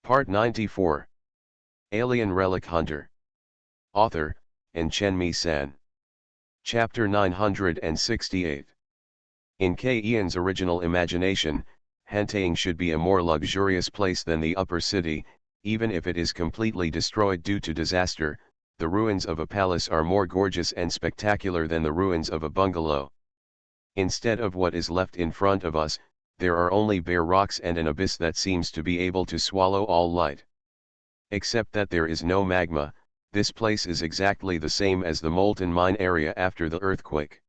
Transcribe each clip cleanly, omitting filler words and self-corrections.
Part 94. Alien Relic Hunter. Author, Chen-Mi-san. Chapter 968. In K. Ian's original imagination, Hantaing should be a more luxurious place than the upper city. Even if it is completely destroyed due to disaster, the ruins of a palace are more gorgeous and spectacular than the ruins of a bungalow. Instead of what is left in front of us, there are only bare rocks and an abyss that seems to be able to swallow all light. Except that there is no magma, this place is exactly the same as the molten mine area after the earthquake.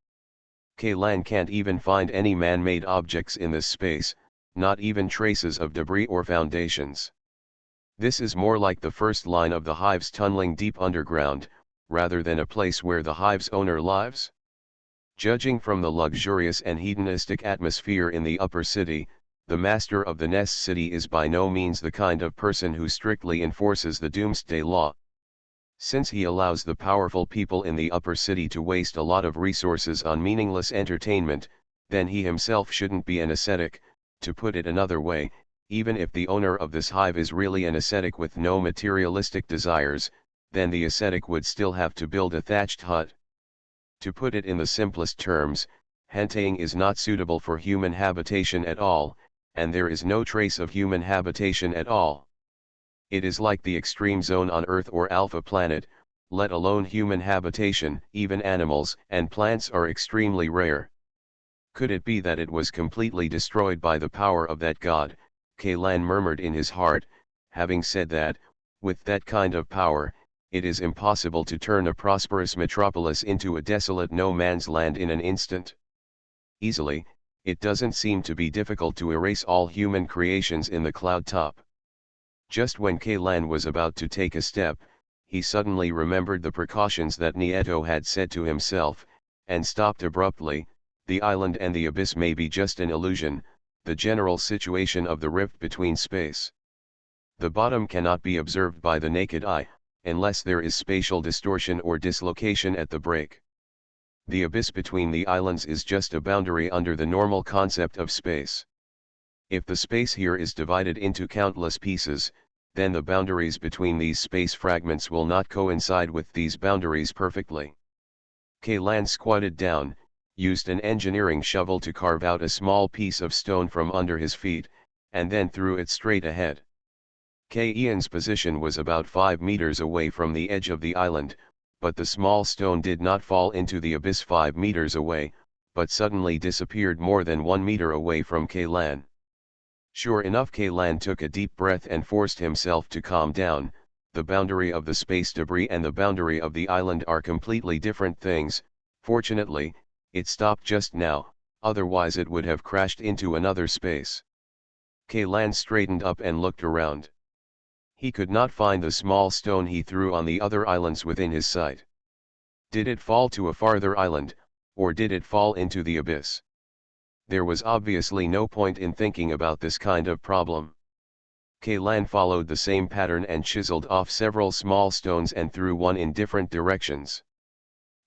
Kaylan can't even find any man-made objects in this space, not even traces of debris or foundations. This is more like the first line of the hives tunneling deep underground, rather than a place where the hive's owner lives. Judging from the luxurious and hedonistic atmosphere in the upper city, the master of the Nest City is by no means the kind of person who strictly enforces the Doomsday Law. Since he allows the powerful people in the upper city to waste a lot of resources on meaningless entertainment, then he himself shouldn't be an ascetic. To put it another way, even if the owner of this hive is really an ascetic with no materialistic desires, then the ascetic would still have to build a thatched hut. To put it in the simplest terms, Hantaing is not suitable for human habitation at all, and there is no trace of human habitation at all. It is like the extreme zone on Earth or Alpha Planet, let alone human habitation. Even animals and plants are extremely rare. Could it be that it was completely destroyed by the power of that god? Kaylan murmured in his heart. Having said that, with that kind of power, it is impossible to turn a prosperous metropolis into a desolate no-man's land in an instant. Easily, it doesn't seem to be difficult to erase all human creations in the cloud top. Just when Kaylan was about to take a step, he suddenly remembered the precautions that Nieto had said to himself, and stopped abruptly. The island and the abyss may be just an illusion, the general situation of the rift between space. The bottom cannot be observed by the naked eye, unless there is spatial distortion or dislocation at the break. The abyss between the islands is just a boundary under the normal concept of space. If the space here is divided into countless pieces, then the boundaries between these space fragments will not coincide with these boundaries perfectly. Kaylan squatted down, used an engineering shovel to carve out a small piece of stone from under his feet, and then threw it straight ahead. K. Ian's position was about 5 meters away from the edge of the island, but the small stone did not fall into the abyss 5 meters away, but suddenly disappeared more than 1 meter away from Kaylan. Sure enough, Kaylan took a deep breath and forced himself to calm down. The boundary of the space debris and the boundary of the island are completely different things. Fortunately, it stopped just now, otherwise it would have crashed into another space. Kaylan straightened up and looked around. He could not find the small stone he threw on the other islands within his sight. Did it fall to a farther island, or did it fall into the abyss? There was obviously no point in thinking about this kind of problem. Kaylan followed the same pattern and chiseled off several small stones and threw one in different directions.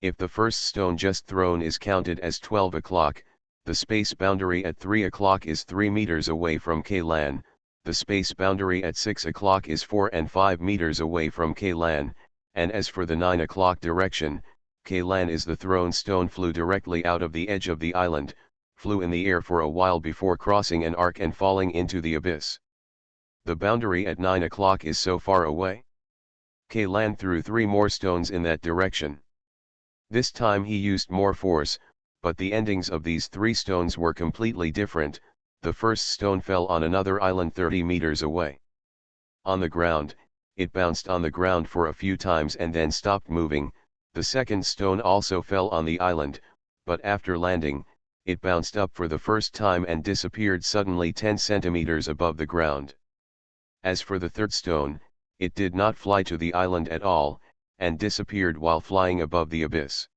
If the first stone just thrown is counted as 12 o'clock, the space boundary at 3 o'clock is 3 meters away from Kaylan. The space boundary at 6 o'clock is 4 and 5 meters away from Kaylan, and as for the 9 o'clock direction, Kaylan is the thrown stone flew directly out of the edge of the island, flew in the air for a while before crossing an arc and falling into the abyss. The boundary at 9 o'clock is so far away. Kaylan threw 3 more stones in that direction. This time he used more force, but the endings of these 3 stones were completely different. The first stone fell on another island 30 meters away. On the ground, it bounced on the ground for a few times and then stopped moving. The second stone also fell on the island, but after landing, it bounced up for the first time and disappeared suddenly 10 centimeters above the ground. As for the third stone, it did not fly to the island at all, and disappeared while flying above the abyss.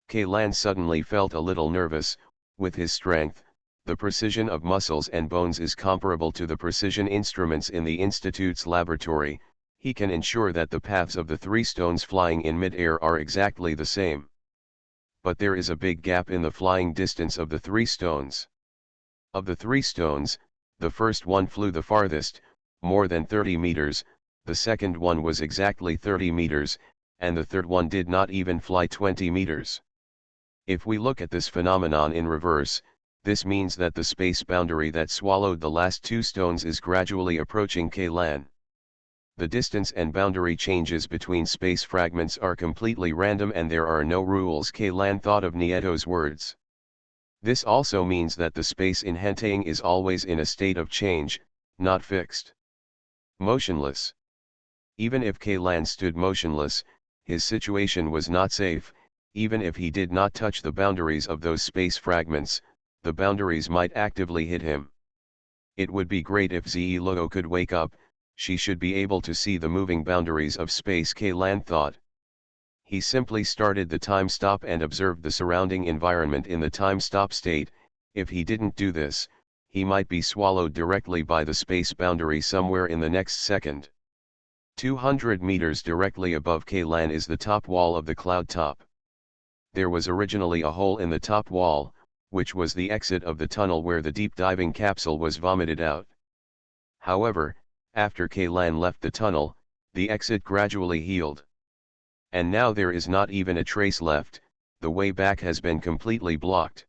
Kaylan suddenly felt a little nervous. With his strength, the precision of muscles and bones is comparable to the precision instruments in the Institute's laboratory. He can ensure that the paths of the 3 stones flying in mid-air are exactly the same. But there is a big gap in the flying distance of the 3 stones. Of the 3 stones, the first one flew the farthest, more than 30 meters, the second one was exactly 30 meters, and the third one did not even fly 20 meters. If we look at this phenomenon in reverse, this means that the space boundary that swallowed the last two stones is gradually approaching K-LAN. The distance and boundary changes between space fragments are completely random and there are no rules. K-LAN thought of Nieto's words. This also means that the space in Henteing is always in a state of change, not fixed. Motionless. Even if K-LAN stood motionless, his situation was not safe. Even if he did not touch the boundaries of those space fragments, the boundaries might actively hit him. It would be great if Ze-Lo could wake up, she should be able to see the moving boundaries of space, K-LAN thought. He simply started the time stop and observed the surrounding environment in the time stop state. If he didn't do this, he might be swallowed directly by the space boundary somewhere in the next second. 200 meters directly above K-LAN is the top wall of the cloud top. There was originally a hole in the top wall, which was the exit of the tunnel where the deep diving capsule was vomited out. However, after K-LAN left the tunnel, the exit gradually healed. And now there is not even a trace left, the way back has been completely blocked.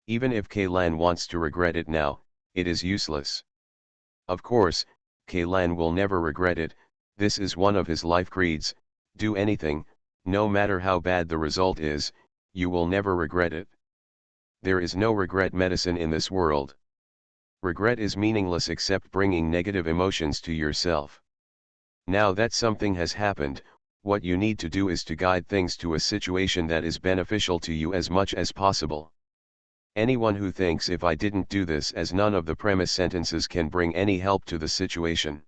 Even if K-LAN wants to regret it now, it is useless. Of course, K-LAN will never regret it. This is one of his life creeds: do anything, no matter how bad the result is, you will never regret it. There is no regret medicine in this world. Regret is meaningless except bringing negative emotions to yourself. Now that something has happened, what you need to do is to guide things to a situation that is beneficial to you as much as possible. Anyone who thinks if I didn't do this, as none of the premise sentences can bring any help to the situation.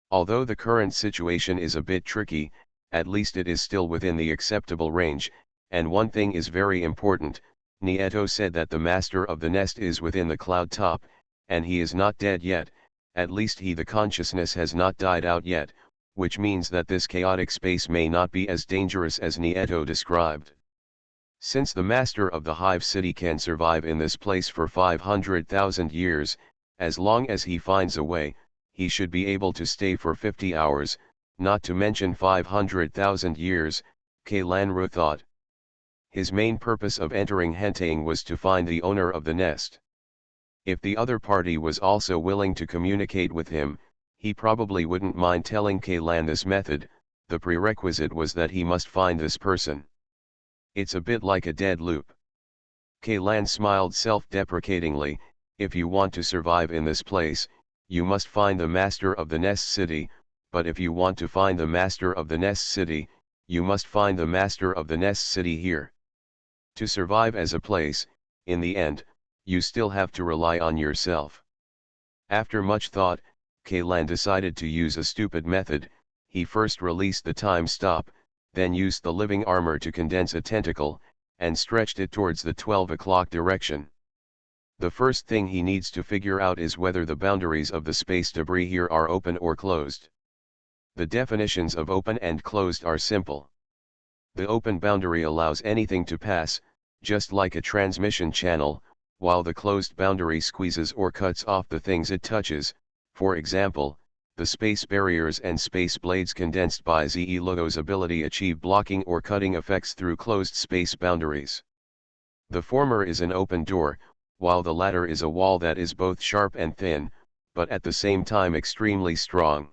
Although the current situation is a bit tricky, at least it is still within the acceptable range, and one thing is very important. Nieto said that the master of the nest is within the cloud top, and he is not dead yet, at least the consciousness has not died out yet, which means that this chaotic space may not be as dangerous as Nieto described. Since the master of the hive city can survive in this place for 500,000 years, as long as he finds a way, he should be able to stay for 50 hours, not to mention 500,000 years, K-LAN thought. His main purpose of entering Henteing was to find the owner of the nest. If the other party was also willing to communicate with him, he probably wouldn't mind telling K-LAN this method. The prerequisite was that he must find this person. It's a bit like a dead loop. K-LAN smiled self-deprecatingly. If you want to survive in this place, you must find the master of the nest city, but if you want to find the master of the nest city, you must find the master of the nest city here. To survive as a place, in the end, you still have to rely on yourself. After much thought, K-LAN decided to use a stupid method. He first released the time stop, then used the living armor to condense a tentacle, and stretched it towards the 12 o'clock direction. The first thing he needs to figure out is whether the boundaries of the space debris here are open or closed. The definitions of open and closed are simple. The open boundary allows anything to pass, just like a transmission channel, while the closed boundary squeezes or cuts off the things it touches. For example, the space barriers and space blades condensed by Ze-Lo's ability achieve blocking or cutting effects through closed space boundaries. The former is an open door, while the latter is a wall that is both sharp and thin, but at the same time extremely strong.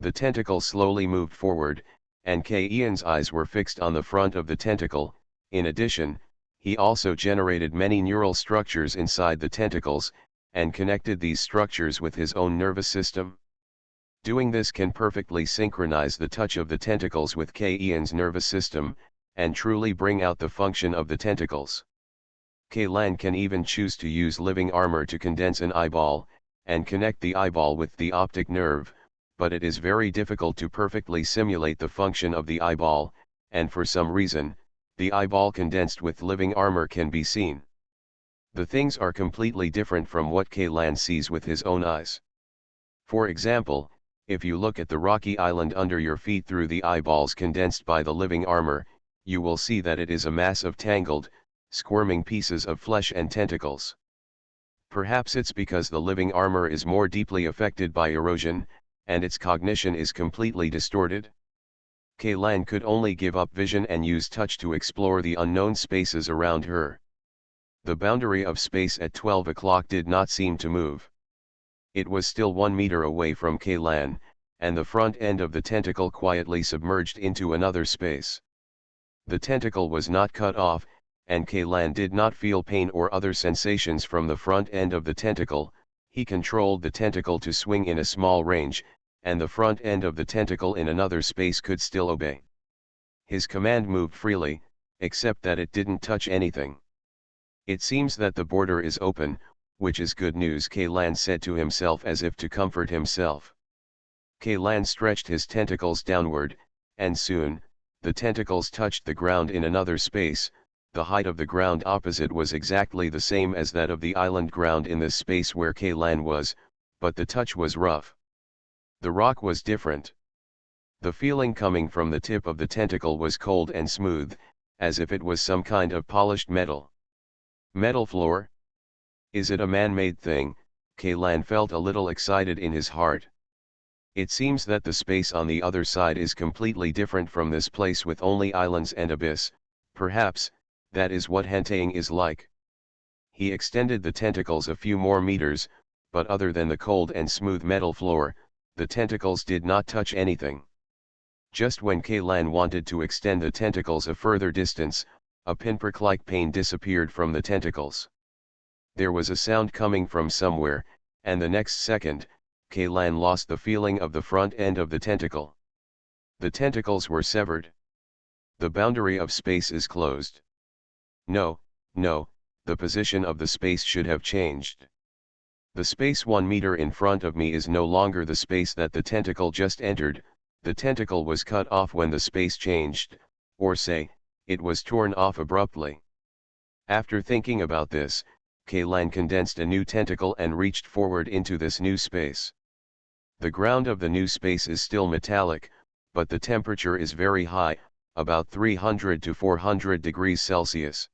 The tentacle slowly moved forward, and K-Ian's eyes were fixed on the front of the tentacle. In addition, he also generated many neural structures inside the tentacles, and connected these structures with his own nervous system. Doing this can perfectly synchronize the touch of the tentacles with K-Ian's nervous system, and truly bring out the function of the tentacles. K-LAN can even choose to use living armor to condense an eyeball, and connect the eyeball with the optic nerve, but it is very difficult to perfectly simulate the function of the eyeball, and for some reason, the eyeball condensed with living armor can be seen. The things are completely different from what K-LAN sees with his own eyes. For example, if you look at the rocky island under your feet through the eyeballs condensed by the living armor, you will see that it is a mass of tangled, squirming pieces of flesh and tentacles. Perhaps it's because the living armor is more deeply affected by erosion, and its cognition is completely distorted. Kaylan could only give up vision and use touch to explore the unknown spaces around her. The boundary of space at 12 o'clock did not seem to move. It was still 1 meter away from Kaylan, and the front end of the tentacle quietly submerged into another space. The tentacle was not cut off, and Kaylan did not feel pain or other sensations from the front end of the tentacle. He controlled the tentacle to swing in a small range, and the front end of the tentacle in another space could still obey. His command moved freely, except that it didn't touch anything. It seems that the border is open, which is good news, Kaylan said to himself as if to comfort himself. Kaylan stretched his tentacles downward, and soon, the tentacles touched the ground in another space. The height of the ground opposite was exactly the same as that of the island ground in this space where Kaylan was, but the touch was rough. The rock was different. The feeling coming from the tip of the tentacle was cold and smooth, as if it was some kind of polished metal. Metal floor? Is it a man-made thing? Kaylan felt a little excited in his heart. It seems that the space on the other side is completely different from this place with only islands and abyss. Perhaps, that is what Henteing is like. He extended the tentacles a few more meters, but other than the cold and smooth metal floor, the tentacles did not touch anything. Just when Kaylan wanted to extend the tentacles a further distance, a pinprick-like pain disappeared from the tentacles. There was a sound coming from somewhere, and the next second, Kaylan lost the feeling of the front end of the tentacle. The tentacles were severed. The boundary of space is closed. No, the position of the space should have changed. The space 1 meter in front of me is no longer the space that the tentacle just entered. The tentacle was cut off when the space changed, or say, it was torn off abruptly. After thinking about this, Kaylan condensed a new tentacle and reached forward into this new space. The ground of the new space is still metallic, but the temperature is very high, about 300 to 400 degrees Celsius.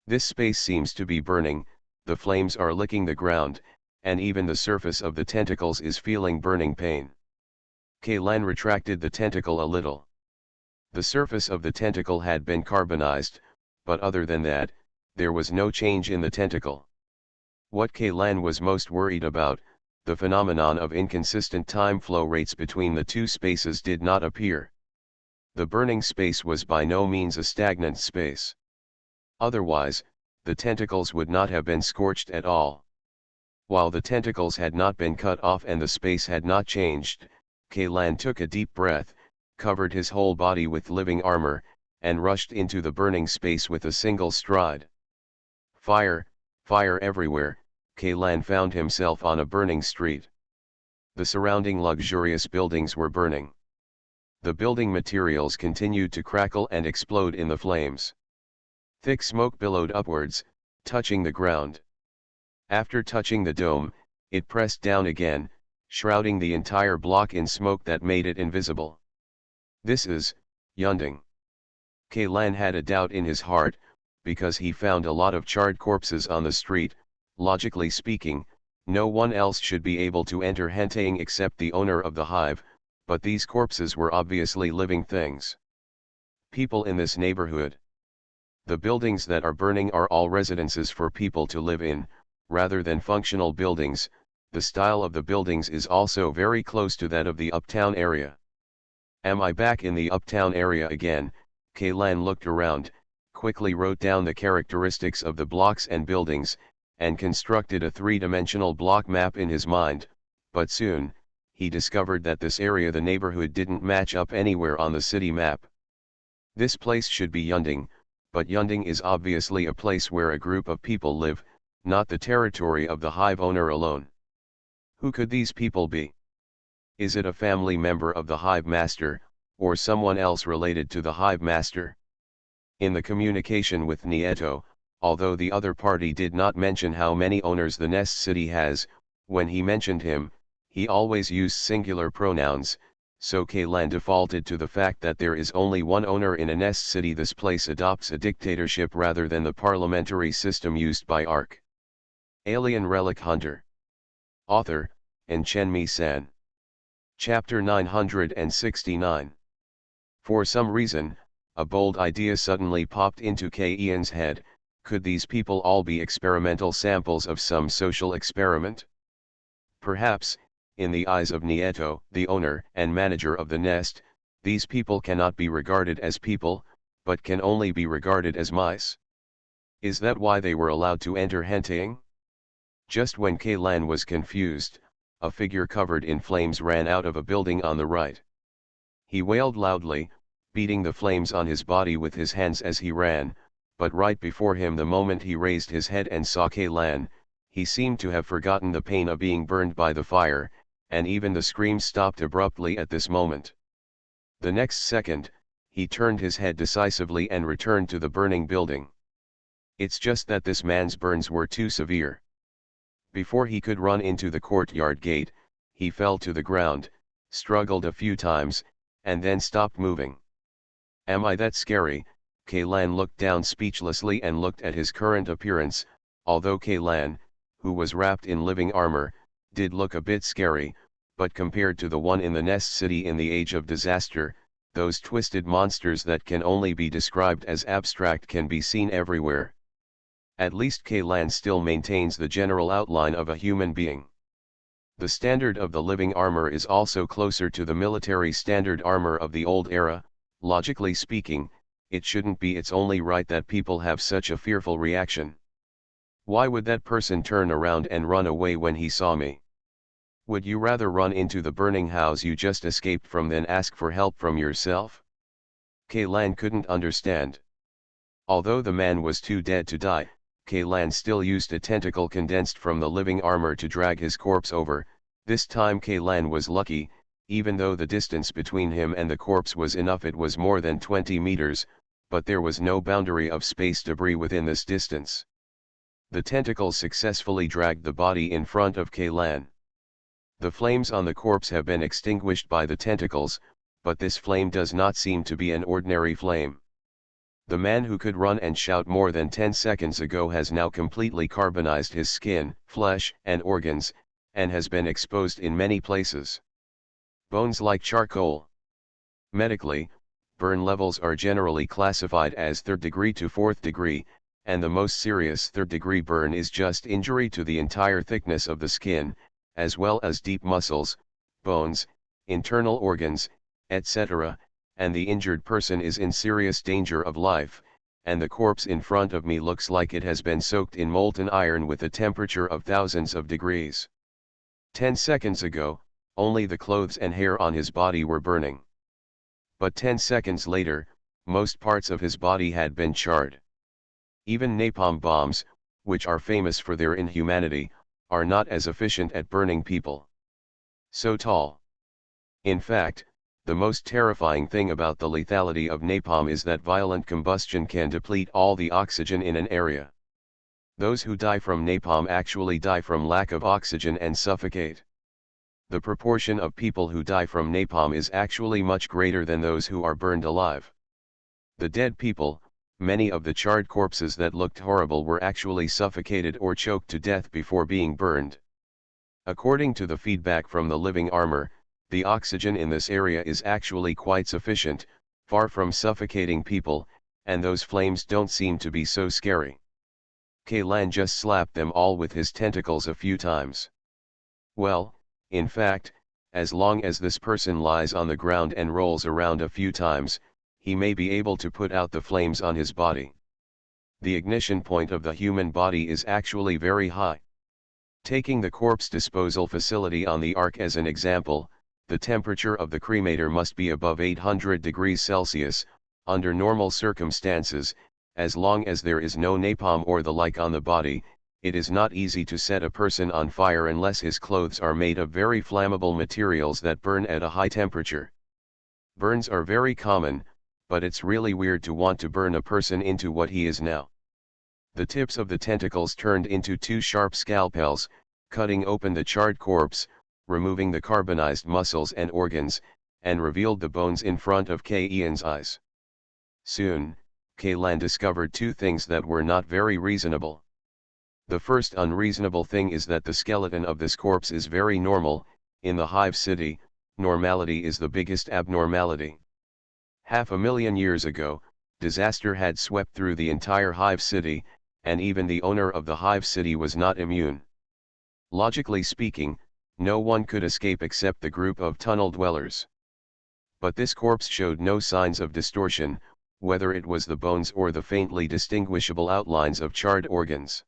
This space seems to be burning, the flames are licking the ground, and even the surface of the tentacles is feeling burning pain. Kaylan retracted the tentacle a little. The surface of the tentacle had been carbonized, but other than that, there was no change in the tentacle. What Kaylan was most worried about, the phenomenon of inconsistent time flow rates between the two spaces, did not appear. The burning space was by no means a stagnant space. Otherwise, the tentacles would not have been scorched at all. While the tentacles had not been cut off and the space had not changed, Kaylan took a deep breath, covered his whole body with living armor, and rushed into the burning space with a single stride. Fire, fire everywhere, Kaylan found himself on a burning street. The surrounding luxurious buildings were burning. The building materials continued to crackle and explode in the flames. Thick smoke billowed upwards, touching the ground. After touching the dome, it pressed down again, shrouding the entire block in smoke that made it invisible. This is Yunding. Kaylan had a doubt in his heart, because he found a lot of charred corpses on the street. Logically speaking, no one else should be able to enter Henteing except the owner of the hive, but these corpses were obviously living things. People in this neighborhood. The buildings that are burning are all residences for people to live in, rather than functional buildings. The style of the buildings is also very close to that of the uptown area. Am I back in the uptown area again? Kaylan looked around, quickly wrote down the characteristics of the blocks and buildings, and constructed a three-dimensional block map in his mind, but soon, he discovered that this area, the neighborhood, didn't match up anywhere on the city map. This place should be Yunding, but Yunding is obviously a place where a group of people live, not the territory of the hive owner alone. Who could these people be? Is it a family member of the hive master, or someone else related to the hive master? In the communication with Nieto, although the other party did not mention how many owners the nest city has, when he mentioned him, he always used singular pronouns, so Kaylan defaulted to the fact that there is only one owner in a nest city. This place adopts a dictatorship rather than the parliamentary system used by ARC. Alien Relic Hunter. Author, Chenmi San. Chapter 969. For some reason, a bold idea suddenly popped into Ian's head. Could these people all be experimental samples of some social experiment? Perhaps, in the eyes of Nieto, the owner and manager of the nest, these people cannot be regarded as people, but can only be regarded as mice. Is that why they were allowed to enter henteing? Just when Lan was confused, a figure covered in flames ran out of a building on the right. He wailed loudly, beating the flames on his body with his hands as he ran, but right before him, the moment he raised his head and saw Lan, he seemed to have forgotten the pain of being burned by the fire, and even the scream stopped abruptly at this moment. The next second, he turned his head decisively and returned to the burning building. It's just that this man's burns were too severe. Before he could run into the courtyard gate, he fell to the ground, struggled a few times, and then stopped moving. Am I that scary? Lan looked down speechlessly and looked at his current appearance. Although Lan, who was wrapped in living armor, did look a bit scary, but compared to the one in the Nest City in the Age of Disaster, those twisted monsters that can only be described as abstract can be seen everywhere. At least Lan still maintains the general outline of a human being. The standard of the living armor is also closer to the military standard armor of the old era. Logically speaking, it shouldn't be. It's only right that people have such a fearful reaction. Why would that person turn around and run away when he saw me? Would you rather run into the burning house you just escaped from than ask for help from yourself? Lan couldn't understand. Although the man was too dead to die, Lan still used a tentacle condensed from the living armor to drag his corpse over. This time Lan was lucky, even though the distance between him and the corpse was enough. It was more than 20 meters, but there was no boundary of space debris within this distance. The tentacles successfully dragged the body in front of Lan. The flames on the corpse have been extinguished by the tentacles, but this flame does not seem to be an ordinary flame. The man who could run and shout more than 10 seconds ago has now completely carbonized his skin, flesh, and organs, and has been exposed in many places. Bones like charcoal. Medically, burn levels are generally classified as 3rd degree to 4th degree, and the most serious 3rd degree burn is just injury to the entire thickness of the skin, as well as deep muscles, bones, internal organs, etc., and the injured person is in serious danger of life, and the corpse in front of me looks like it has been soaked in molten iron with a temperature of thousands of degrees. 10 seconds ago, only the clothes and hair on his body were burning. But 10 seconds later, most parts of his body had been charred. Even napalm bombs, which are famous for their inhumanity, are not as efficient at burning people. So tall. In fact, the most terrifying thing about the lethality of napalm is that violent combustion can deplete all the oxygen in an area. Those who die from napalm actually die from lack of oxygen and suffocate. The proportion of people who die from napalm is actually much greater than those who are burned alive. The dead people, many of the charred corpses that looked horrible, were actually suffocated or choked to death before being burned. According to the feedback from the living armor, the oxygen in this area is actually quite sufficient, far from suffocating people, and those flames don't seem to be so scary. Lan just slapped them all with his tentacles a few times. Well, in fact, as long as this person lies on the ground and rolls around a few times, he may be able to put out the flames on his body. The ignition point of the human body is actually very high. Taking the corpse disposal facility on the Ark as an example, the temperature of the cremator must be above 800 degrees Celsius, under normal circumstances. As long as there is no napalm or the like on the body, it is not easy to set a person on fire unless his clothes are made of very flammable materials that burn at a high temperature. Burns are very common, but it's really weird to want to burn a person into what he is now. The tips of the tentacles turned into 2 sharp scalpels, cutting open the charred corpse, removing the carbonized muscles and organs, and revealed the bones in front of Ian's eyes. Soon, Lan discovered 2 things that were not very reasonable. The first unreasonable thing is that the skeleton of this corpse is very normal. In the hive city, normality is the biggest abnormality. 500,000 years ago, disaster had swept through the entire hive city, and even the owner of the hive city was not immune. Logically speaking, no one could escape except the group of tunnel dwellers. But this corpse showed no signs of distortion, whether it was the bones or the faintly distinguishable outlines of charred organs.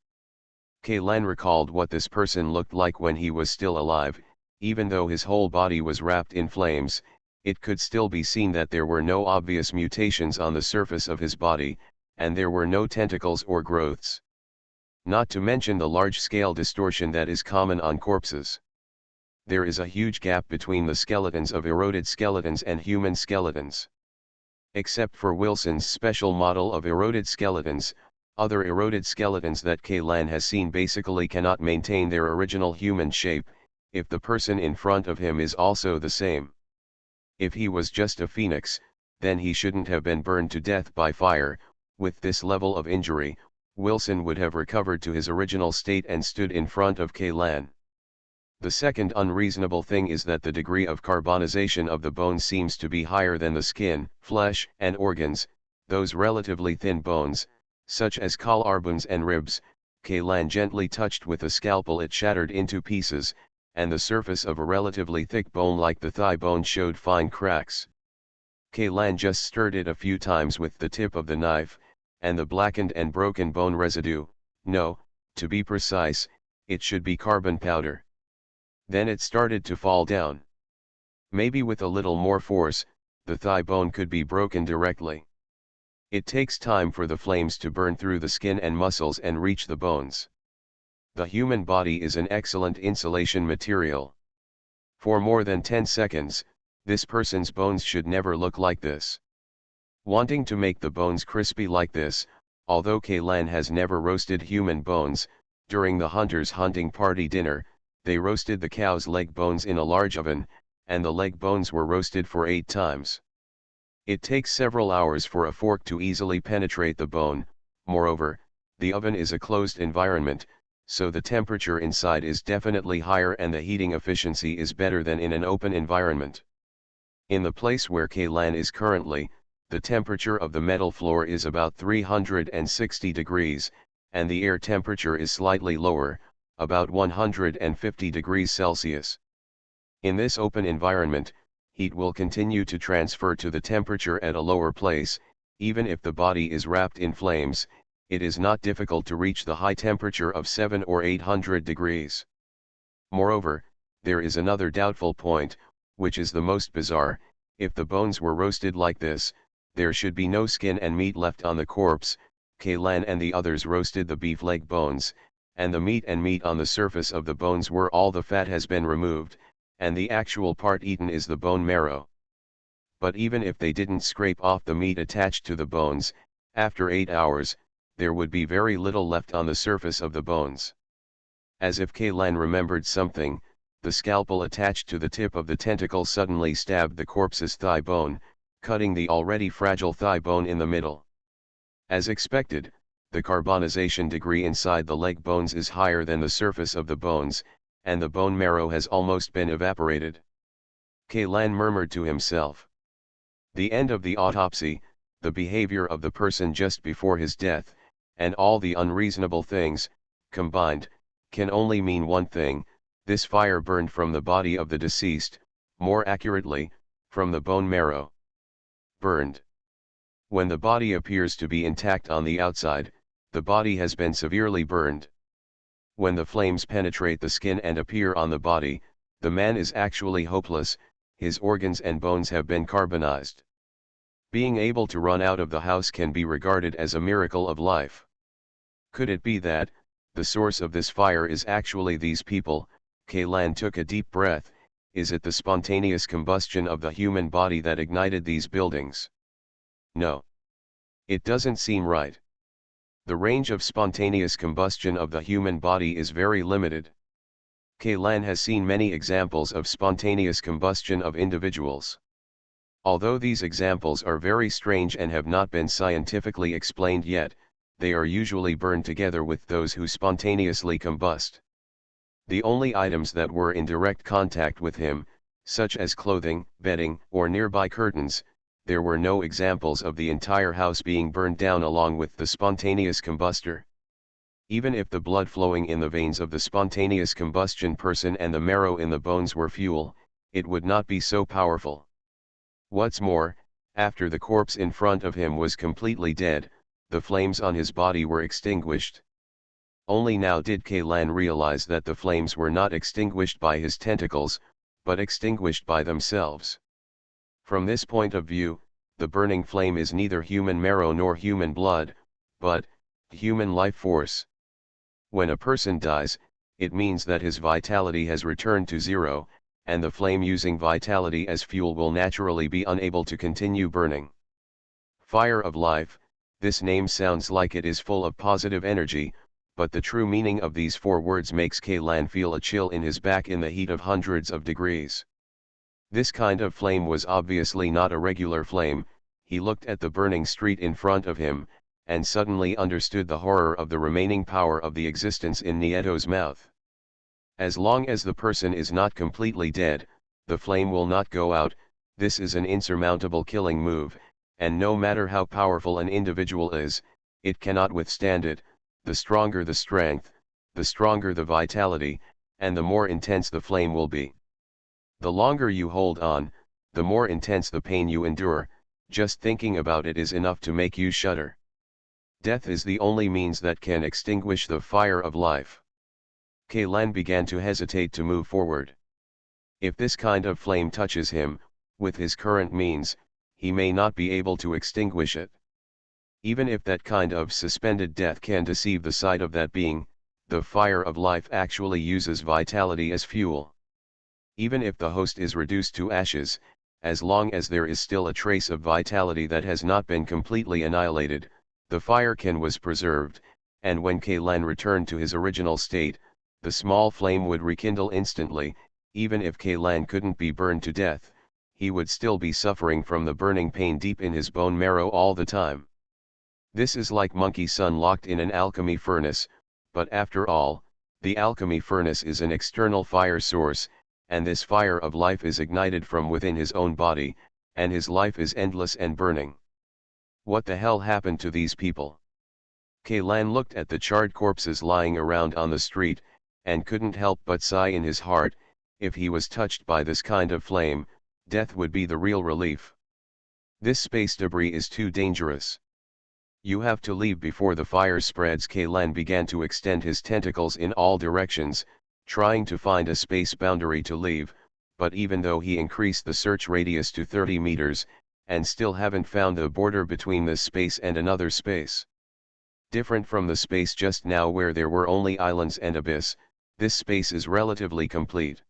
Kaylan recalled what this person looked like when he was still alive. Even though his whole body was wrapped in flames, it could still be seen that there were no obvious mutations on the surface of his body, and there were no tentacles or growths. Not to mention the large-scale distortion that is common on corpses. There is a huge gap between the skeletons of eroded skeletons and human skeletons. Except for Wilson's special model of eroded skeletons, other eroded skeletons that Kaylan has seen basically cannot maintain their original human shape, if the person in front of him is also the same. If he was just a phoenix, then he shouldn't have been burned to death by fire. With this level of injury, Wilson would have recovered to his original state and stood in front of Kaylan. The second unreasonable thing is that the degree of carbonization of the bones seems to be higher than the skin, flesh, and organs. Those relatively thin bones, such as collarbones and ribs, Kaylan gently touched with a scalpel. It shattered into pieces, and the surface of a relatively thick bone like the thigh bone showed fine cracks. Kaylan just stirred it a few times with the tip of the knife, and the blackened and broken bone residue, no, to be precise, it should be carbon powder. Then it started to fall down. Maybe with a little more force, the thigh bone could be broken directly. It takes time for the flames to burn through the skin and muscles and reach the bones. The human body is an excellent insulation material. For more than 10 seconds, this person's bones should never look like this. Wanting to make the bones crispy like this, although Kaylan has never roasted human bones, during the hunters' hunting party dinner, they roasted the cow's leg bones in a large oven, and the leg bones were roasted for 8 times. It takes several hours for a fork to easily penetrate the bone. Moreover, the oven is a closed environment, so the temperature inside is definitely higher and the heating efficiency is better than in an open environment. In the place where Kaylan is currently, the temperature of the metal floor is about 360 degrees, and the air temperature is slightly lower, about 150 degrees Celsius. In this open environment, heat will continue to transfer to the temperature at a lower place. Even if the body is wrapped in flames, it is not difficult to reach the high temperature of 700 or 800 degrees. Moreover, there is another doubtful point, which is the most bizarre. If the bones were roasted like this, there should be no skin and meat left on the corpse. Kaylan and the others roasted the beef leg bones, and the meat on the surface of the bones where all the fat has been removed, and the actual part eaten is the bone marrow. But even if they didn't scrape off the meat attached to the bones, after 8 hours, there would be very little left on the surface of the bones. As if Kaylan remembered something, the scalpel attached to the tip of the tentacle suddenly stabbed the corpse's thigh bone, cutting the already fragile thigh bone in the middle. As expected, the carbonization degree inside the leg bones is higher than the surface of the bones, and the bone marrow has almost been evaporated. Kaylan murmured to himself. The end of the autopsy, the behavior of the person just before his death, and all the unreasonable things, combined, can only mean one thing: this fire burned from the body of the deceased, more accurately, from the bone marrow. Burned. When the body appears to be intact on the outside, the body has been severely burned. When the flames penetrate the skin and appear on the body, the man is actually hopeless. His organs and bones have been carbonized. Being able to run out of the house can be regarded as a miracle of life. Could it be that the source of this fire is actually these people? Kaylan took a deep breath. Is it the spontaneous combustion of the human body that ignited these buildings? No. It doesn't seem right. The range of spontaneous combustion of the human body is very limited. Kaylan has seen many examples of spontaneous combustion of individuals. Although these examples are very strange and have not been scientifically explained yet, they are usually burned together with those who spontaneously combust. The only items that were in direct contact with him, such as clothing, bedding, or nearby curtains, there were no examples of the entire house being burned down along with the spontaneous combustor. Even if the blood flowing in the veins of the spontaneous combustion person and the marrow in the bones were fuel, it would not be so powerful. What's more, after the corpse in front of him was completely dead, the flames on his body were extinguished. Only now did Kaylan realize that the flames were not extinguished by his tentacles, but extinguished by themselves. From this point of view, the burning flame is neither human marrow nor human blood, but human life force. When a person dies, it means that his vitality has returned to zero, and the flame using vitality as fuel will naturally be unable to continue burning. Fire of life, this name sounds like it is full of positive energy, but the true meaning of these four words makes Kaylan feel a chill in his back in the heat of hundreds of degrees. This kind of flame was obviously not a regular flame. He looked at the burning street in front of him, and suddenly understood the horror of the remaining power of the existence in Nieto's mouth. As long as the person is not completely dead, the flame will not go out. This is an insurmountable killing move, and no matter how powerful an individual is, it cannot withstand it. The stronger the strength, the stronger the vitality, and the more intense the flame will be. The longer you hold on, the more intense the pain you endure. Just thinking about it is enough to make you shudder. Death is the only means that can extinguish the fire of life. Kaylan began to hesitate to move forward. If this kind of flame touches him, with his current means, he may not be able to extinguish it. Even if that kind of suspended death can deceive the sight of that being, the fire of life actually uses vitality as fuel. Even if the host is reduced to ashes, as long as there is still a trace of vitality that has not been completely annihilated, the fire was preserved, and when Kaylan returned to his original state, the small flame would rekindle instantly. Even if Kaylan couldn't be burned to death, he would still be suffering from the burning pain deep in his bone marrow all the time. This is like monkey sun locked in an alchemy furnace, but after all, the alchemy furnace is an external fire source, and this fire of life is ignited from within his own body, and his life is endless and burning. What the hell happened to these people? Kaylan looked at the charred corpses lying around on the street, and couldn't help but sigh in his heart. If he was touched by this kind of flame, death would be the real relief. This space debris is too dangerous. You have to leave before the fire spreads. Kaylan began to extend his tentacles in all directions, trying to find a space boundary to leave, but even though he increased the search radius to 30 meters, and still haven't found the border between this space and another space. Different from the space just now where there were only islands and abyss, this space is relatively complete.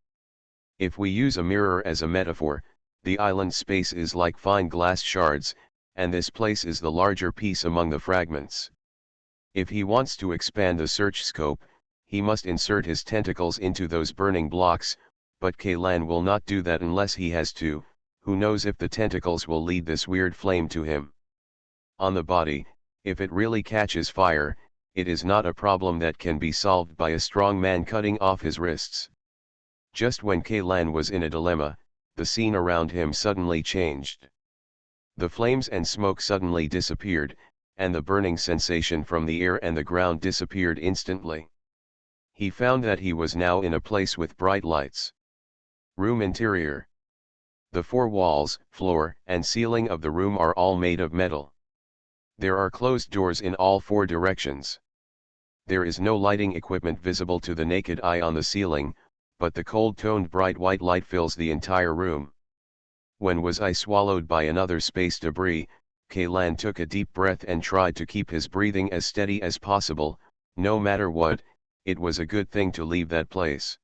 If we use a mirror as a metaphor, the island space is like fine glass shards, and this place is the larger piece among the fragments. If he wants to expand the search scope, he must insert his tentacles into those burning blocks, but Kaylan will not do that unless he has to. Who knows if the tentacles will lead this weird flame to him. On the body, if it really catches fire, it is not a problem that can be solved by a strong man cutting off his wrists. Just when Kaylan was in a dilemma, the scene around him suddenly changed. The flames and smoke suddenly disappeared, and the burning sensation from the air and the ground disappeared instantly. He found that he was now in a place with bright lights. Room interior. The four walls, floor, and ceiling of the room are all made of metal. There are closed doors in all four directions. There is no lighting equipment visible to the naked eye on the ceiling, but the cold-toned bright white light fills the entire room. When was I swallowed by another space debris? Kaylan took a deep breath and tried to keep his breathing as steady as possible. No matter what, it was a good thing to leave that place.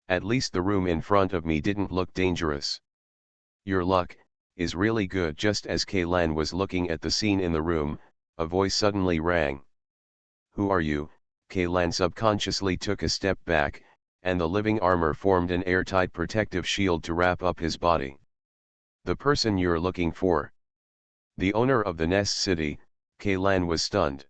At least the room in front of me didn't look dangerous. Your luck is really good. Just as Kaylan was looking at the scene in the room, a voice suddenly rang. Who are you? Kaylan subconsciously took a step back, and the living armor formed an airtight protective shield to wrap up his body. The person you're looking for. The owner of the Nest City. Kaylan was stunned.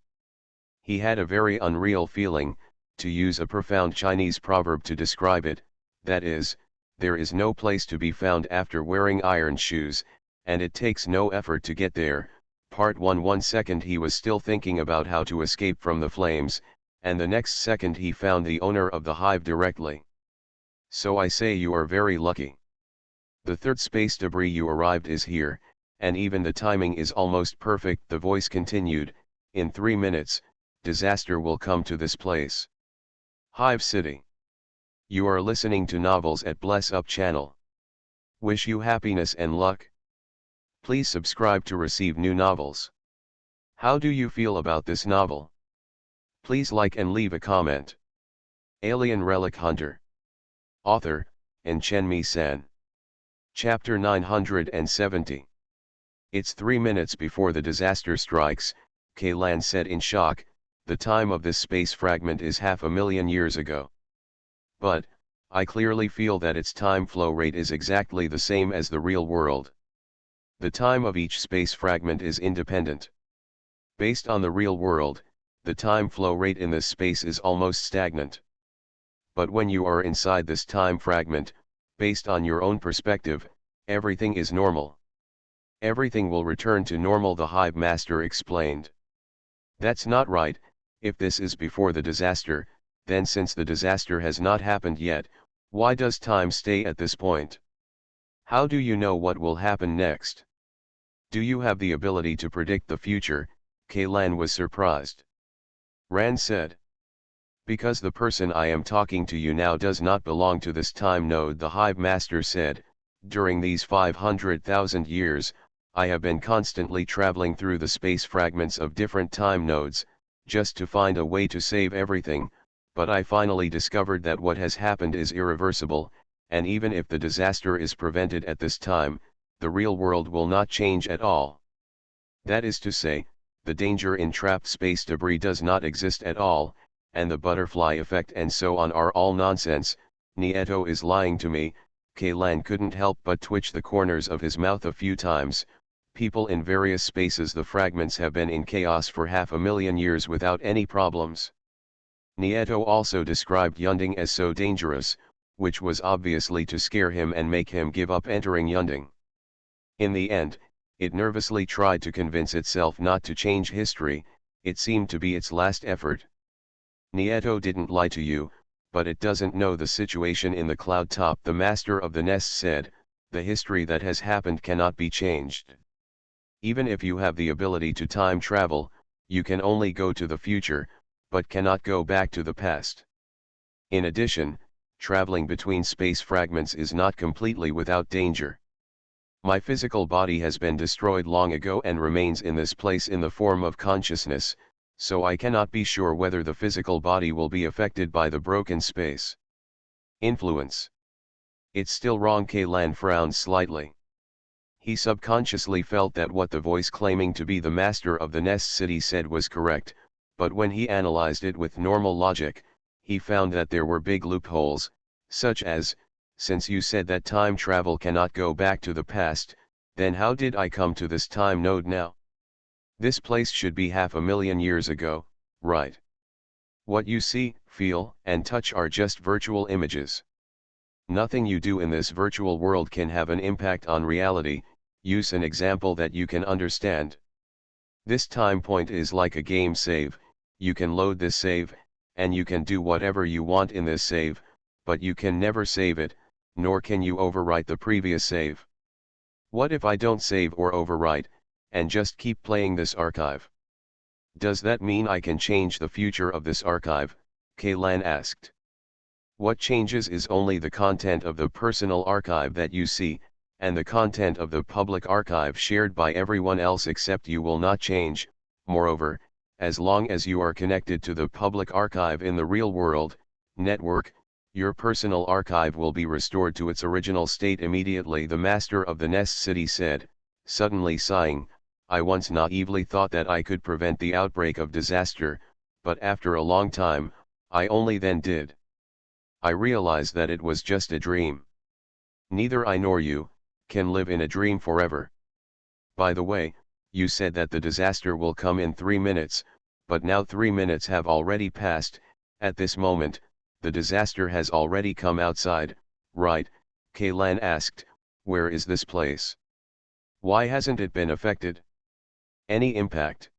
He had a very unreal feeling, to use a profound Chinese proverb to describe it, that is, there is no place to be found after wearing iron shoes, and it takes no effort to get there. Part 1 second he was still thinking about how to escape from the flames, and the next second he found the owner of the hive directly. So I say you are very lucky. The third space debris you arrived is here, and even the timing is almost perfect. The voice continued, in 3 minutes, disaster will come to this place. Hive City. You are listening to Novels at Bless Up channel. Wish you happiness and luck. Please subscribe to receive new novels. How do you feel about this novel? Please like and leave a comment. Alien Relic Hunter. Author, Chen-Mi-san. Chapter 970. It's 3 minutes before the disaster strikes, Kaylan said in shock. The time of this space fragment is 500,000 years ago. But, I clearly feel that its time flow rate is exactly the same as the real world. The time of each space fragment is independent. Based on the real world, the time flow rate in this space is almost stagnant. But when you are inside this time fragment, based on your own perspective, everything is normal. Everything will return to normal, the Hive Master explained. That's not right. If this is before the disaster, then since the disaster has not happened yet, why does time stay at this point? How do you know what will happen next? Do you have the ability to predict the future? Kaylan was surprised. Rand said. Because the person I am talking to you now does not belong to this time node, the Hive Master said. During these 500,000 years, I have been constantly traveling through the space fragments of different time nodes, just to find a way to save everything, but I finally discovered that what has happened is irreversible, and even if the disaster is prevented at this time, the real world will not change at all. That is to say, the danger in trapped space debris does not exist at all, and the butterfly effect and so on are all nonsense. Nieto is lying to me. Kaylan couldn't help but twitch the corners of his mouth a few times. People in various spaces, the fragments have been in chaos for 500,000 years without any problems. Nieto also described Yunding as so dangerous, which was obviously to scare him and make him give up entering Yunding. In the end, it nervously tried to convince itself not to change history. It seemed to be its last effort. Nieto didn't lie to you, but it doesn't know the situation in the cloud top, the master of the nest said. The history that has happened cannot be changed. Even if you have the ability to time travel, you can only go to the future, but cannot go back to the past. In addition, traveling between space fragments is not completely without danger. My physical body has been destroyed long ago and remains in this place in the form of consciousness, so I cannot be sure whether the physical body will be affected by the broken space influence. It's still wrong. Kaylan frowned slightly. He subconsciously felt that what the voice claiming to be the master of the Nest City said was correct, but when he analyzed it with normal logic, he found that there were big loopholes, such as, since you said that time travel cannot go back to the past, then how did I come to this time node now? This place should be 500,000 years ago, right? What you see, feel, and touch are just virtual images. Nothing you do in this virtual world can have an impact on reality. Use an example that you can understand. This time point is like a game save. You can load this save, and you can do whatever you want in this save, but you can never save it, nor can you overwrite the previous save. What if I don't save or overwrite, and just keep playing this archive? Does that mean I can change the future of this archive? Kaylan asked. What changes is only the content of the personal archive that you see, and the content of the public archive shared by everyone else except you will not change. Moreover, as long as you are connected to the public archive in the real world network, your personal archive will be restored to its original state immediately, the master of the Nest City said, suddenly sighing. I once naively thought that I could prevent the outbreak of disaster, but after a long time, I only then did. I realized that it was just a dream. Neither I nor you can live in a dream forever. By the way, you said that the disaster will come in 3 minutes, but now 3 minutes have already passed. At this moment, the disaster has already come outside, right? Kaylan asked. Where is this place? Why hasn't it been affected? Any impact?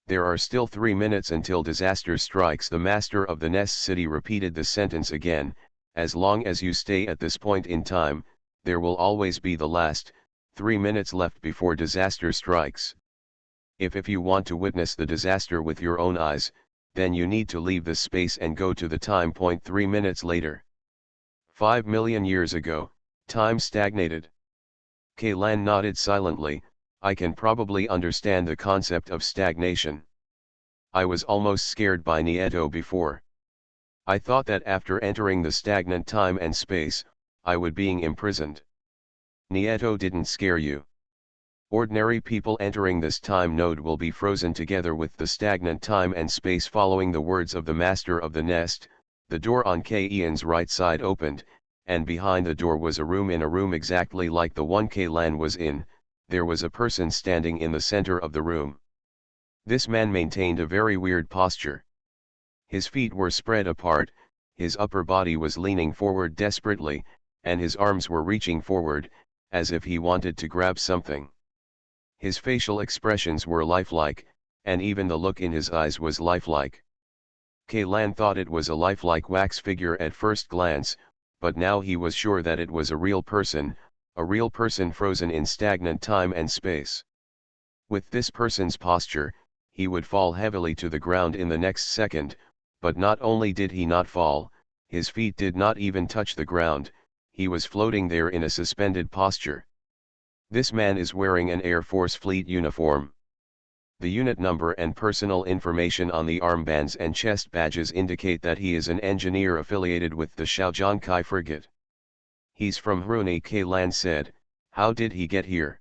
There are still 3 minutes until disaster strikes. The master of the Nest City repeated the sentence again. As long as you stay at this point in time, there will always be the last 3 minutes left before disaster strikes. If you want to witness the disaster with your own eyes, then you need to leave this space and go to the time point 3 minutes later. 5 million years ago, time stagnated. Kaylan nodded silently. I can probably understand the concept of stagnation. I was almost scared by Nieto before. I thought that after entering the stagnant time and space, I would being imprisoned. Nieto didn't scare you. Ordinary people entering this time node will be frozen together with the stagnant time and space. Following the words of the master of the nest, the door on Ian's right side opened, and behind the door was a room. In a room exactly like the one Kaylan was in, there was a person standing in the center of the room. This man maintained a very weird posture. His feet were spread apart, his upper body was leaning forward desperately, and his arms were reaching forward, as if he wanted to grab something. His facial expressions were lifelike, and even the look in his eyes was lifelike. Kaylan thought it was a lifelike wax figure at first glance, but now he was sure that it was a real person frozen in stagnant time and space. With this person's posture, he would fall heavily to the ground in the next second, but not only did he not fall, his feet did not even touch the ground, he was floating there in a suspended posture. This man is wearing an Air Force Fleet uniform. The unit number and personal information on the armbands and chest badges indicate that he is an engineer affiliated with the Xiaojiankai frigate. He's from Hruni, Kaylan said. How did he get here?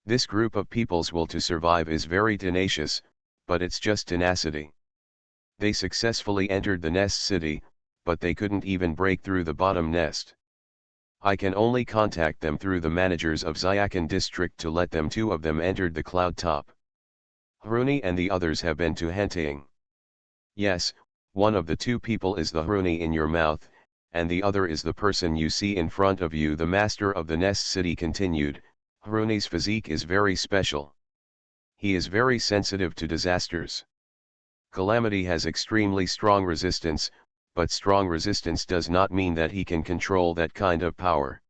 This group of people's will to survive is very tenacious, but it's just tenacity. They successfully entered the Nest City, but they couldn't even break through the bottom nest. I can only contact them through the managers of Xiakan district to let them. 2 of them entered the cloud top. Hruni and the others have been to Hentaying. Yes, one of the 2 people is the Hruni in your mouth, and the other is the person you see in front of you. The master of the Nest City continued. Hruni's physique is very special. He is very sensitive to disasters. Calamity has extremely strong resistance, but strong resistance does not mean that he can control that kind of power.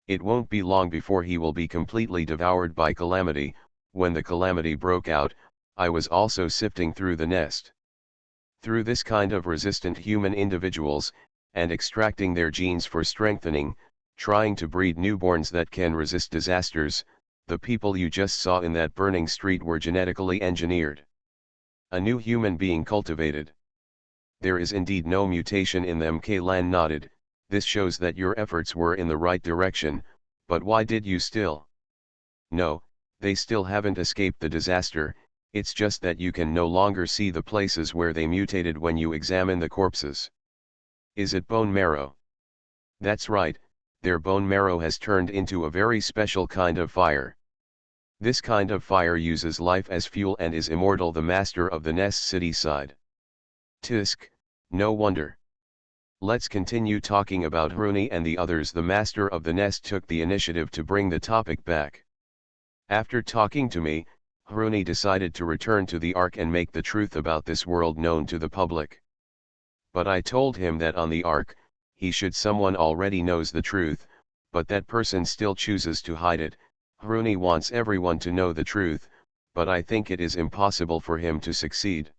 It won't be long before he will be completely devoured by calamity. When the calamity broke out, I was also sifting through the nest. Through this kind of resistant human individuals, and extracting their genes for strengthening, trying to breed newborns that can resist disasters. The people you just saw in that burning street were genetically engineered. A new human being cultivated. There is indeed no mutation in them. Kaylan nodded. This shows that your efforts were in the right direction, but why did you still? No, they still haven't escaped the disaster, it's just that you can no longer see the places where they mutated when you examine the corpses. Is it bone marrow? That's right, their bone marrow has turned into a very special kind of fire. This kind of fire uses life as fuel and is immortal. The master of the Nest City sighed. Tisk, no wonder. Let's continue talking about Hruni and the others. The master of the nest took the initiative to bring the topic back. After talking to me, Hruni decided to return to the Ark and make the truth about this world known to the public. But I told him that on the Ark, someone already knows the truth, but that person still chooses to hide it. Hruni wants everyone to know the truth, but I think it is impossible for him to succeed.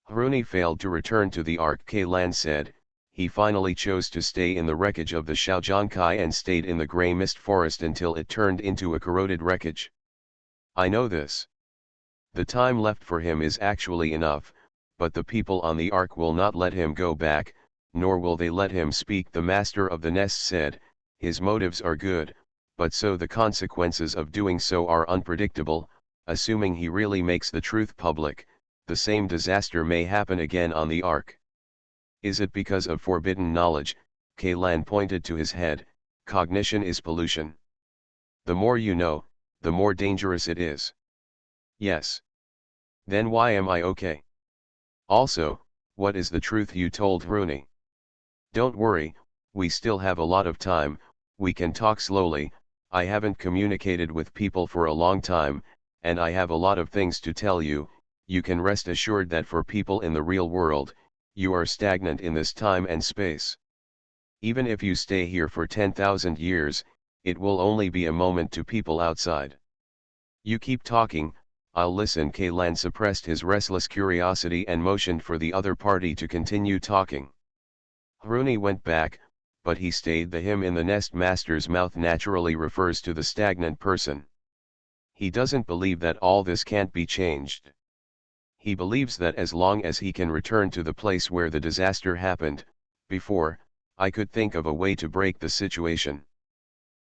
Hruni failed to return to the Ark, Kaylan said. He finally chose to stay in the wreckage of the Xiaojiankai and stayed in the grey mist forest until it turned into a corroded wreckage. I know this. The time left for him is actually enough, but the people on the Ark will not let him go back, nor will they let him speak. The master of the nest said. His motives are good, but so the consequences of doing so are unpredictable. Assuming he really makes the truth public, the same disaster may happen again on the Ark. Is it because of forbidden knowledge? Kaylan pointed to his head. Cognition is pollution. The more you know, the more dangerous it is. Yes. Then why am I okay? Also, what is the truth you told Rooney? Don't worry, we still have a lot of time, we can talk slowly. I haven't communicated with people for a long time, and I have a lot of things to tell you. You can rest assured that for people in the real world, you are stagnant in this time and space. Even if you stay here for 10,000 years, it will only be a moment to people outside. You keep talking, I'll listen. Kaylan suppressed his restless curiosity and motioned for the other party to continue talking. Rooney went back, but he stayed. The him in the nest master's mouth naturally refers to the stagnant person. He doesn't believe that all this can't be changed. He believes that as long as he can return to the place where the disaster happened, before, I could think of a way to break the situation.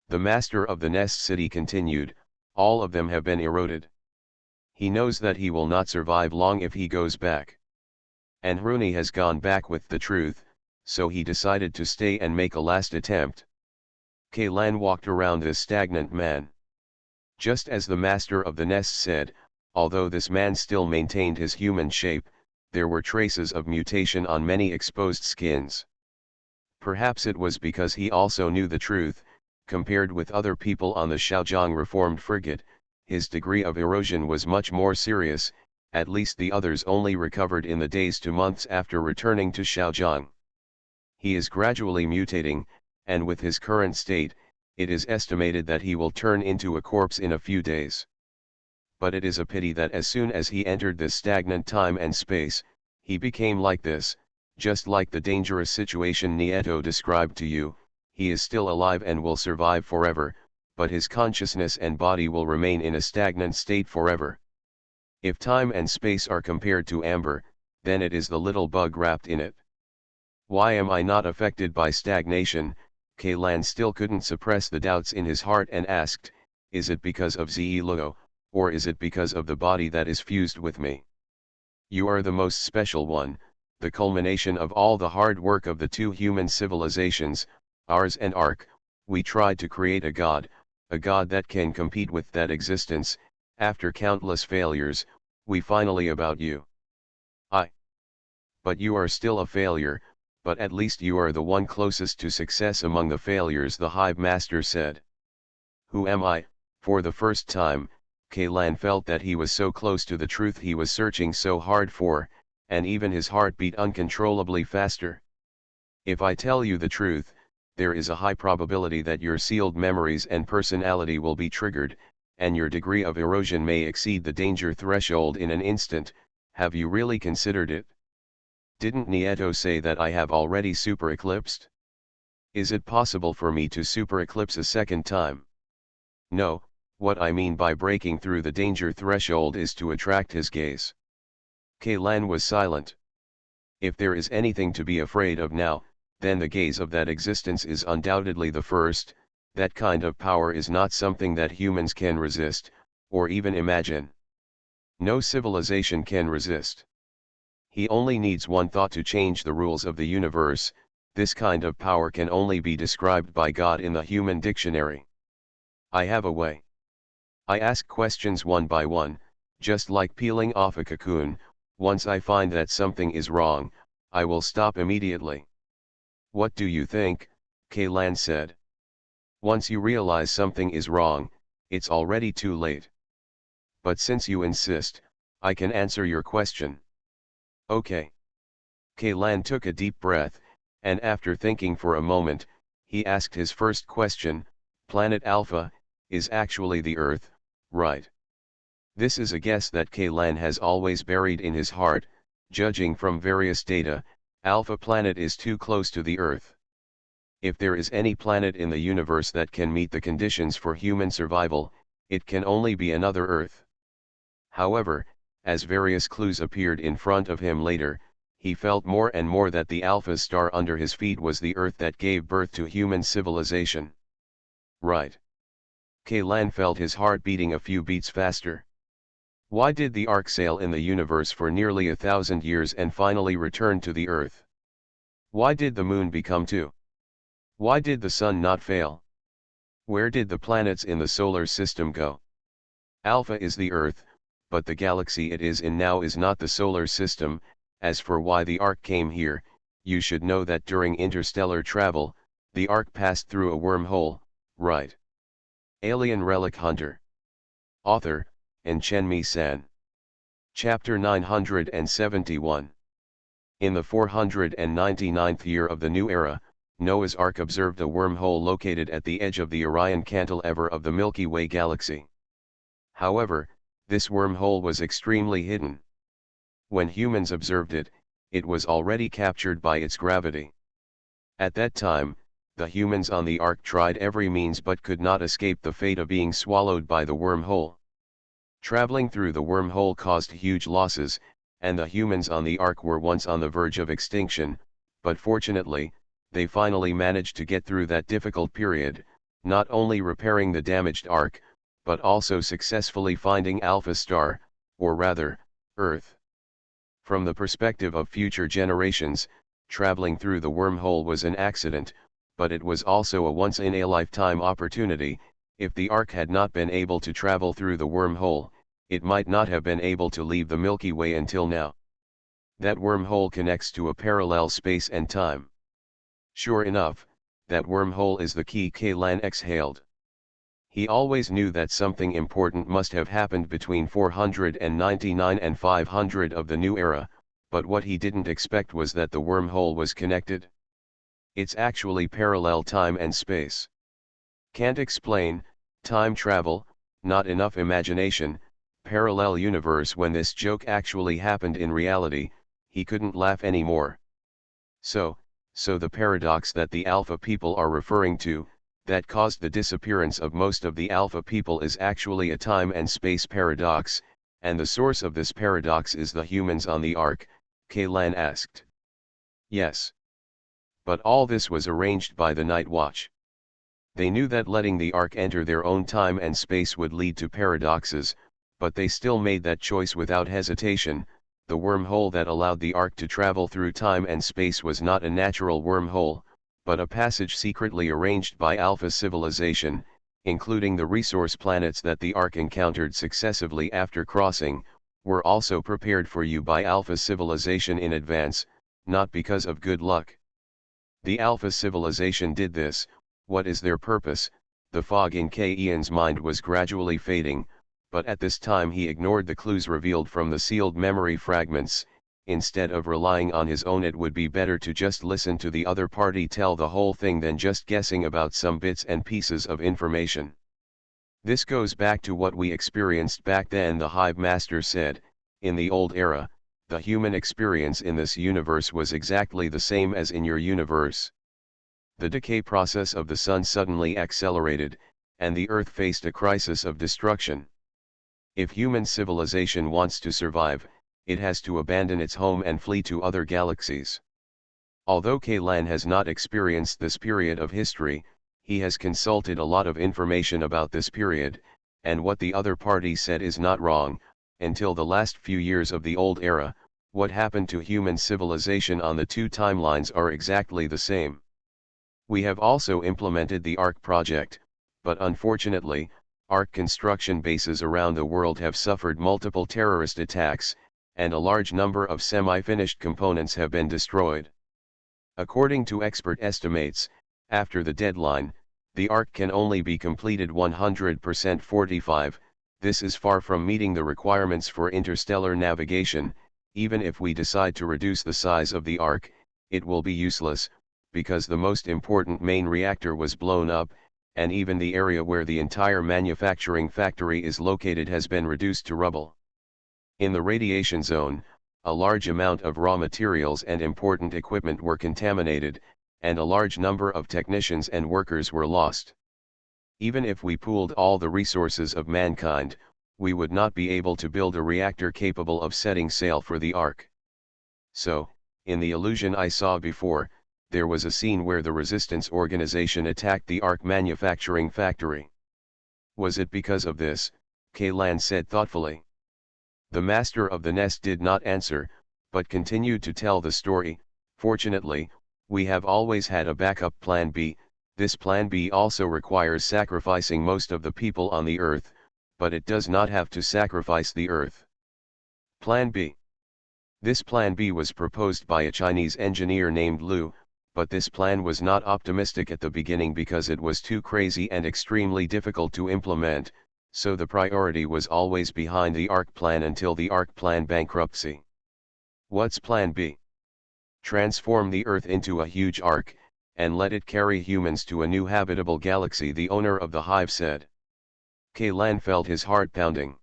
The master of the nest city continued, all of them have been eroded. He knows that he will not survive long if he goes back. And Rooney has gone back with the truth, so he decided to stay and make a last attempt. Kaylan walked around this stagnant man. Just as the master of the nest said, although this man still maintained his human shape, there were traces of mutation on many exposed skins. Perhaps it was because he also knew the truth. Compared with other people on the Xiaozhang reformed frigate, his degree of erosion was much more serious. At least the others only recovered in the days to months after returning to Xiaozhang. He is gradually mutating, and with his current state, it is estimated that he will turn into a corpse in a few days. But it is a pity that as soon as he entered this stagnant time and space, he became like this, just like the dangerous situation Nieto described to you. He is still alive and will survive forever, but his consciousness and body will remain in a stagnant state forever. If time and space are compared to amber, then it is the little bug wrapped in it. Why am I not affected by stagnation? Kaylan still couldn't suppress the doubts in his heart and asked, is it because of Ziluo, or is it because of the body that is fused with me? You are the most special one, the culmination of all the hard work of the two human civilizations, ours and Ark. We tried to create a god that can compete with that existence. After countless failures, we finally about you. But you are still a failure, but at least you are the one closest to success among the failures, the Hive Master said. Who am I? For the first time, Kaylan felt that he was so close to the truth he was searching so hard for, and even his heart beat uncontrollably faster. If I tell you the truth, there is a high probability that your sealed memories and personality will be triggered, and your degree of erosion may exceed the danger threshold in an instant. Have you really considered it? Didn't Nieto say that I have already super eclipsed? Is it possible for me to super eclipse a second time? No, what I mean by breaking through the danger threshold is to attract his gaze. Kaylan was silent. If there is anything to be afraid of now, then the gaze of that existence is undoubtedly the first. That kind of power is not something that humans can resist, or even imagine. No civilization can resist. He only needs one thought to change the rules of the universe. This kind of power can only be described by God in the human dictionary. I have a way. I ask questions one by one, just like peeling off a cocoon. Once I find that something is wrong, I will stop immediately. What do you think? Kaylan said. Once you realize something is wrong, it's already too late. But since you insist, I can answer your question. Okay. Kaylan took a deep breath, and after thinking for a moment, he asked his first question. Planet Alpha is actually the Earth, right? This is a guess that Kaylan has always buried in his heart. Judging from various data, Alpha Planet is too close to the Earth. If there is any planet in the universe that can meet the conditions for human survival, it can only be another Earth. However, as various clues appeared in front of him later, he felt more and more that the Alpha star under his feet was the Earth that gave birth to human civilization. Right. Kaylan felt his heart beating a few beats faster. Why did the Ark sail in the universe for nearly 1,000 years and finally return to the Earth? Why did the moon become two? Why did the sun not fail? Where did the planets in the solar system go? Alpha is the Earth, but the galaxy it is in now is not the solar system. As for why the Ark came here, you should know that during interstellar travel, the Ark passed through a wormhole, right? Alien Relic Hunter. Author, Chen San. Chapter 971. In the 499th year of the new era, Noah's Ark observed a wormhole located at the edge of the Orion cantilever of the Milky Way galaxy. However, this wormhole was extremely hidden. When humans observed it, it was already captured by its gravity. At that time, the humans on the Ark tried every means but could not escape the fate of being swallowed by the wormhole. Traveling through the wormhole caused huge losses, and the humans on the Ark were once on the verge of extinction, but fortunately, they finally managed to get through that difficult period, not only repairing the damaged Ark, but also successfully finding Alpha Star, or rather, Earth. From the perspective of future generations, traveling through the wormhole was an accident, but it was also a once-in-a-lifetime opportunity. If the Ark had not been able to travel through the wormhole, it might not have been able to leave the Milky Way until now. That wormhole connects to a parallel space and time. Sure enough, that wormhole is the key Kaylan exhaled. He always knew that something important must have happened between 499 and 500 of the new era, but what he didn't expect was that the wormhole was connected. It's actually parallel time and space. Can't explain, time travel, not enough imagination, parallel universe. When this joke actually happened in reality, he couldn't laugh anymore. So the paradox that the Alpha people are referring to, that caused the disappearance of most of the Alpha people, is actually a time and space paradox, and the source of this paradox is the humans on the Ark, Kaylan asked. Yes. But all this was arranged by the Night Watch. They knew that letting the Ark enter their own time and space would lead to paradoxes, but they still made that choice without hesitation. The wormhole that allowed the Ark to travel through time and space was not a natural wormhole, but a passage secretly arranged by Alpha civilization, including the resource planets that the Ark encountered successively after crossing, were also prepared for you by Alpha civilization in advance, not because of good luck. The Alpha civilization did this. What is their purpose? The fog in Ian's mind was gradually fading, but at this time he ignored the clues revealed from the sealed memory fragments. Instead of relying on his own, it would be better to just listen to the other party tell the whole thing than just guessing about some bits and pieces of information. This goes back to what we experienced back then, the Hive Master said. In the old era, the human experience in this universe was exactly the same as in your universe. The decay process of the sun suddenly accelerated, and the Earth faced a crisis of destruction. If human civilization wants to survive, it has to abandon its home and flee to other galaxies. Although Kaylan has not experienced this period of history, he has consulted a lot of information about this period, and what the other party said is not wrong. Until the last few years of the old era, what happened to human civilization on the two timelines are exactly the same. We have also implemented the Ark project, but unfortunately, Ark construction bases around the world have suffered multiple terrorist attacks, and a large number of semi-finished components have been destroyed. According to expert estimates, after the deadline, the Ark can only be completed 100%. 45. This is far from meeting the requirements for interstellar navigation. Even if we decide to reduce the size of the Ark, it will be useless, because the most important main reactor was blown up, and even the area where the entire manufacturing factory is located has been reduced to rubble. In the radiation zone, a large amount of raw materials and important equipment were contaminated, and a large number of technicians and workers were lost. Even if we pooled all the resources of mankind, we would not be able to build a reactor capable of setting sail for the Ark. So, in the illusion I saw before, there was a scene where the resistance organization attacked the Ark manufacturing factory. Was it because of this? Kaylan said thoughtfully. The master of the nest did not answer, but continued to tell the story. Fortunately, we have always had a backup plan B. This plan B also requires sacrificing most of the people on the Earth, but it does not have to sacrifice the Earth. Plan B. This Plan B was proposed by a Chinese engineer named Liu, but this plan was not optimistic at the beginning because it was too crazy and extremely difficult to implement, so the priority was always behind the ARC plan until the ARC plan bankruptcy. What's Plan B? Transform the Earth into a huge ark, and let it carry humans to a new habitable galaxy, the owner of the hive said. Kaylan felt his heart pounding.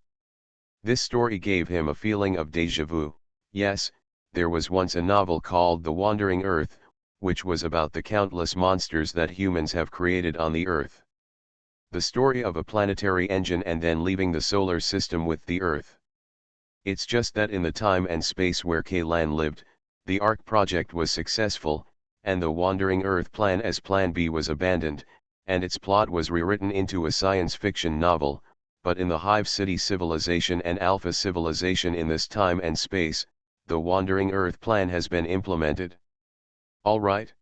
This story gave him a feeling of déjà vu. Yes, there was once a novel called The Wandering Earth, which was about the countless monsters that humans have created on the Earth. The story of a planetary engine and then leaving the solar system with the Earth. It's just that in the time and space where Kaylan lived, the ARC project was successful, and the Wandering Earth plan as Plan B was abandoned, and its plot was rewritten into a science fiction novel, but in the Hive City civilization and Alpha civilization in this time and space, the Wandering Earth plan has been implemented. Alright?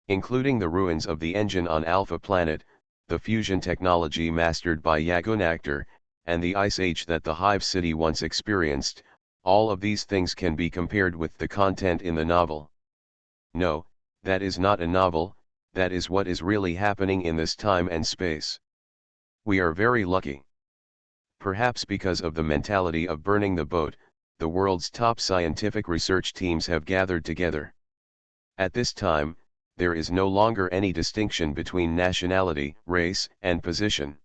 Including the ruins of the engine on Alpha Planet, the fusion technology mastered by Yagunactor, and the ice age that the Hive City once experienced, all of these things can be compared with the content in the novel. No, that is not a novel, that is what is really happening in this time and space. We are very lucky. Perhaps because of the mentality of burning the boat, the world's top scientific research teams have gathered together. At this time, there is no longer any distinction between nationality, race, and position.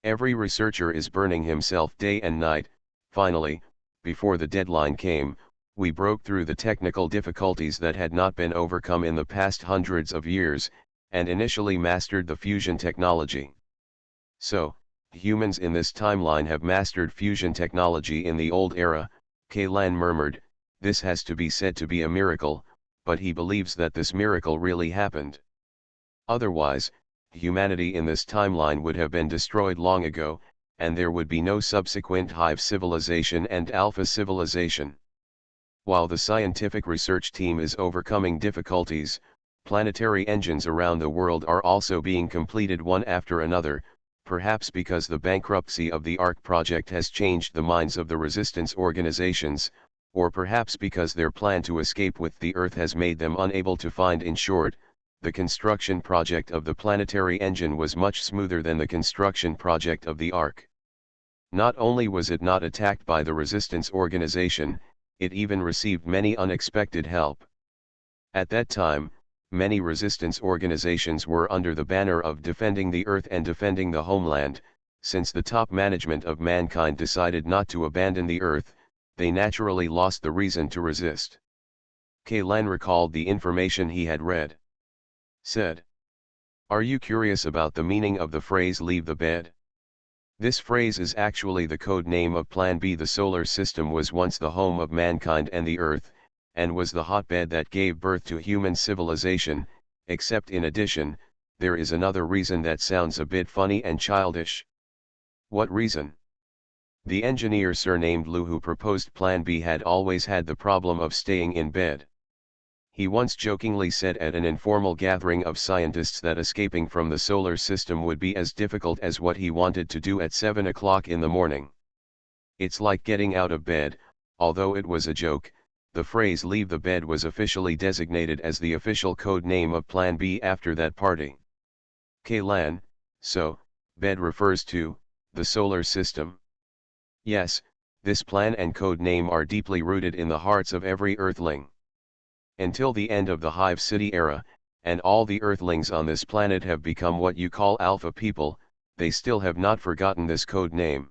Every researcher is burning himself day and night. Finally, before the deadline came, we broke through the technical difficulties that had not been overcome in the past hundreds of years, and initially mastered the fusion technology. So, humans in this timeline have mastered fusion technology in the old era, Kaylan murmured. This has to be said to be a miracle, but he believes that this miracle really happened. Otherwise, humanity in this timeline would have been destroyed long ago, and there would be no subsequent Hive civilization and Alpha civilization. While the scientific research team is overcoming difficulties, planetary engines around the world are also being completed one after another, perhaps because the bankruptcy of the ARC project has changed the minds of the resistance organizations, or perhaps because their plan to escape with the Earth has made them unable to find. In short, the construction project of the planetary engine was much smoother than the construction project of the ARC. Not only was it not attacked by the resistance organization, it even received many unexpected help. At that time, many resistance organizations were under the banner of defending the Earth and defending the homeland. Since the top management of mankind decided not to abandon the Earth, they naturally lost the reason to resist. Kaylan recalled the information he had read. Said, "Are you curious about the meaning of the phrase 'leave the bed'? This phrase is actually the code name of Plan B. The solar system was once the home of mankind and the Earth, and was the hotbed that gave birth to human civilization, except in addition, there is another reason that sounds a bit funny and childish." What reason? The engineer surnamed Liu who proposed Plan B had always had the problem of staying in bed. He once jokingly said at an informal gathering of scientists that escaping from the solar system would be as difficult as what he wanted to do at 7 o'clock in the morning. It's like getting out of bed. Although it was a joke, the phrase "leave the bed" was officially designated as the official code name of Plan B after that party. Kaylan, so, bed refers to the solar system? Yes, this plan and code name are deeply rooted in the hearts of every Earthling. Until the end of the Hive City era, and all the Earthlings on this planet have become what you call Alpha people, they still have not forgotten this code name.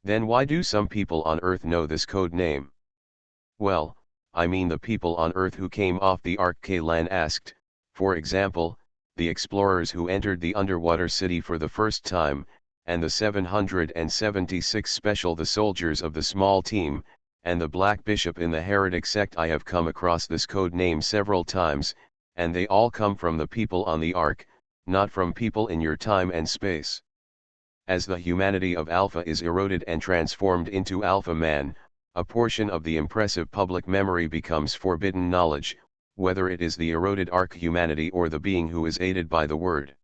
Then why do some people on Earth know this code name? Well, I mean the people on Earth who came off the Ark, Kaylan asked. For example, the explorers who entered the underwater city for the first time, and the 776 special, the soldiers of the small team, and the Black Bishop in the heretic sect. I have come across this code name several times, and they all come from the people on the Ark, not from people in your time and space. As the humanity of Alpha is eroded and transformed into Alpha Man, a portion of the impressive public memory becomes forbidden knowledge, whether it is the eroded Ark humanity or the being who is aided by the word.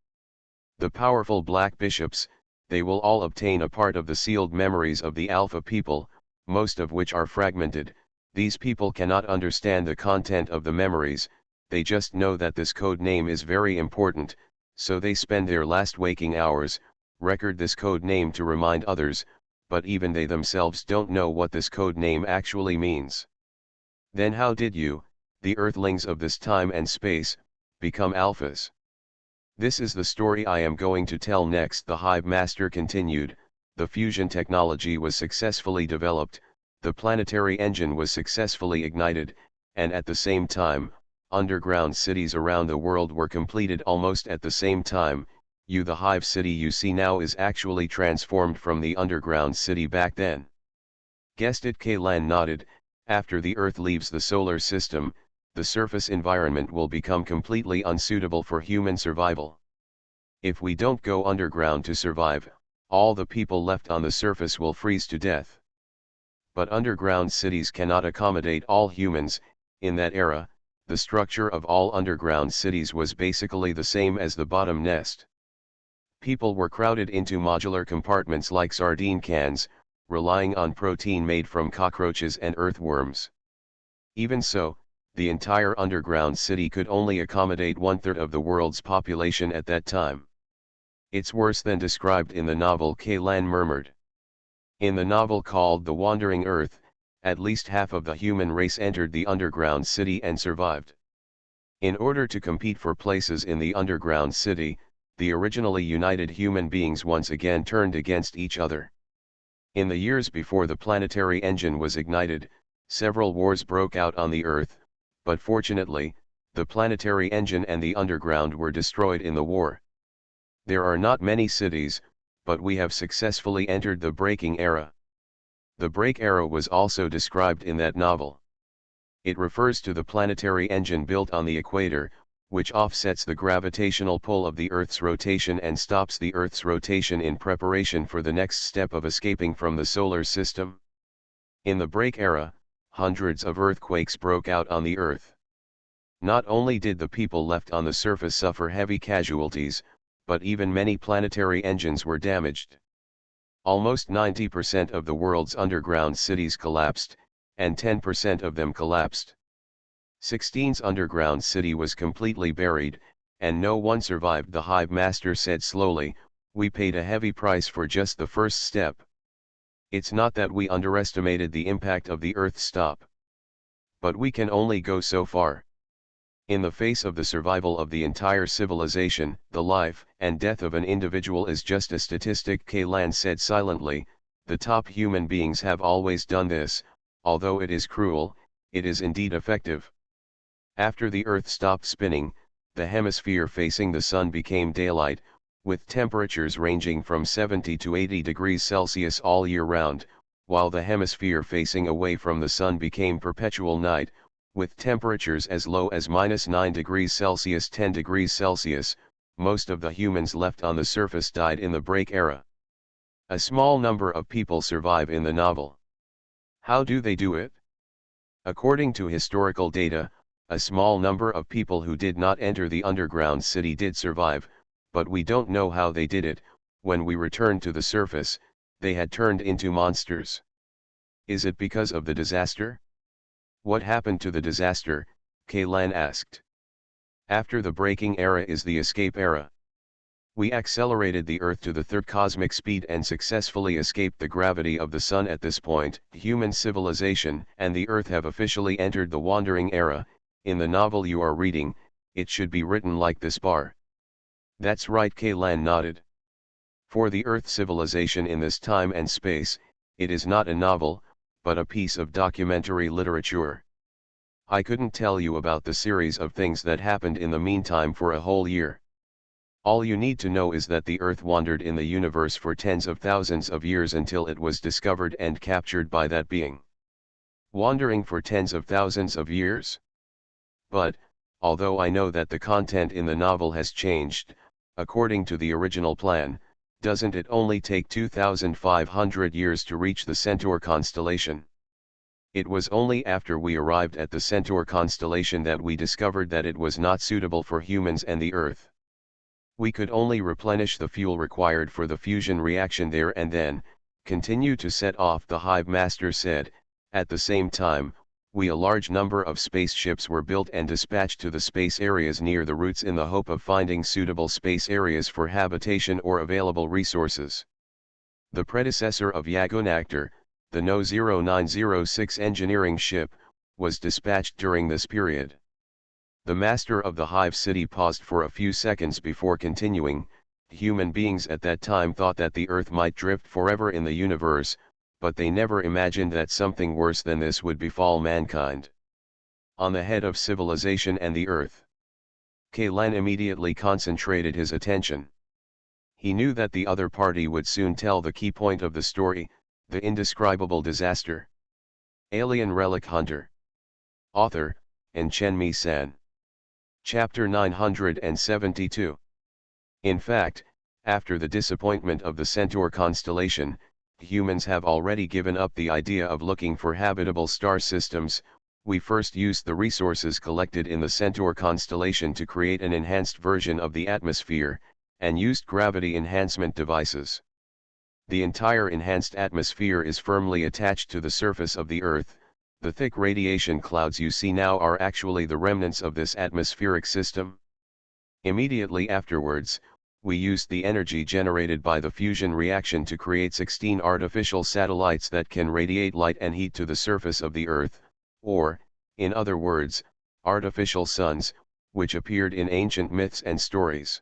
The powerful Black Bishops, they will all obtain a part of the sealed memories of the Alpha people, most of which are fragmented. These people cannot understand the content of the memories, they just know that this code name is very important, so they spend their last waking hours, record this code name to remind others, but even they themselves don't know what this code name actually means. Then how did you, the Earthlings of this time and space, become alphas? This is the story I am going to tell next. The Hive Master continued, the fusion technology was successfully developed, the planetary engine was successfully ignited, and at the same time, underground cities around the world were completed almost at the same time. The Hive city you see now is actually transformed from the underground city back then. Guessed it, Kaylan nodded. After the Earth leaves the solar system, the surface environment will become completely unsuitable for human survival. If we don't go underground to survive, all the people left on the surface will freeze to death. But underground cities cannot accommodate all humans. In that era, the structure of all underground cities was basically the same as the bottom nest. People were crowded into modular compartments like sardine cans, relying on protein made from cockroaches and earthworms. Even so, the entire underground city could only accommodate 1/3 of the world's population at that time. It's worse than described in the novel, Kaylan murmured. In the novel called The Wandering Earth, at least half of the human race entered the underground city and survived. In order to compete for places in the underground city, the originally united human beings once again turned against each other. In the years before the planetary engine was ignited, several wars broke out on the Earth, but fortunately, the planetary engine and the underground were destroyed in the war. There are not many cities, but we have successfully entered the breaking era. The break era was also described in that novel. It refers to the planetary engine built on the equator, which offsets the gravitational pull of the Earth's rotation and stops the Earth's rotation in preparation for the next step of escaping from the solar system. In the break era, hundreds of earthquakes broke out on the Earth. Not only did the people left on the surface suffer heavy casualties, but even many planetary engines were damaged. Almost 90% of the world's underground cities collapsed, and 10% of them collapsed. 16's underground city was completely buried, and no one survived. The Hive Master said slowly, we paid a heavy price for just the first step. It's not that we underestimated the impact of the Earth's stop. But we can only go so far. In the face of the survival of the entire civilization, the life and death of an individual is just a statistic, Kaylan said silently. The top human beings have always done this, although it is cruel, it is indeed effective. After the Earth stopped spinning, the hemisphere facing the Sun became daylight, with temperatures ranging from 70 to 80 degrees Celsius all year round, while the hemisphere facing away from the Sun became perpetual night, with temperatures as low as -9 degrees Celsius 10 degrees Celsius. Most of the humans left on the surface died in the break era. A small number of people survive in the novel. How do they do it? According to historical data, a small number of people who did not enter the underground city did survive, but we don't know how they did it. When we returned to the surface, they had turned into monsters. Is it because of the disaster? What happened to the disaster? Kaylan asked. After the breaking era is the escape era. We accelerated the Earth to the third cosmic speed and successfully escaped the gravity of the Sun. At this point, human civilization and the Earth have officially entered the wandering era. In the novel you are reading, it should be written like this bar. That's right, Kaylan nodded. For the Earth civilization in this time and space, it is not a novel, but a piece of documentary literature. I couldn't tell you about the series of things that happened in the meantime for a whole year. All you need to know is that the Earth wandered in the universe for tens of thousands of years until it was discovered and captured by that being. Wandering for tens of thousands of years? But, although I know that the content in the novel has changed, according to the original plan, doesn't it only take 2,500 years to reach the Centaur constellation? It was only after we arrived at the Centaur constellation that we discovered that it was not suitable for humans and the Earth. We could only replenish the fuel required for the fusion reaction there and then, continue to set off, the Hive Master said. At the same time, a large number of spaceships were built and dispatched to the space areas near the routes in the hope of finding suitable space areas for habitation or available resources. The predecessor of Yagunactor, the No. 0906 engineering ship, was dispatched during this period. The master of the Hive City paused for a few seconds before continuing. Human beings at that time thought that the Earth might drift forever in the universe, but they never imagined that something worse than this would befall mankind. On the head of civilization and the Earth, Kalen immediately concentrated his attention. He knew that the other party would soon tell the key point of the story, the indescribable disaster. Alien Relic Hunter. Author, Chen San. Chapter 972. In fact, after the disappointment of the Centaur constellation, humans have already given up the idea of looking for habitable star systems. We first used the resources collected in the Centaur constellation to create an enhanced version of the atmosphere, and used gravity enhancement devices. The entire enhanced atmosphere is firmly attached to the surface of the Earth. The thick radiation clouds you see now are actually the remnants of this atmospheric system. Immediately afterwards, we used the energy generated by the fusion reaction to create 16 artificial satellites that can radiate light and heat to the surface of the Earth, or, in other words, artificial suns, which appeared in ancient myths and stories.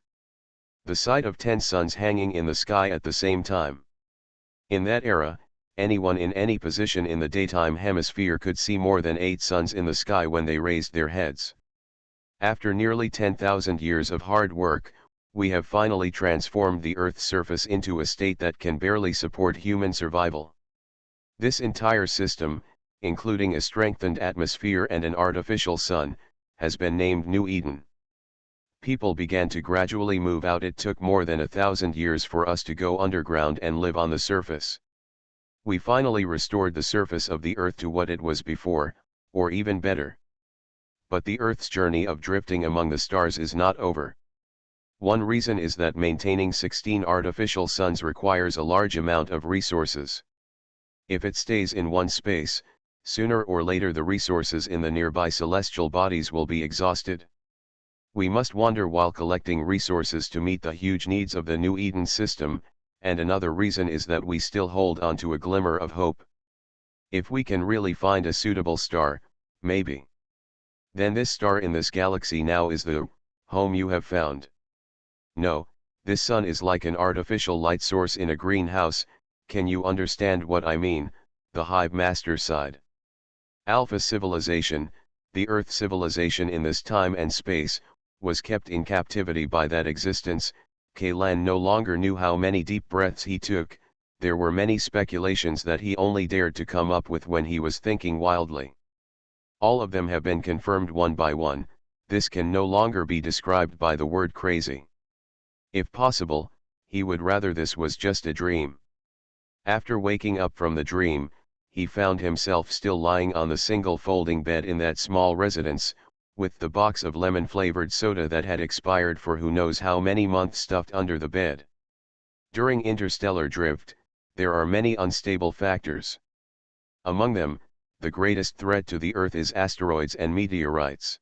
The sight of 10 suns hanging in the sky at the same time. In that era, anyone in any position in the daytime hemisphere could see more than 8 suns in the sky when they raised their heads. After nearly 10,000 years of hard work, we have finally transformed the Earth's surface into a state that can barely support human survival. This entire system, including a strengthened atmosphere and an artificial sun, has been named New Eden. People began to gradually move out. It took more than 1,000 years for us to go underground and live on the surface. We finally restored the surface of the Earth to what it was before, or even better. But the Earth's journey of drifting among the stars is not over. One reason is that maintaining 16 artificial suns requires a large amount of resources. If it stays in one space, sooner or later the resources in the nearby celestial bodies will be exhausted. We must wander while collecting resources to meet the huge needs of the New Eden system, and another reason is that we still hold on to a glimmer of hope. If we can really find a suitable star, maybe. Then this star in this galaxy now is the home you have found. No, this sun is like an artificial light source in a greenhouse. Can you understand what I mean? The Hive Master sighed. Alpha civilization, the Earth civilization in this time and space, was kept in captivity by that existence. Kalen no longer knew how many deep breaths he took. There were many speculations that he only dared to come up with when he was thinking wildly. All of them have been confirmed one by one. This can no longer be described by the word crazy. If possible, he would rather this was just a dream. After waking up from the dream, he found himself still lying on the single folding bed in that small residence, with the box of lemon-flavored soda that had expired for who knows how many months stuffed under the bed. During interstellar drift, there are many unstable factors. Among them, the greatest threat to the Earth is asteroids and meteorites.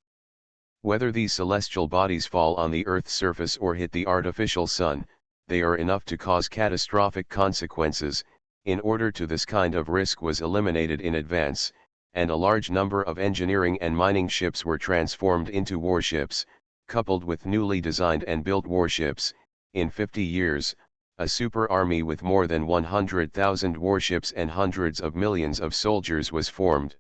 Whether these celestial bodies fall on the Earth's surface or hit the artificial sun, they are enough to cause catastrophic consequences. In order to this kind of risk was eliminated in advance, and a large number of engineering and mining ships were transformed into warships, coupled with newly designed and built warships. In 50 years, a super army with more than 100,000 warships and hundreds of millions of soldiers was formed.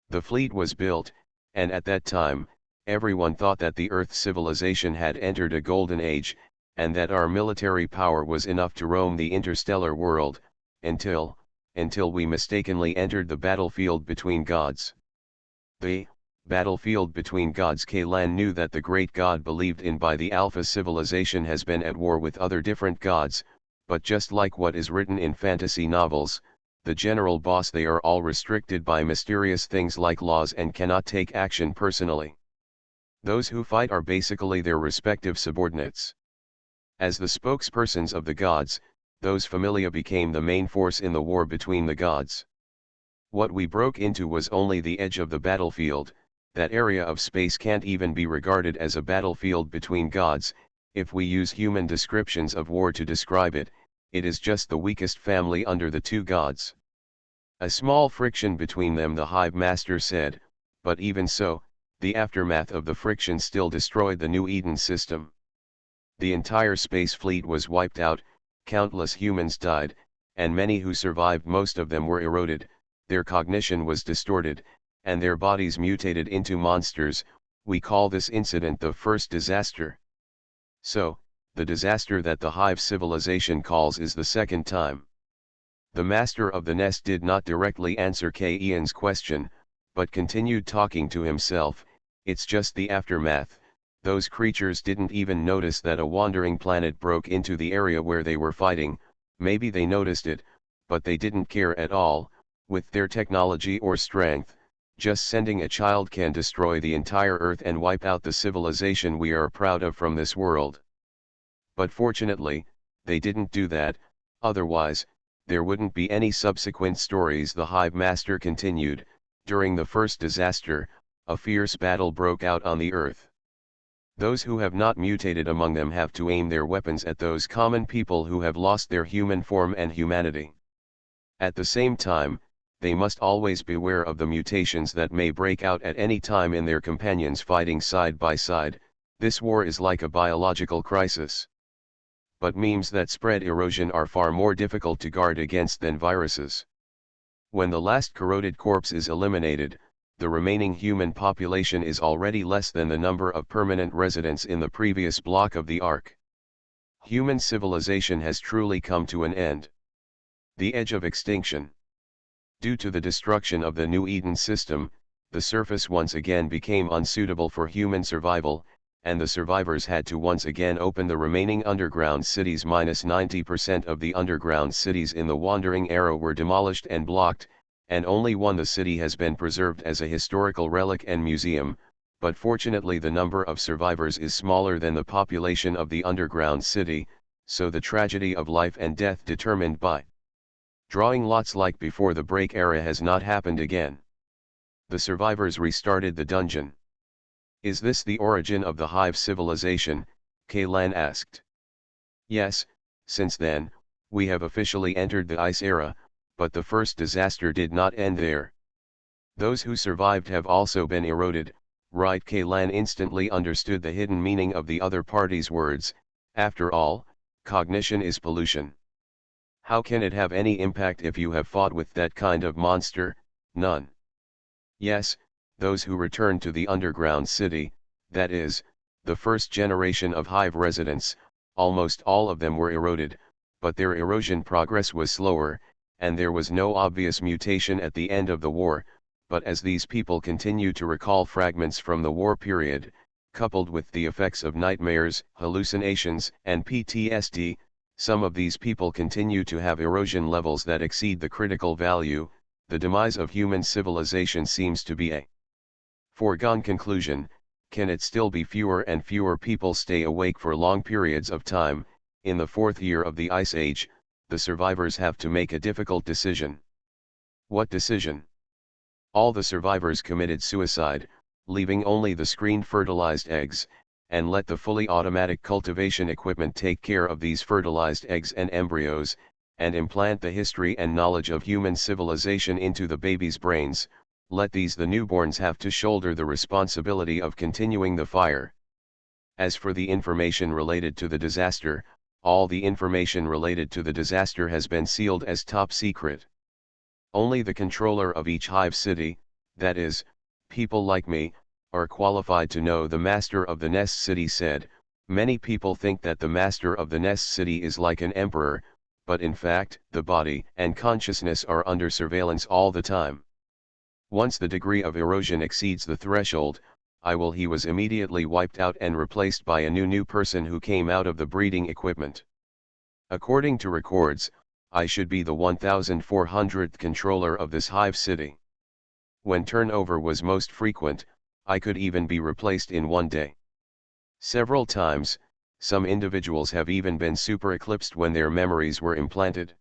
The fleet was built, and at that time, everyone thought that the Earth civilization had entered a golden age, and that our military power was enough to roam the interstellar world, until we mistakenly entered the battlefield between gods. The battlefield between gods. Kalen knew that the great god believed in by the Alpha civilization has been at war with other different gods, but just like what is written in fantasy novels, the general boss, they are all restricted by mysterious things like laws and cannot take action personally. Those who fight are basically their respective subordinates. As the spokespersons of the gods, those familia became the main force in the war between the gods. What we broke into was only the edge of the battlefield. That area of space can't even be regarded as a battlefield between gods. If we use human descriptions of war to describe it, it is just the weakest family under the two gods. A small friction between them, the Hive Master said, but even so, the aftermath of the friction still destroyed the New Eden system. The entire space fleet was wiped out, countless humans died, and many who survived, most of them were eroded, their cognition was distorted, and their bodies mutated into monsters. We call this incident the first disaster. So, the disaster that the Hive civilization calls is the second time. The Master of the Nest did not directly answer Ian's question, but continued talking to himself. It's just the aftermath. Those creatures didn't even notice that a wandering planet broke into the area where they were fighting. Maybe they noticed it, but they didn't care at all. With their technology or strength, just sending a child can destroy the entire Earth and wipe out the civilization we are proud of from this world. But fortunately, they didn't do that, otherwise, there wouldn't be any subsequent stories. The Hive Master continued. During the first disaster, a fierce battle broke out on the Earth. Those who have not mutated among them have to aim their weapons at those common people who have lost their human form and humanity. At the same time, they must always beware of the mutations that may break out at any time in their companions fighting side by side. This war is like a biological crisis. But memes that spread erosion are far more difficult to guard against than viruses. When the last corroded corpse is eliminated, the remaining human population is already less than the number of permanent residents in the previous block of the Ark. Human civilization has truly come to an end. The edge of extinction. Due to the destruction of the New Eden system, the surface once again became unsuitable for human survival, and the survivors had to once again open the remaining underground cities. 90% of the underground cities in the Wandering Era were demolished and blocked, and only one, the city, has been preserved as a historical relic and museum, but fortunately the number of survivors is smaller than the population of the underground city, so the tragedy of life and death determined by drawing lots like before the break era has not happened again. The survivors restarted the dungeon. Is this the origin of the Hive civilization? Kaylan asked. Yes, since then, we have officially entered the Ice Era, but the first disaster did not end there. Those who survived have also been eroded, right? Kaylan instantly understood the hidden meaning of the other party's words. After all, cognition is pollution. How can it have any impact if you have fought with that kind of monster? None. Yes, those who returned to the underground city, that is, the first generation of Hive residents, almost all of them were eroded, but their erosion progress was slower, and there was no obvious mutation at the end of the war. But as these people continue to recall fragments from the war period, coupled with the effects of nightmares, hallucinations, and PTSD, some of these people continue to have erosion levels that exceed the critical value. The demise of human civilization seems to be a foregone conclusion. Can it still be? Fewer and fewer people stay awake for long periods of time. In the fourth year of the Ice Age, the survivors have to make a difficult decision. What decision? All the survivors committed suicide, leaving only the screen-fertilized eggs, and let the fully automatic cultivation equipment take care of these fertilized eggs and embryos, and implant the history and knowledge of human civilization into the babies' brains. Let these, the newborns, have to shoulder the responsibility of continuing the fire. As for the information related to the disaster, all the information related to the disaster has been sealed as top secret. Only the controller of each Hive city, that is, people like me, are qualified to know. The Master of the Nest City said. Many people think that the Master of the Nest City is like an emperor, but in fact, the body and consciousness are under surveillance all the time. Once the degree of erosion exceeds the threshold, he was immediately wiped out and replaced by a new person who came out of the breeding equipment. According to records, I should be the 1400th controller of this Hive city. When turnover was most frequent, I could even be replaced in one day. Several times, Some individuals have even been super eclipsed when their memories were implanted.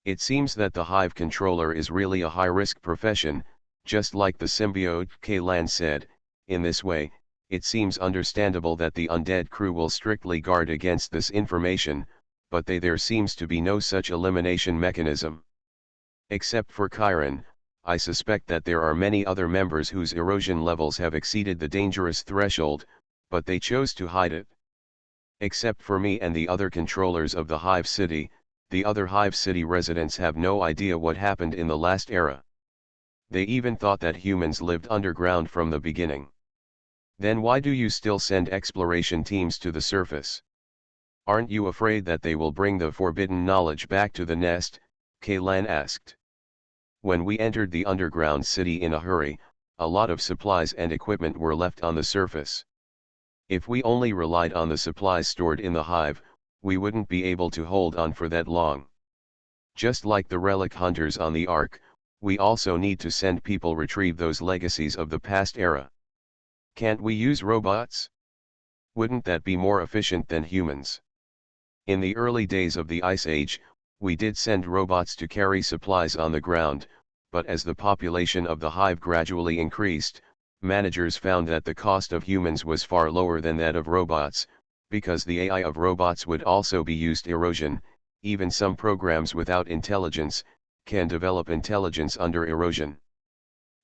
It seems that the hive controller is really a high-risk profession, just like the symbiote Kaylan said. In this way, it seems understandable that the undead crew will strictly guard against this information, but there seems to be no such elimination mechanism. Except for Chiron, I suspect that there are many other members whose erosion levels have exceeded the dangerous threshold, but they chose to hide it. Except for me and the other controllers of the Hive City, the other Hive City residents have no idea what happened in the last era. They even thought that humans lived underground from the beginning. Then why do you still send exploration teams to the surface? Aren't you afraid that they will bring the forbidden knowledge back to the nest? Kaylan asked. When we entered the underground city in a hurry, a lot of supplies and equipment were left on the surface. If we only relied on the supplies stored in the hive, we wouldn't be able to hold on for that long. Just like the relic hunters on the Ark, we also need to send people retrieve those legacies of the past era. Can't we use robots? Wouldn't that be more efficient than humans? In the early days of the Ice Age, we did send robots to carry supplies on the ground, but as the population of the hive gradually increased, managers found that the cost of humans was far lower than that of robots, because the AI of robots would also be used erosion. Even some programs without intelligence can develop intelligence under erosion.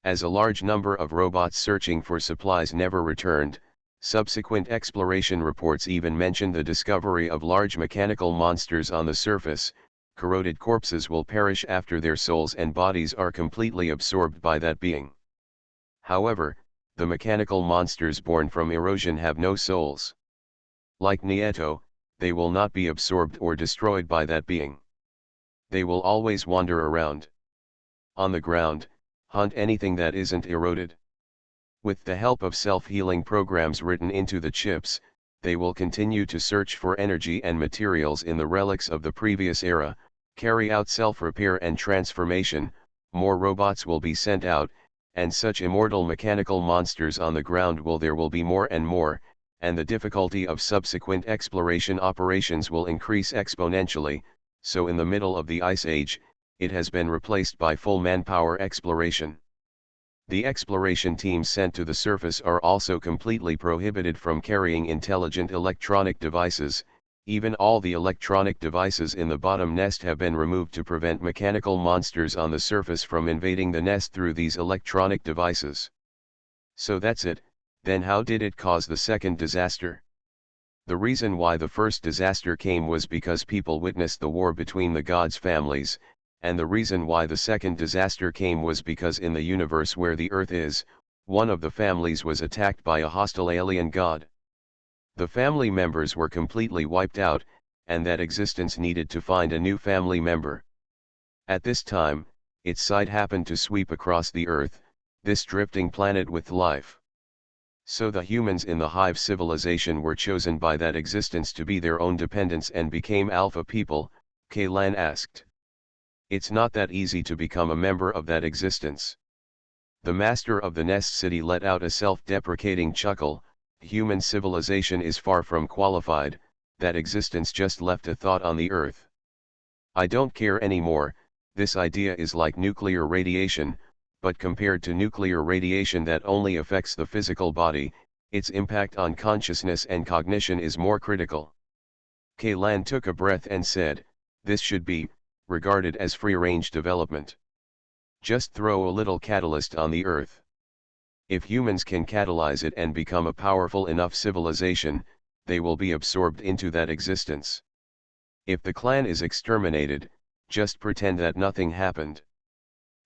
As a large number of robots searching for supplies never returned, subsequent exploration reports even mentioned the discovery of large mechanical monsters on the surface. Corroded corpses will perish after their souls and bodies are completely absorbed by that being. However, the mechanical monsters born from erosion have no souls. Like Nieto, they will not be absorbed or destroyed by that being. They will always wander around on the ground, hunt anything that isn't eroded. With the help of self-healing programs written into the chips, they will continue to search for energy and materials in the relics of the previous era, carry out self-repair and transformation. More robots will be sent out, and such immortal mechanical monsters on the ground will be more and more, and the difficulty of subsequent exploration operations will increase exponentially. So in the middle of the Ice Age, it has been replaced by full manpower exploration. The exploration teams sent to the surface are also completely prohibited from carrying intelligent electronic devices. Even all the electronic devices in the bottom nest have been removed to prevent mechanical monsters on the surface from invading the nest through these electronic devices. So that's it. Then how did it cause the second disaster? The reason why the first disaster came was because people witnessed the war between the gods' families, and the reason why the second disaster came was because in the universe where the Earth is, one of the families was attacked by a hostile alien god. The family members were completely wiped out, and that existence needed to find a new family member. At this time, its side happened to sweep across the Earth, this drifting planet with life. So the humans in the hive civilization were chosen by that existence to be their own dependents and became alpha people. Kaylan asked. It's not that easy to become a member of that existence. The master of the nest city let out a self-deprecating chuckle. Human civilization is far from qualified, that existence just left a thought on the Earth. I don't care anymore. This idea is like nuclear radiation, but compared to nuclear radiation that only affects the physical body, its impact on consciousness and cognition is more critical. Kaylan took a breath and said, this should be regarded as free-range development. Just throw a little catalyst on the Earth. If humans can catalyze it and become a powerful enough civilization, they will be absorbed into that existence. If the clan is exterminated, just pretend that nothing happened.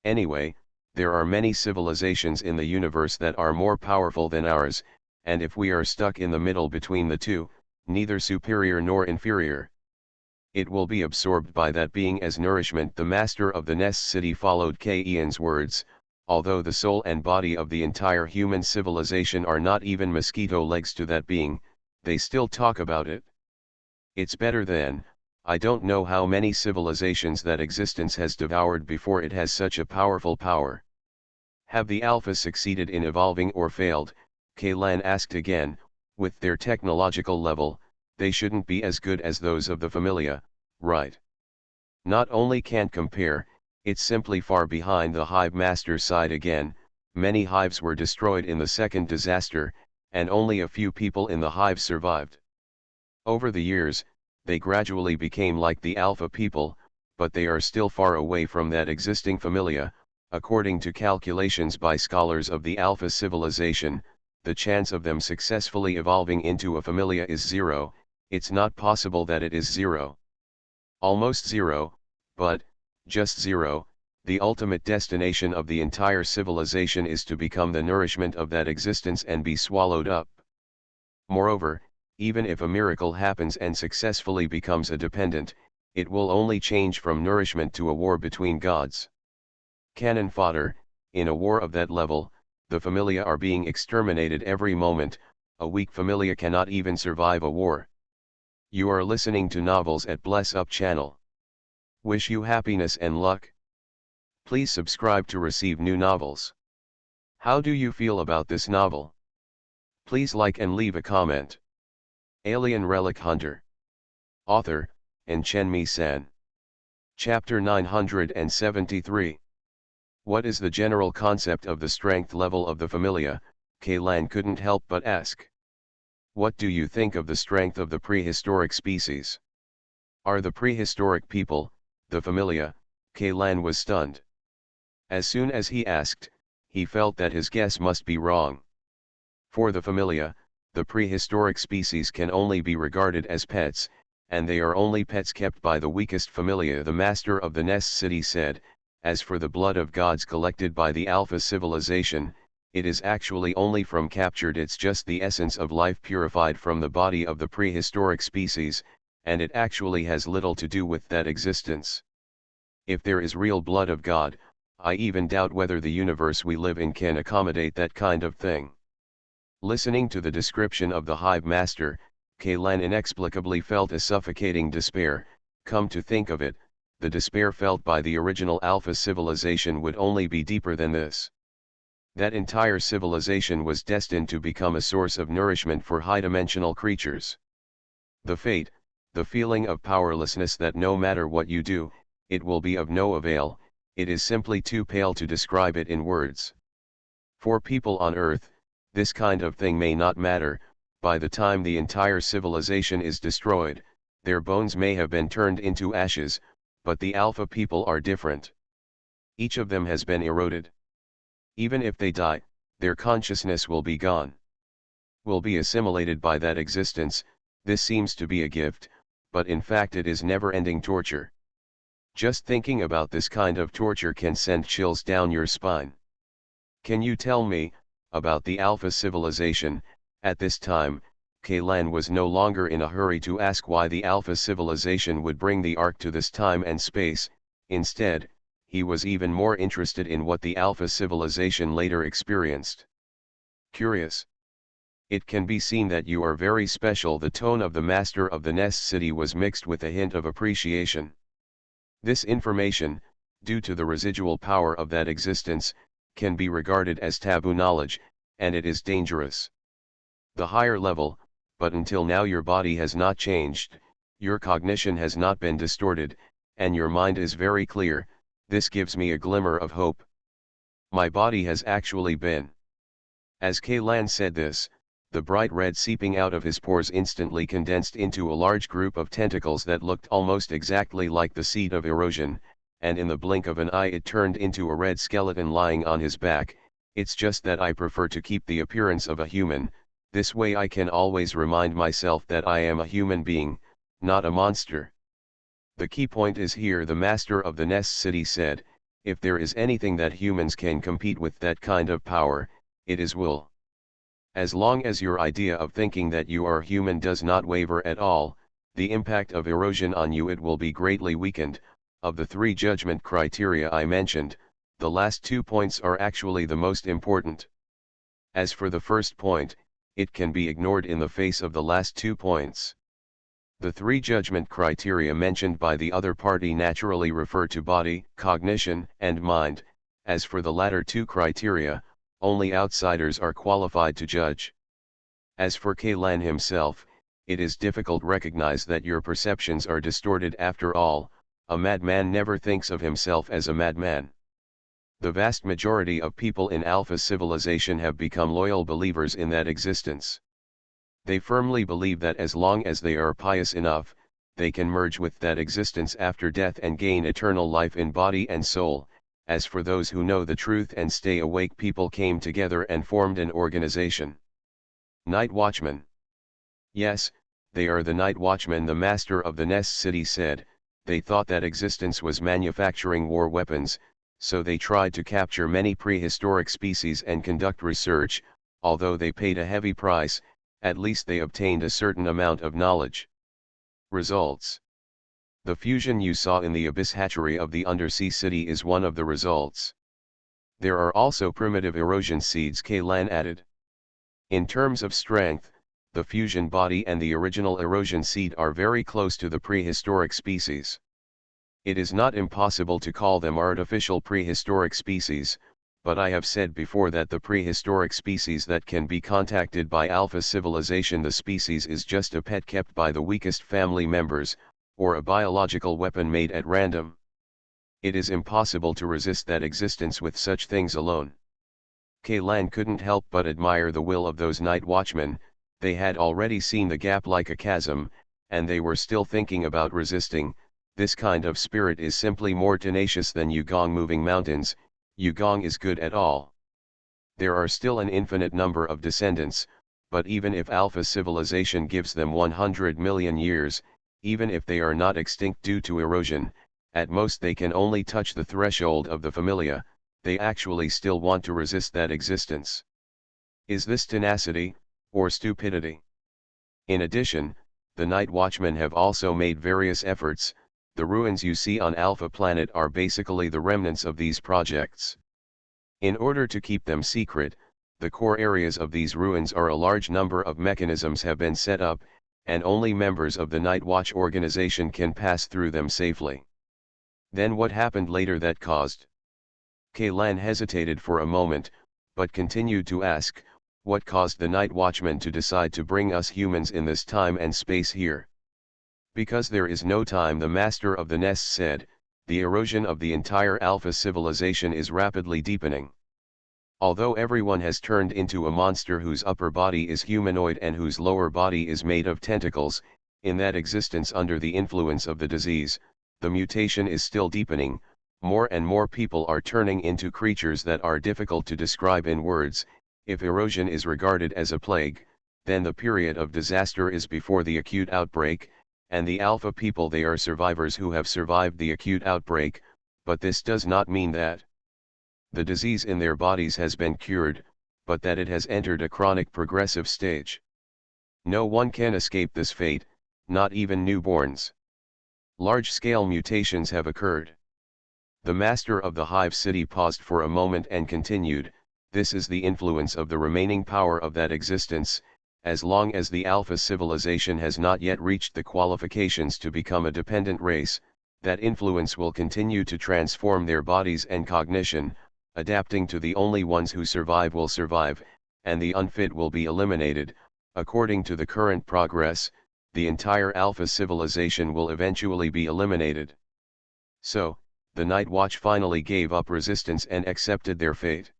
Anyway, there are many civilizations in the universe that are more powerful than ours, and if we are stuck in the middle between the two, neither superior nor inferior, it will be absorbed by that being as nourishment. The master of the nest city followed Ian's words. Although the soul and body of the entire human civilization are not even mosquito legs to that being, they still talk about it. It's better than, I don't know how many civilizations that existence has devoured before it has such a powerful power. Have the Alpha succeeded in evolving or failed? Kaylan asked again. With their technological level, they shouldn't be as good as those of the familia, right? Not only can't compare, it's simply far behind the hive master's side again. Many hives were destroyed in the second disaster, and only a few people in the hive survived. Over the years, they gradually became like the alpha people, but they are still far away from that existing familia. According to calculations by scholars of the alpha civilization, the chance of them successfully evolving into a familia is zero. It's not possible that it is zero. Almost zero, but, just zero. The ultimate destination of the entire civilization is to become the nourishment of that existence and be swallowed up. Moreover, even if a miracle happens and successfully becomes a dependent, it will only change from nourishment to a war between gods. Cannon fodder. In a war of that level, the familia are being exterminated every moment. A weak familia cannot even survive a war. You are listening to Novels at Bless Up channel. Wish you happiness and luck. Please subscribe to receive new novels. How do you feel about this novel? Please like and leave a comment. Alien Relic Hunter. Author, Chen-Mi-san. Chapter 973. What is the general concept of the strength level of the familia? Kaylan couldn't help but ask. What do you think of the strength of the prehistoric species? Are the prehistoric people, the familia? Kaylan was stunned. As soon as he asked, he felt that his guess must be wrong. For the familia, the prehistoric species can only be regarded as pets, and they are only pets kept by the weakest familia. The master of the Nest City said, as for the blood of gods collected by the Alpha civilization, it is actually only from captured. It's just the essence of life purified from the body of the prehistoric species, and it actually has little to do with that existence. If there is real blood of God, I even doubt whether the universe we live in can accommodate that kind of thing. Listening to the description of the hive master, Kaylan inexplicably felt a suffocating despair. Come to think of it, the despair felt by the original Alpha civilization would only be deeper than this. That entire civilization was destined to become a source of nourishment for high-dimensional creatures. The fate, the feeling of powerlessness that no matter what you do, it will be of no avail, it is simply too pale to describe it in words. For people on Earth, this kind of thing may not matter. By the time the entire civilization is destroyed, their bones may have been turned into ashes, but the Alpha people are different. Each of them has been eroded. Even if they die, their consciousness will be gone. Will be assimilated by that existence. This seems to be a gift, but in fact it is never-ending torture. Just thinking about this kind of torture can send chills down your spine. Can you tell me about the Alpha civilization? At this time, Kaylan was no longer in a hurry to ask why the Alpha civilization would bring the Ark to this time and space. Instead, he was even more interested in what the Alpha civilization later experienced. Curious. It can be seen that you are very special. The tone of the master of the Nest City was mixed with a hint of appreciation. This information, due to the residual power of that existence, can be regarded as taboo knowledge, and it is dangerous. The higher level, but until now your body has not changed, your cognition has not been distorted, and your mind is very clear. This gives me a glimmer of hope. My body has actually been. As Kaylan said this, the bright red seeping out of his pores instantly condensed into a large group of tentacles that looked almost exactly like the seed of erosion, and in the blink of an eye it turned into a red skeleton lying on his back. It's just that I prefer to keep the appearance of a human. This way I can always remind myself that I am a human being, not a monster. The key point is here, the master of the Nest City said, if there is anything that humans can compete with that kind of power, it is will. As long as your idea of thinking that you are human does not waver at all, the impact of erosion on you it will be greatly weakened. Of the 3 judgment criteria I mentioned, the last 2 points are actually the most important. As for the first point, it can be ignored in the face of the last 2 points. The 3 judgment criteria mentioned by the other party naturally refer to body, cognition, and mind. As for the latter 2 criteria, only outsiders are qualified to judge. As for Kaylan himself, it is difficult to recognize that your perceptions are distorted. After all, a madman never thinks of himself as a madman. The vast majority of people in Alpha civilization have become loyal believers in that existence. They firmly believe that as long as they are pious enough, they can merge with that existence after death and gain eternal life in body and soul. As for those who know the truth and stay awake, people came together and formed an organization. Night Watchmen. Yes, they are the Night Watchmen. The master of the Nest City said, they thought that existence was manufacturing war weapons, so they tried to capture many prehistoric species and conduct research. Although they paid a heavy price, at least they obtained a certain amount of knowledge. Results. The fusion you saw in the abyss hatchery of the undersea city is one of the results. There are also primitive erosion seeds Kalan added. In terms of strength, the fusion body and the original erosion seed are very close to the prehistoric species. It is not impossible to call them artificial prehistoric species, but I have said before that the prehistoric species that can be contacted by Alpha civilization, the species is just a pet kept by the weakest family members, or a biological weapon made at random. It is impossible to resist that existence with such things alone. Kalan couldn't help but admire the will of those night watchmen. They had already seen the gap like a chasm, and they were still thinking about resisting. This kind of spirit is simply more tenacious than Yugong moving mountains. Yugong is good at all. There are still an infinite number of descendants, but even if Alpha civilization gives them 100 million years, even if they are not extinct due to erosion, at most they can only touch the threshold of the familia. They actually still want to resist that existence. Is this tenacity, or stupidity? In addition, the Night Watchmen have also made various efforts. The ruins you see on Alpha Planet are basically the remnants of these projects. In order to keep them secret, the core areas of these ruins are a large number of mechanisms have been set up, and only members of the Night Watch organization can pass through them safely. Then what happened later that caused? Kalan hesitated for a moment, but continued to ask, what caused the Night Watchmen to decide to bring us humans in this time and space here? Because there is no time, the master of the nest said, the erosion of the entire Alpha civilization is rapidly deepening. Although everyone has turned into a monster whose upper body is humanoid and whose lower body is made of tentacles, in that existence under the influence of the disease, the mutation is still deepening. More and more people are turning into creatures that are difficult to describe in words. If erosion is regarded as a plague, then the period of disaster is before the acute outbreak, and the Alpha people, they are survivors who have survived the acute outbreak, but this does not mean that the disease in their bodies has been cured, but that it has entered a chronic progressive stage. No one can escape this fate, not even newborns. Large-scale mutations have occurred. The master of the Hive City paused for a moment and continued, this is the influence of the remaining power of that existence. As long as the Alpha civilization has not yet reached the qualifications to become a dependent race, that influence will continue to transform their bodies and cognition, adapting to the only ones who survive will survive, and the unfit will be eliminated. According to the current progress, the entire Alpha civilization will eventually be eliminated. So, the Night Watch finally gave up resistance and accepted their fate.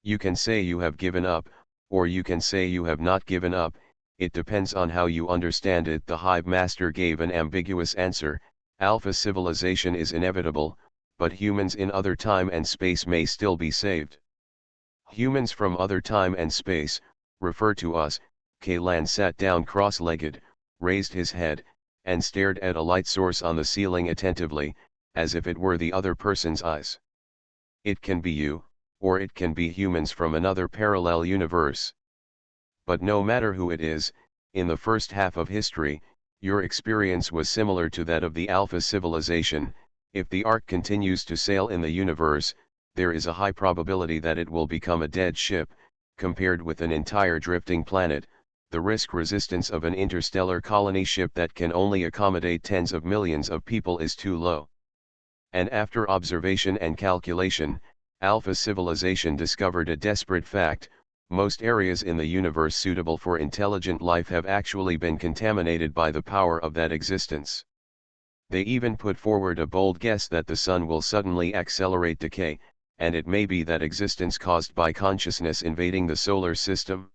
You can say you have given up, or you can say you have not given up, it depends on how you understand it. The Hive Master gave an ambiguous answer. Alpha civilization is inevitable, but humans in other time and space may still be saved. Humans from other time and space, refer to us. Kalan sat down cross-legged, raised his head, and stared at a light source on the ceiling attentively, as if it were the other person's eyes. It can be you, or it can be humans from another parallel universe. But no matter who it is, in the first half of history, your experience was similar to that of the Alpha civilization. If the Ark continues to sail in the universe, there is a high probability that it will become a dead ship. Compared with an entire drifting planet, the risk resistance of an interstellar colony ship that can only accommodate tens of millions of people is too low. And after observation and calculation, Alpha civilization discovered a desperate fact: Most areas in the universe suitable for intelligent life have actually been contaminated by the power of that existence. They even put forward a bold guess that the sun will suddenly accelerate decay, and it may be that existence caused by consciousness invading the solar system.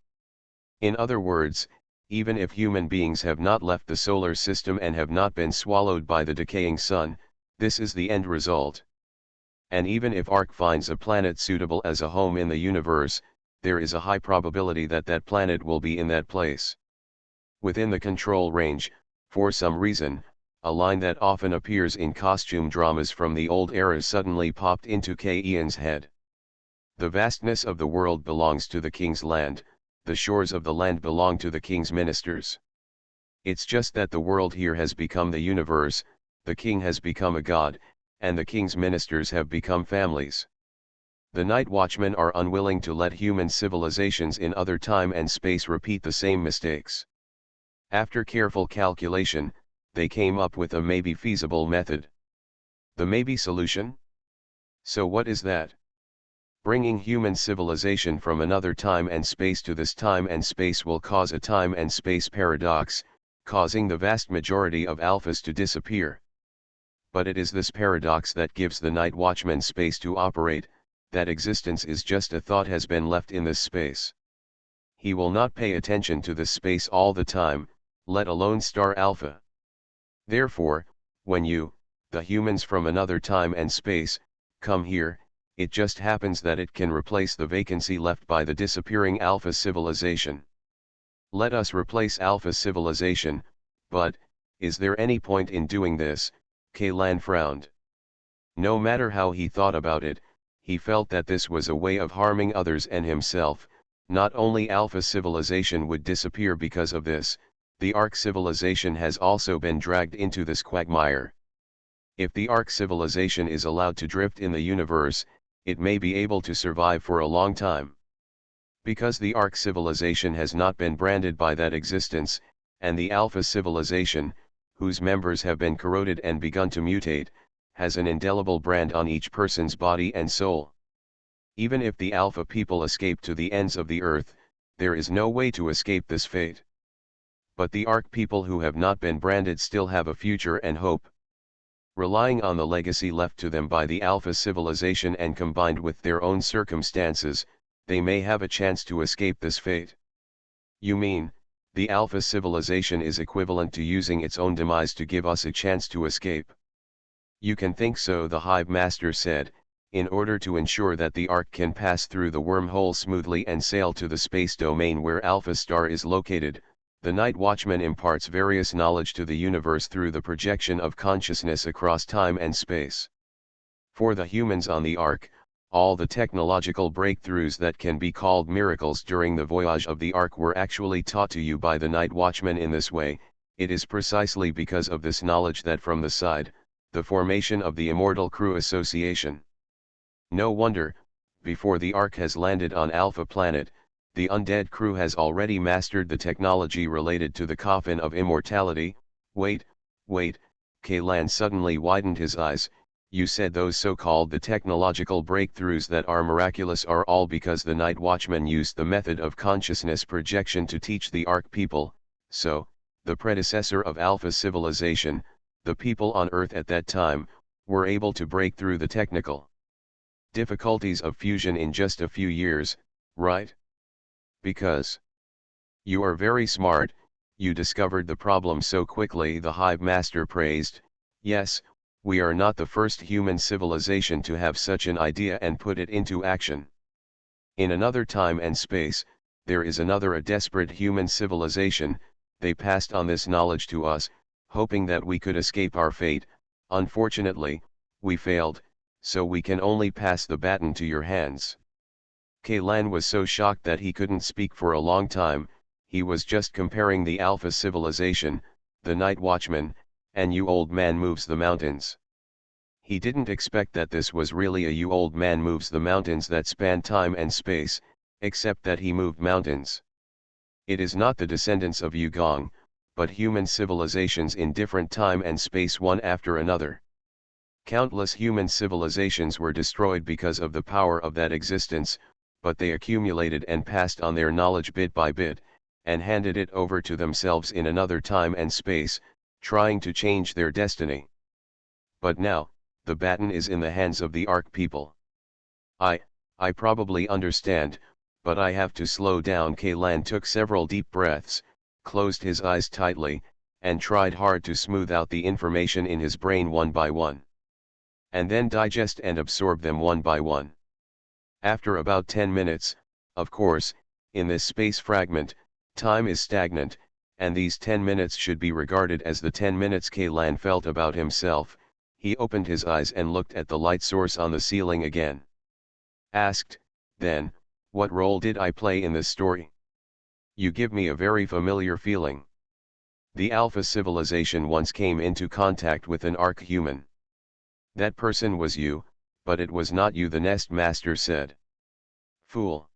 In other words, even if human beings have not left the solar system and have not been swallowed by the decaying sun, this is the end result. And even if Ark finds a planet suitable as a home in the universe, there is a high probability that that planet will be in that place. Within the control range, for some reason, a line that often appears in costume dramas from the old era suddenly popped into Ian's head. The vastness of the world belongs to the king's land, the shores of the land belong to the king's ministers. It's just that the world here has become the universe, the king has become a god, and the king's ministers have become families. The night watchmen are unwilling to let human civilizations in other time and space repeat the same mistakes. After careful calculation, they came up with a maybe feasible method. The maybe solution? So what is that? Bringing human civilization from another time and space to this time and space will cause a time and space paradox, causing the vast majority of alphas to disappear. But it is this paradox that gives the night watchman space to operate, that existence is just a thought has been left in this space. He will not pay attention to this space all the time, let alone star alpha. Therefore, when you, the humans from another time and space, come here, it just happens that it can replace the vacancy left by the disappearing alpha civilization. Let us replace alpha civilization, but, is there any point in doing this? Kaylan frowned. No matter how he thought about it, he felt that this was a way of harming others and himself. Not only alpha civilization would disappear because of this, the Ark civilization has also been dragged into this quagmire. If the Ark civilization is allowed to drift in the universe, it may be able to survive for a long time. Because the Ark civilization has not been branded by that existence, and the Alpha civilization, whose members have been corroded and begun to mutate, has an indelible brand on each person's body and soul. Even if the Alpha people escape to the ends of the earth, there is no way to escape this fate. But the Ark people who have not been branded still have a future and hope. Relying on the legacy left to them by the Alpha civilization and combined with their own circumstances, they may have a chance to escape this fate. You mean, the Alpha civilization is equivalent to using its own demise to give us a chance to escape? You can think so, the Hive Master said. In order to ensure that the Ark can pass through the wormhole smoothly and sail to the space domain where Alpha Star is located, the Night Watchman imparts various knowledge to the universe through the projection of consciousness across time and space. For the humans on the Ark, all the technological breakthroughs that can be called miracles during the voyage of the Ark were actually taught to you by the Night Watchman in this way. It is precisely because of this knowledge that from the side, the formation of the Immortal Crew Association. No wonder, before the Ark has landed on Alpha Planet, the undead crew has already mastered the technology related to the coffin of immortality. Wait, Kaylan suddenly widened his eyes. You said those so-called the technological breakthroughs that are miraculous are all because the Night Watchman used the method of consciousness projection to teach the Ark people, so, the predecessor of Alpha civilization, the people on Earth at that time, were able to break through the technical difficulties of fusion in just a few years, right? Because you are very smart, you discovered the problem so quickly, the Hive Master praised. Yes, we are not the first human civilization to have such an idea and put it into action. In another time and space, there is a desperate human civilization. They passed on this knowledge to us, hoping that we could escape our fate. Unfortunately, we failed, so we can only pass the baton to your hands. Kaylan was so shocked that he couldn't speak for a long time. He was just comparing the Alpha civilization, the Night Watchman, and You Old Man Moves the Mountains. He didn't expect that this was really a You Old Man Moves the Mountains that span time and space, except that he moved mountains. It is not the descendants of Yugong, but human civilizations in different time and space one after another. Countless human civilizations were destroyed because of the power of that existence, but they accumulated and passed on their knowledge bit by bit, and handed it over to themselves in another time and space, trying to change their destiny. But now, the baton is in the hands of the Ark people. I probably understand, but I have to slow down. Kaylan took several deep breaths, closed his eyes tightly, and tried hard to smooth out the information in his brain one by one. And then digest and absorb them one by one. After about 10 minutes, of course, in this space fragment, time is stagnant, and these 10 minutes should be regarded as the 10 minutes Kaylan felt about himself. He opened his eyes and looked at the light source on the ceiling again. Asked, then, what role did I play in this story? You give me a very familiar feeling. The Alpha civilization once came into contact with an Ark human. That person was you, but it was not you, the Nest Master said. Fool.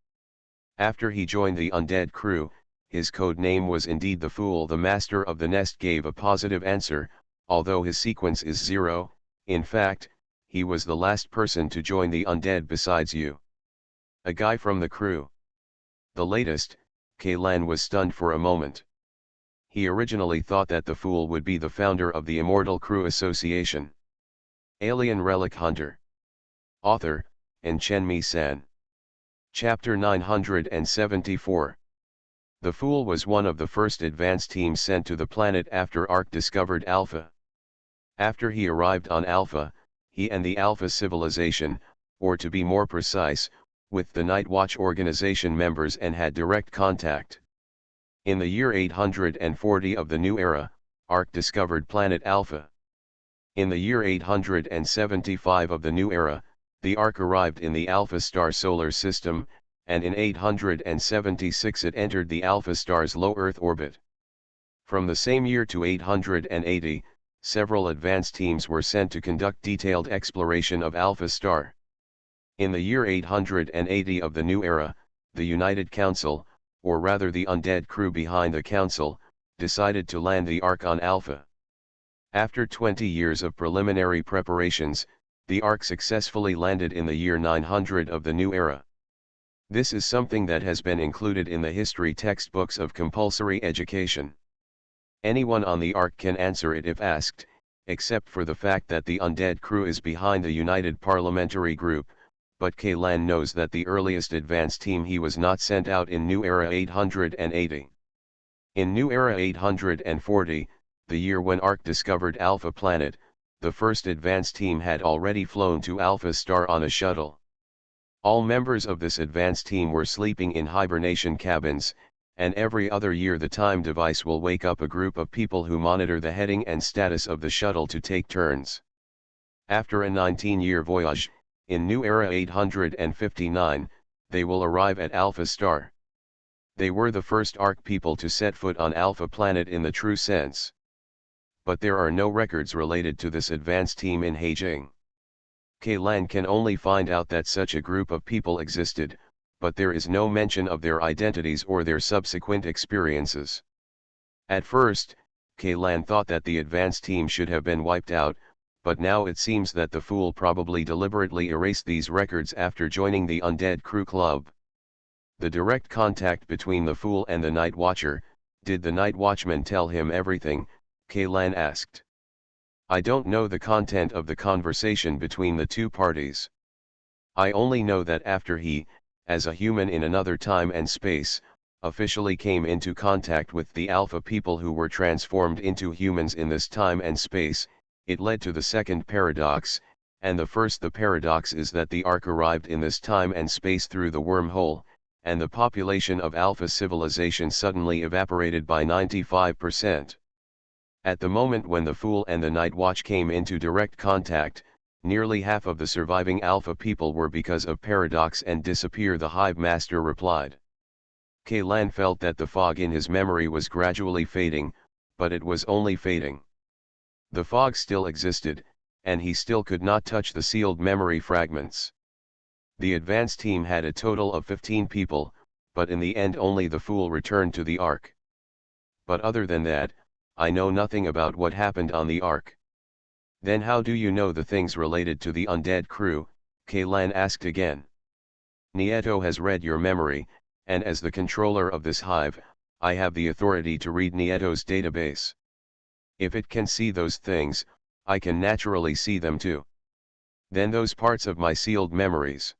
After he joined the undead crew, his code name was indeed the Fool. The Master of the Nest gave a positive answer, although his sequence is 0, in fact, he was the last person to join the undead besides you. A guy from the crew. The latest. Kaylan was stunned for a moment. He originally thought that the Fool would be the founder of the Immortal Crew Association. Alien Relic Hunter. Author, Chen San. Chapter 974. The Fool was one of the first advance teams sent to the planet after Ark discovered Alpha. After he arrived on Alpha, he and the Alpha civilization, or to be more precise, with the Night Watch organization members, and had direct contact. In the year 840 of the New Era, Ark discovered planet Alpha. In the year 875 of the New Era, the Ark arrived in the Alpha Star solar system, and in 876 it entered the Alpha Star's low Earth orbit. From the same year to 880, several advance teams were sent to conduct detailed exploration of Alpha Star. In the year 880 of the New Era, the United Council, or rather the undead crew behind the Council, decided to land the Ark on Alpha. After 20 years of preliminary preparations, the Ark successfully landed in the year 900 of the New Era. This is something that has been included in the history textbooks of compulsory education. Anyone on the Ark can answer it if asked, except for the fact that the undead crew is behind the United Parliamentary Group, but Kaylan knows that the earliest advance team he was not sent out in New Era 880. In New Era 840, the year when Ark discovered Alpha Planet, the first advance team had already flown to Alpha Star on a shuttle. All members of this advance team were sleeping in hibernation cabins, and every other year the time device will wake up a group of people who monitor the heading and status of the shuttle to take turns. After a 19-year voyage, in New Era 859, they will arrive at Alpha Star. They were the first Ark people to set foot on Alpha Planet in the true sense. But there are no records related to this advance team in Beijing. Kaylan can only find out that such a group of people existed, but there is no mention of their identities or their subsequent experiences. At first, Kaylan thought that the advance team should have been wiped out, but now it seems that the Fool probably deliberately erased these records after joining the Undead Crew Club. The direct contact between the Fool and the Night Watcher, did the Night Watchman tell him everything? Kaylan asked. I don't know the content of the conversation between the two parties. I only know that after he, as a human in another time and space, officially came into contact with the Alpha people who were transformed into humans in this time and space, it led to the second paradox, and the paradox is that the Ark arrived in this time and space through the wormhole, and the population of Alpha civilization suddenly evaporated by 95%. At the moment when the Fool and the Night Watch came into direct contact, nearly half of the surviving Alpha people were because of paradox and disappear, the Hive Master replied. Kaylan felt that the fog in his memory was gradually fading, but it was only fading. The fog still existed, and he still could not touch the sealed memory fragments. The advance team had a total of 15 people, but in the end only the Fool returned to the Ark. But other than that, I know nothing about what happened on the Ark. Then how do you know the things related to the undead crew? Kaylan asked again. Nieto has read your memory, and as the controller of this hive, I have the authority to read Nieto's database. If it can see those things, I can naturally see them too. Then those parts of my sealed memories.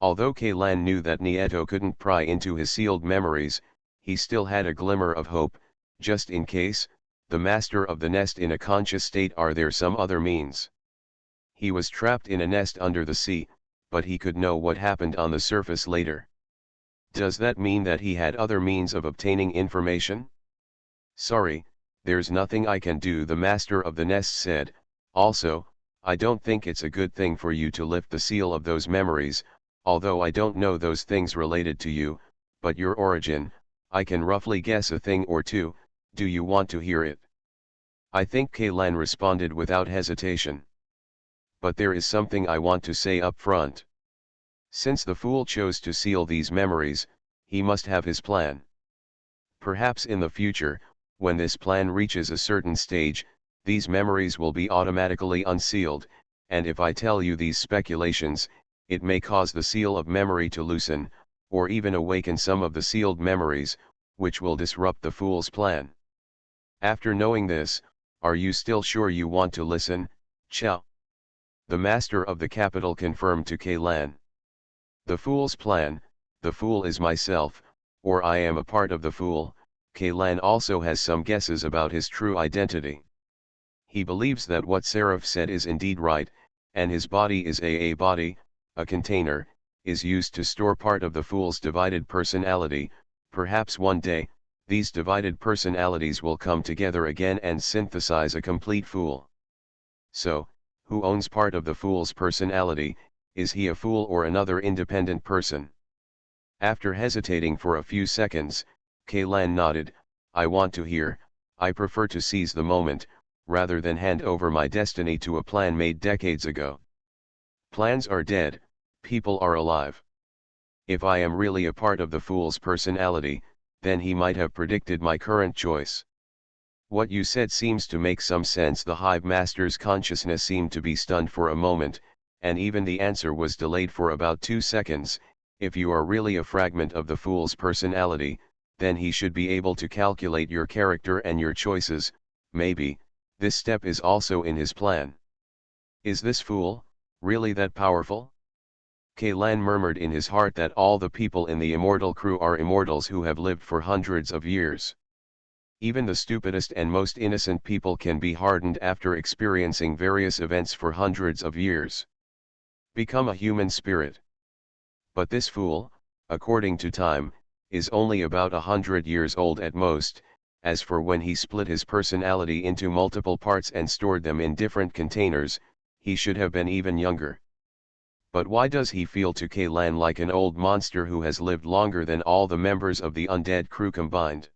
Although Kaylan knew that Nieto couldn't pry into his sealed memories, he still had a glimmer of hope, just in case, the master of the nest in a conscious state, are there some other means? He was trapped in a nest under the sea, but he could know what happened on the surface later. Does that mean that he had other means of obtaining information? Sorry, there's nothing I can do, the master of the nest said. Also, I don't think it's a good thing for you to lift the seal of those memories, although I don't know those things related to you, but your origin, I can roughly guess a thing or two. Do you want to hear it? I think Kaylan responded without hesitation. But there is something I want to say up front. Since the fool chose to seal these memories, he must have his plan. Perhaps in the future, when this plan reaches a certain stage, these memories will be automatically unsealed, and if I tell you these speculations, it may cause the seal of memory to loosen, or even awaken some of the sealed memories, which will disrupt the fool's plan. After knowing this, are you still sure you want to listen, Chow? The master of the capital confirmed to Kaylan. The fool's plan, the fool is myself, or I am a part of the fool. Kaylan also has some guesses about his true identity. He believes that what Seraph said is indeed right, and his body is a body, a container, is used to store part of the fool's divided personality. Perhaps one day, these divided personalities will come together again and synthesize a complete fool. So, who owns part of the fool's personality? Is he a fool or another independent person? After hesitating for a few seconds, Kaylan nodded. I want to hear. I prefer to seize the moment, rather than hand over my destiny to a plan made decades ago. Plans are dead, people are alive. If I am really a part of the fool's personality, then he might have predicted my current choice. What you said seems to make some sense. The hive master's consciousness seemed to be stunned for a moment, and even the answer was delayed for about 2 seconds. If you are really a fragment of the fool's personality, then he should be able to calculate your character and your choices. Maybe this step is also in his plan. Is this fool really that powerful? Kaylan murmured in his heart that all the people in the immortal crew are immortals who have lived for hundreds of years. Even the stupidest and most innocent people can be hardened after experiencing various events for hundreds of years. Become a human spirit. But this fool, according to time, is only about 100 years old at most. As for when he split his personality into multiple parts and stored them in different containers, he should have been even younger. But why does he feel to Kaylan like an old monster who has lived longer than all the members of the undead crew combined?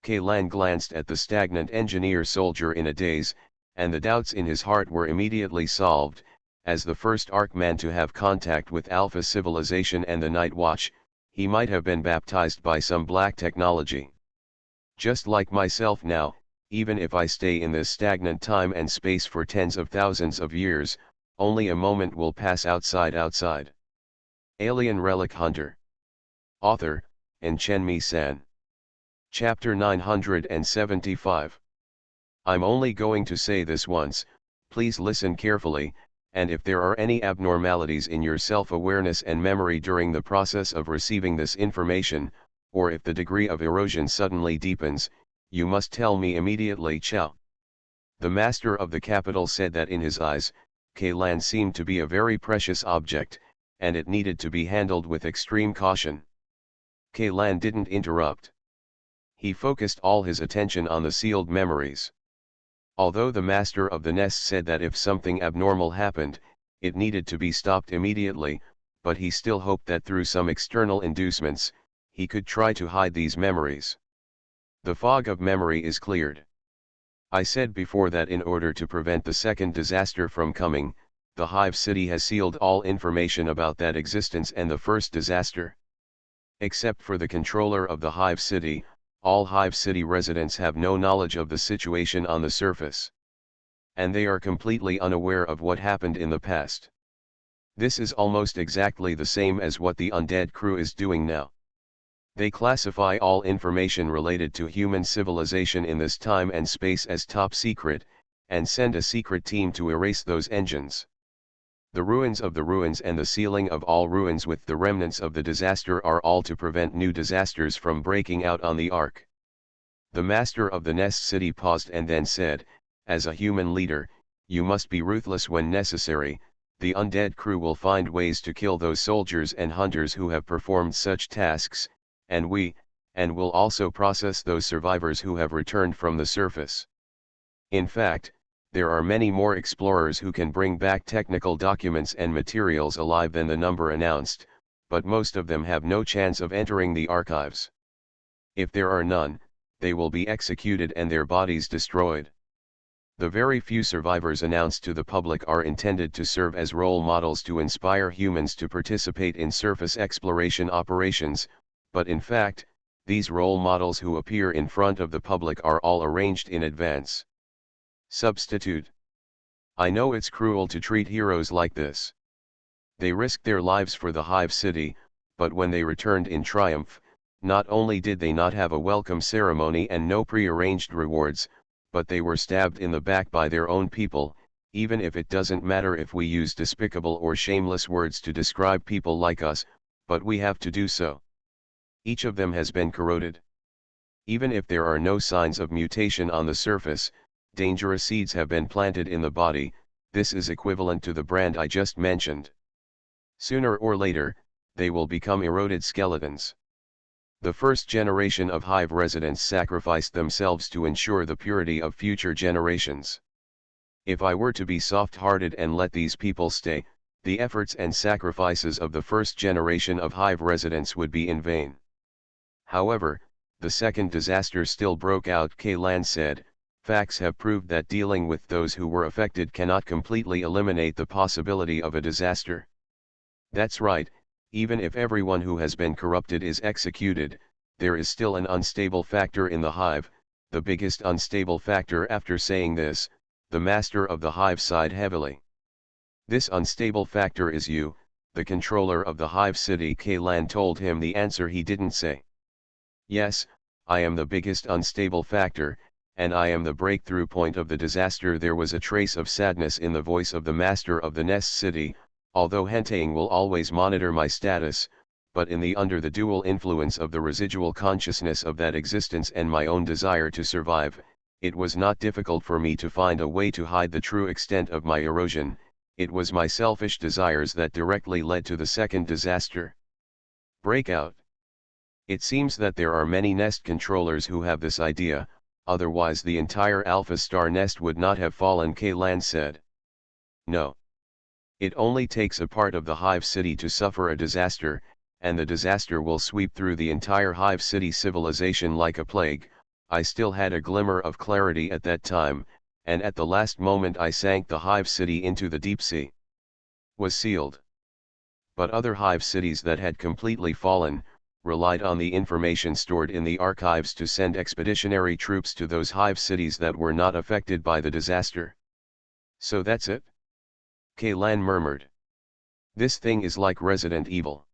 Kaylan glanced at the stagnant engineer soldier in a daze, and the doubts in his heart were immediately solved. As the first Arkman to have contact with Alpha civilization and the Night Watch, he might have been baptized by some black technology. Just like myself now, even if I stay in this stagnant time and space for tens of thousands of years, only a moment will pass outside. Alien Relic Hunter. Author, Chen-Mi-san. Chapter 975. I'm only going to say this once, please listen carefully, and if there are any abnormalities in your self-awareness and memory during the process of receiving this information, or if the degree of erosion suddenly deepens, you must tell me immediately. Chow. The master of the capital said that in his eyes, Kaylan seemed to be a very precious object, and it needed to be handled with extreme caution. Kaylan didn't interrupt. He focused all his attention on the sealed memories. Although the master of the nest said that if something abnormal happened, it needed to be stopped immediately, but he still hoped that through some external inducements, he could try to hide these memories. The fog of memory is cleared. I said before that in order to prevent the second disaster from coming, the Hive City has sealed all information about that existence and the first disaster. Except for the controller of the Hive City, all Hive City residents have no knowledge of the situation on the surface. And they are completely unaware of what happened in the past. This is almost exactly the same as what the undead crew is doing now. They classify all information related to human civilization in this time and space as top secret, and send a secret team to erase those engines. The ruins of the ruins and the sealing of all ruins with the remnants of the disaster are all to prevent new disasters from breaking out on the Ark. The master of the Nest City paused and then said, "As a human leader, you must be ruthless when necessary. The undead crew will find ways to kill those soldiers and hunters who have performed such tasks, and will also process those survivors who have returned from the surface. In fact, there are many more explorers who can bring back technical documents and materials alive than the number announced, but most of them have no chance of entering the archives. If there are none, they will be executed and their bodies destroyed. The very few survivors announced to the public are intended to serve as role models to inspire humans to participate in surface exploration operations, but in fact, these role models who appear in front of the public are all arranged in advance." Substitute. I know it's cruel to treat heroes like this. They risked their lives for the Hive City, but when they returned in triumph, not only did they not have a welcome ceremony and no pre-arranged rewards, but they were stabbed in the back by their own people. Even if it doesn't matter if we use despicable or shameless words to describe people like us, but we have to do so. Each of them has been corroded. Even if there are no signs of mutation on the surface, dangerous seeds have been planted in the body. This is equivalent to the brand I just mentioned. Sooner or later, they will become eroded skeletons. The first generation of Hive residents sacrificed themselves to ensure the purity of future generations. If I were to be soft-hearted and let these people stay, the efforts and sacrifices of the first generation of Hive residents would be in vain. However, the second disaster still broke out. Kaylan said, "Facts have proved that dealing with those who were affected cannot completely eliminate the possibility of a disaster." That's right. Even if everyone who has been corrupted is executed, there is still an unstable factor in the Hive. The biggest unstable factor. After saying this, the master of the Hive sighed heavily. "This unstable factor is you, the controller of the Hive City." Kaylan told him the answer he didn't say. "Yes, I am the biggest unstable factor, and I am the breakthrough point of the disaster." There was a trace of sadness in the voice of the master of the Nest City. "Although Hentang will always monitor my status, but under the dual influence of the residual consciousness of that existence and my own desire to survive, it was not difficult for me to find a way to hide the true extent of my erosion. It was my selfish desires that directly led to the second disaster." Breakout. It seems that there are many nest controllers who have this idea, otherwise the entire Alpha Star nest would not have fallen. Kaylan said. "No. It only takes a part of the Hive City to suffer a disaster, and the disaster will sweep through the entire Hive City civilization like a plague." I still had a glimmer of clarity at that time, and at the last moment I sank the Hive City into the deep sea. Was sealed. But other Hive cities that had completely fallen, relied on the information stored in the archives to send expeditionary troops to those Hive cities that were not affected by the disaster. "So that's it?" Kaylan murmured. "This thing is like Resident Evil.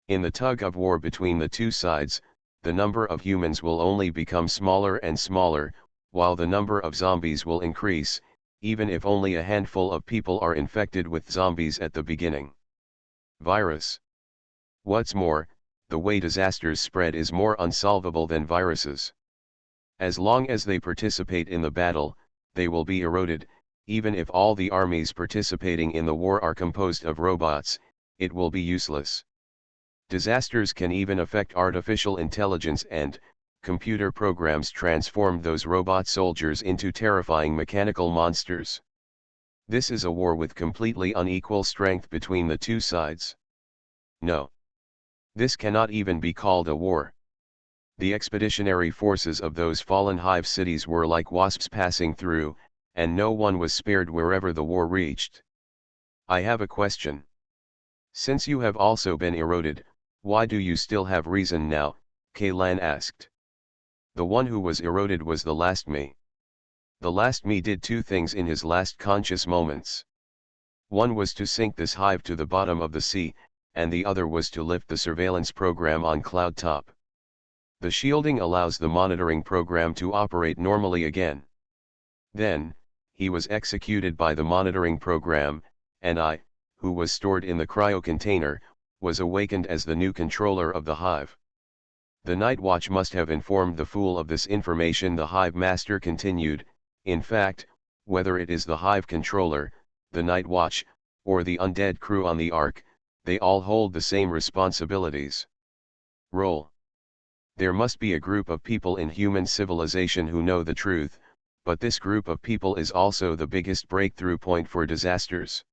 In the tug of war between the two sides, the number of humans will only become smaller and smaller, while the number of zombies will increase, even if only a handful of people are infected with zombies at the beginning. Virus. What's more, the way disasters spread is more unsolvable than viruses. As long as they participate in the battle, they will be eroded. Even if all the armies participating in the war are composed of robots, it will be useless. Disasters can even affect artificial intelligence, and computer programs transform those robot soldiers into terrifying mechanical monsters. This is a war with completely unequal strength between the two sides. No. This cannot even be called a war. The expeditionary forces of those fallen Hive cities were like wasps passing through, and no one was spared wherever the war reached." "I have a question. Since you have also been eroded, why do you still have reason now?" Kaylan asked. "The one who was eroded was the last me. The last me did two things in his last conscious moments. One was to sink this hive to the bottom of the sea, and the other was to lift the surveillance program on cloud top. The shielding allows the monitoring program to operate normally again. Then, he was executed by the monitoring program, and I, who was stored in the cryo container, was awakened as the new controller of the hive. The night watch must have informed the fool of this information, the hive master continued. In fact, whether it is the hive controller, the night watch, or the undead crew on the Ark, they all hold the same responsibilities. Role. There must be a group of people in human civilization who know the truth, but this group of people is also the biggest breakthrough point for disasters.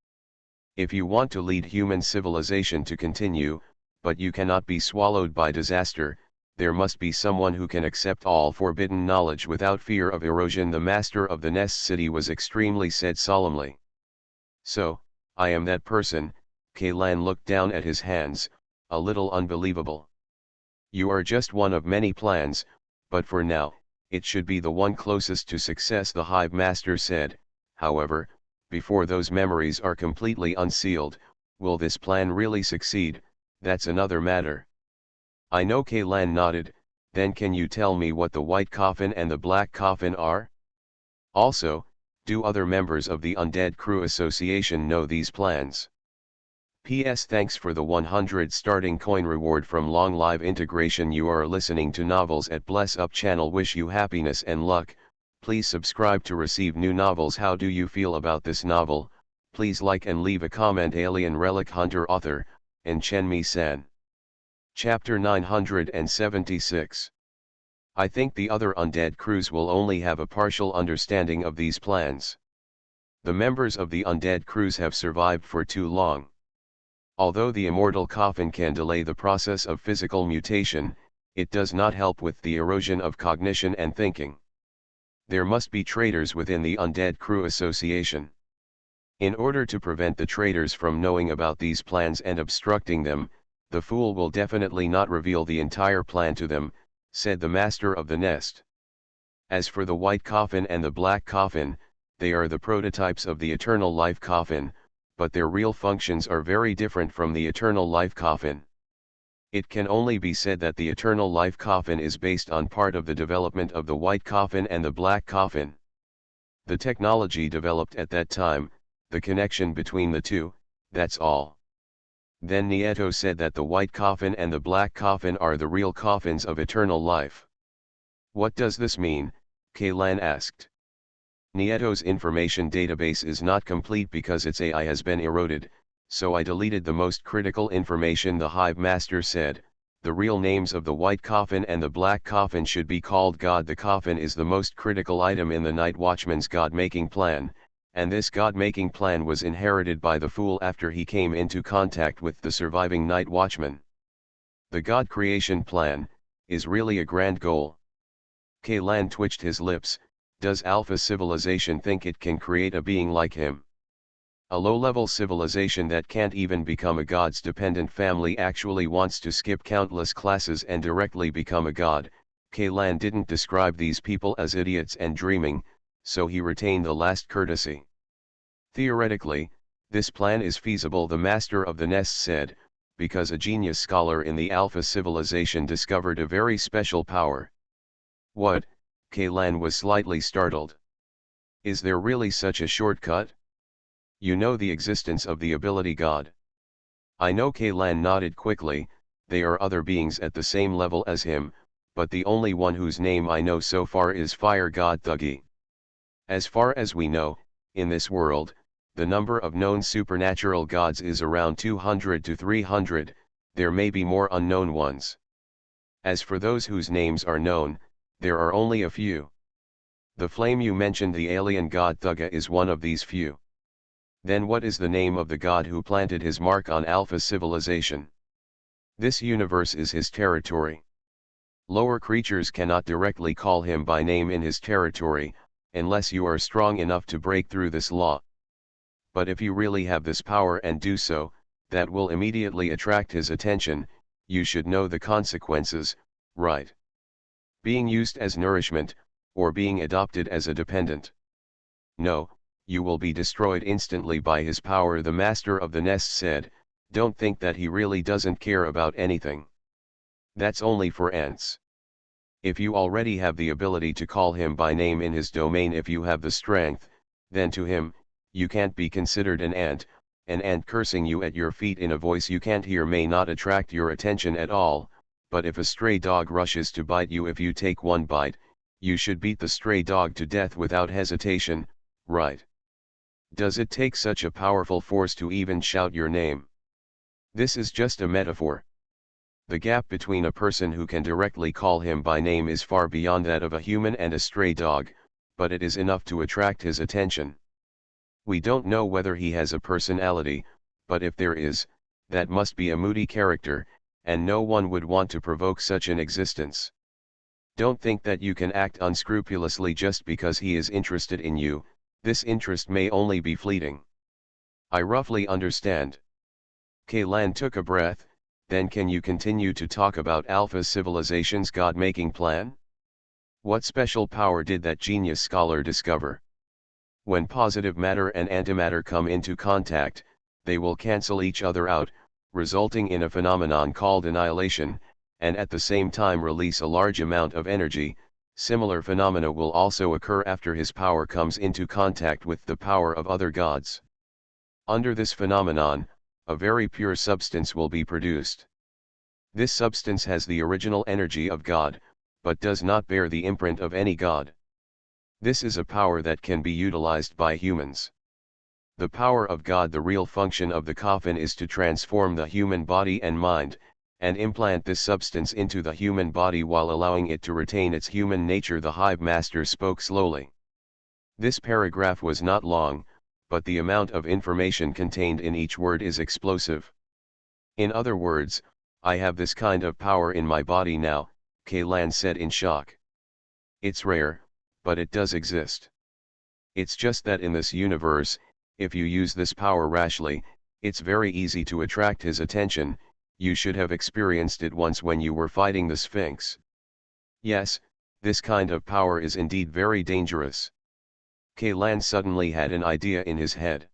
If you want to lead human civilization to continue, but you cannot be swallowed by disaster, there must be someone who can accept all forbidden knowledge without fear of erosion. The master of the Nest City was extremely said solemnly. So, I am that person. Kaylan looked down at his hands, a little unbelievable. You are just one of many plans, but for now, it should be the one closest to success, the hive master said. However, before those memories are completely unsealed, will this plan really succeed? That's another matter. I know. Kaylan nodded. Then can you tell me what the white coffin and the black coffin are? Also, do other members of the Undead Crew Association know these plans? P.S. Thanks for the 100 starting coin reward from Long Live Integration. You are listening to Novels at Bless Up channel. Wish you happiness and luck. Please subscribe to receive new novels. How do you feel about this novel? Please like and leave a comment. Alien Relic Hunter, author, and Chenmi-san. Chapter 976. I think the other undead crews will only have a partial understanding of these plans. The members of the undead crews have survived for too long. Although the immortal coffin can delay the process of physical mutation, it does not help with the erosion of cognition and thinking. There must be traitors within the Undead Crew Association. In order to prevent the traitors from knowing about these plans and obstructing them, the fool will definitely not reveal the entire plan to them, said the master of the nest. As for the white coffin and the black coffin, they are the prototypes of the eternal life coffin, but their real functions are very different from the eternal life coffin. It can only be said that the eternal life coffin is based on part of the development of the white coffin and the black coffin. The technology developed at that time, the connection between the two, that's all. Then Nieto said that the white coffin and the black coffin are the real coffins of eternal life. What does this mean? Kaylan asked. Nieto's information database is not complete because its AI has been eroded, so I deleted the most critical information, the hive master said. The real names of the white coffin and the black coffin should be called God. The coffin is the most critical item in the Night Watchman's God-making plan, and this God-making plan was inherited by the fool after he came into contact with the surviving Night Watchman. The God creation plan is really a grand goal. Kaylan twitched his lips. Does Alpha civilization think it can create a being like him? A low-level civilization that can't even become a god's dependent family actually wants to skip countless classes and directly become a god. Kaylan didn't describe these people as idiots and dreaming, so he retained the last courtesy. Theoretically, this plan is feasible, the master of the nest said, because a genius scholar in the Alpha civilization discovered a very special power. What? Kaylan was slightly startled. Is there really such a shortcut? You know the existence of the ability God? I know. Kaylan nodded quickly. They are other beings at the same level as him, but the only one whose name I know so far is Fire God Thuggee. As far as we know, in this world, the number of known supernatural gods is around 200 to 300, there may be more unknown ones. As for those whose names are known, there are only a few. The flame you mentioned, the alien god Thuggee, is one of these few. Then what is the name of the god who planted his mark on Alpha civilization? This universe is his territory. Lower creatures cannot directly call him by name in his territory, unless you are strong enough to break through this law. But if you really have this power and do so, that will immediately attract his attention. You should know the consequences, right? Being used as nourishment, or being adopted as a dependent. No, you will be destroyed instantly by his power. The master of the nest said, don't think that he really doesn't care about anything. That's only for ants. If you already have the ability to call him by name in his domain, if you have the strength, then to him, you can't be considered an ant. An ant cursing you at your feet in a voice you can't hear may not attract your attention at all, but if a stray dog rushes to bite you, if you take one bite, you should beat the stray dog to death without hesitation, right? Does it take such a powerful force to even shout your name? This is just a metaphor. The gap between a person who can directly call him by name is far beyond that of a human and a stray dog, but it is enough to attract his attention. We don't know whether he has a personality, but if there is, that must be a moody character, and no one would want to provoke such an existence. Don't think that you can act unscrupulously just because he is interested in you. This interest may only be fleeting. I roughly understand. Kaylan took a breath. Then can you continue to talk about Alpha Civilization's God-making plan? What special power did that genius scholar discover? When positive matter and antimatter come into contact, they will cancel each other out, resulting in a phenomenon called annihilation, and at the same time release a large amount of energy. Similar phenomena will also occur after his power comes into contact with the power of other gods. Under this phenomenon, a very pure substance will be produced. This substance has the original energy of God, but does not bear the imprint of any god. This is a power that can be utilized by humans. The power of God. The real function of the coffin is to transform the human body and mind, and implant this substance into the human body while allowing it to retain its human nature. The hive master spoke slowly. This paragraph was not long, but the amount of information contained in each word is explosive. In other words, I have this kind of power in my body now, Kaylan said in shock. It's rare, but it does exist. It's just that in this universe, if you use this power rashly, it's very easy to attract his attention. You should have experienced it once when you were fighting the Sphinx. Yes, this kind of power is indeed very dangerous. Kaylan suddenly had an idea in his head.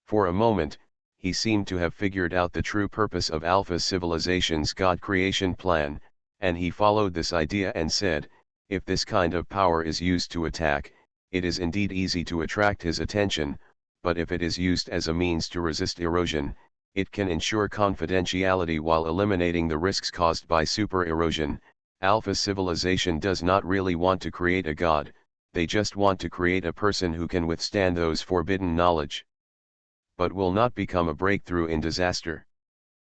For a moment, he seemed to have figured out the true purpose of Alpha Civilization's God creation plan, and he followed this idea and said, if this kind of power is used to attack, it is indeed easy to attract his attention, but if it is used as a means to resist erosion, it can ensure confidentiality while eliminating the risks caused by super erosion. Alpha Civilization does not really want to create a god, they just want to create a person who can withstand those forbidden knowledge, but will not become a breakthrough in disaster.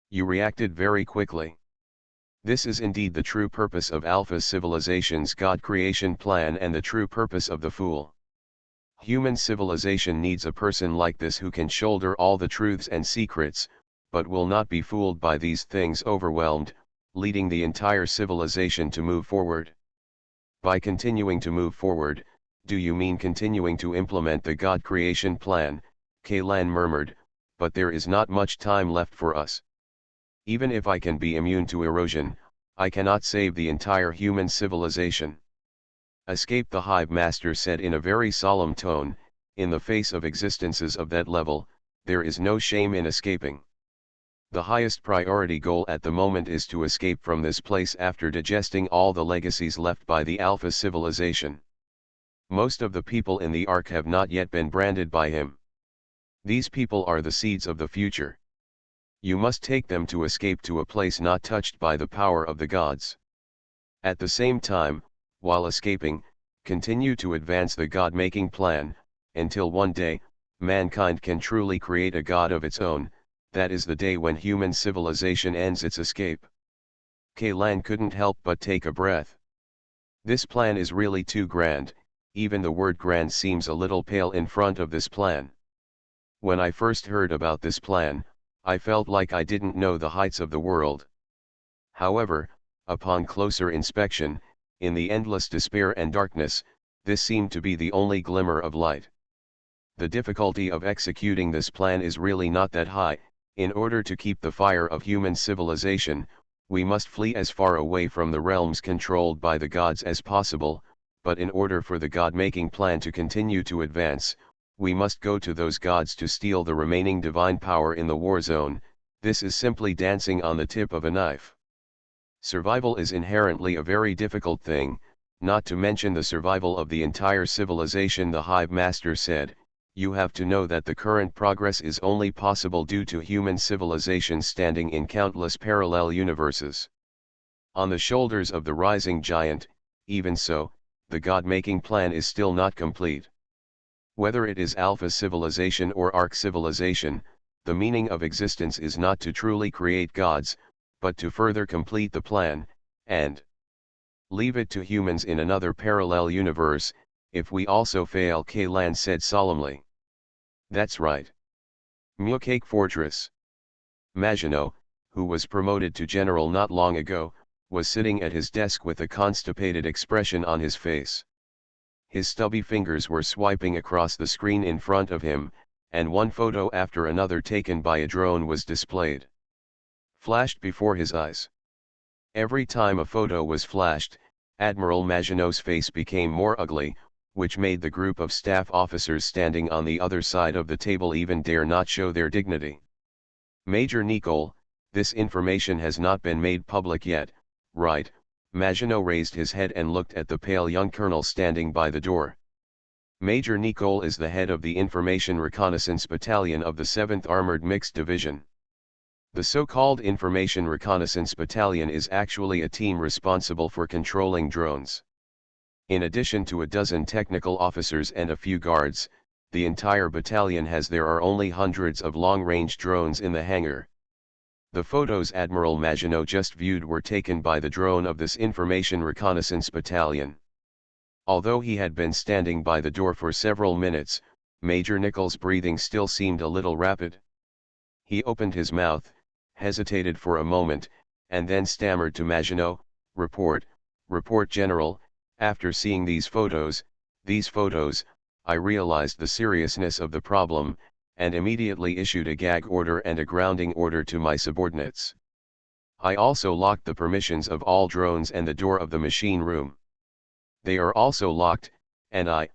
You reacted very quickly. This is indeed the true purpose of Alpha Civilization's God creation plan and the true purpose of the Fool. Human civilization needs a person like this who can shoulder all the truths and secrets, but will not be fooled by these things, overwhelmed, leading the entire civilization to move forward. By continuing to move forward, do you mean continuing to implement the God creation plan? Kaylan murmured, but there is not much time left for us. Even if I can be immune to erosion, I cannot save the entire human civilization. Escape, the hive master said in a very solemn tone. In the face of existences of that level, there is no shame in escaping. The highest priority goal at the moment is to escape from this place after digesting all the legacies left by the Alpha Civilization. Most of the people in the Ark have not yet been branded by him. These people are the seeds of the future. You must take them to escape to a place not touched by the power of the gods. At the same time, while escaping, continue to advance the God-making plan, until one day, mankind can truly create a god of its own. That is the day when human civilization ends its escape. Kaylan couldn't help but take a breath. This plan is really too grand, even the word grand seems a little pale in front of this plan. When I first heard about this plan, I felt like I didn't know the heights of the world. However, upon closer inspection, in the endless despair and darkness, this seemed to be the only glimmer of light. The difficulty of executing this plan is really not that high. In order to keep the fire of human civilization, we must flee as far away from the realms controlled by the gods as possible, but in order for the God-making plan to continue to advance, we must go to those gods to steal the remaining divine power in the war zone. This is simply dancing on the tip of a knife. Survival is inherently a very difficult thing, not to mention the survival of the entire civilization. The Hive Master said, you have to know that the current progress is only possible due to human civilization standing in countless parallel universes. On the shoulders of the rising giant, even so, the God-making plan is still not complete. Whether it is Alpha civilization or Arc civilization, the meaning of existence is not to truly create gods, but to further complete the plan, and leave it to humans in another parallel universe. If we also fail, Kaylan said solemnly. That's right. Mukake Fortress. Maginot, who was promoted to general not long ago, was sitting at his desk with a constipated expression on his face. His stubby fingers were swiping across the screen in front of him, and one photo after another taken by a drone was displayed. Flashed before his eyes. Every time a photo was flashed, Admiral Maginot's face became more ugly, which made the group of staff officers standing on the other side of the table even dare not show their dignity. Major Nicole, this information has not been made public yet, right? Maginot raised his head and looked at the pale young colonel standing by the door. Major Nicole is the head of the Information Reconnaissance Battalion of the 7th Armored Mixed Division. The so-called Information Reconnaissance Battalion is actually a team responsible for controlling drones. In addition to a dozen technical officers and a few guards, the entire battalion there are only hundreds of long-range drones in the hangar. The photos Admiral Maginot just viewed were taken by the drone of this Information Reconnaissance Battalion. Although he had been standing by the door for several minutes, Major Nichols' breathing still seemed a little rapid. He opened his mouth, hesitated for a moment, and then stammered to Maginot, Report General, after seeing these photos, I realized the seriousness of the problem, and immediately issued a gag order and a grounding order to my subordinates. I also locked the permissions of all drones and the door of the machine room. They are also locked, and I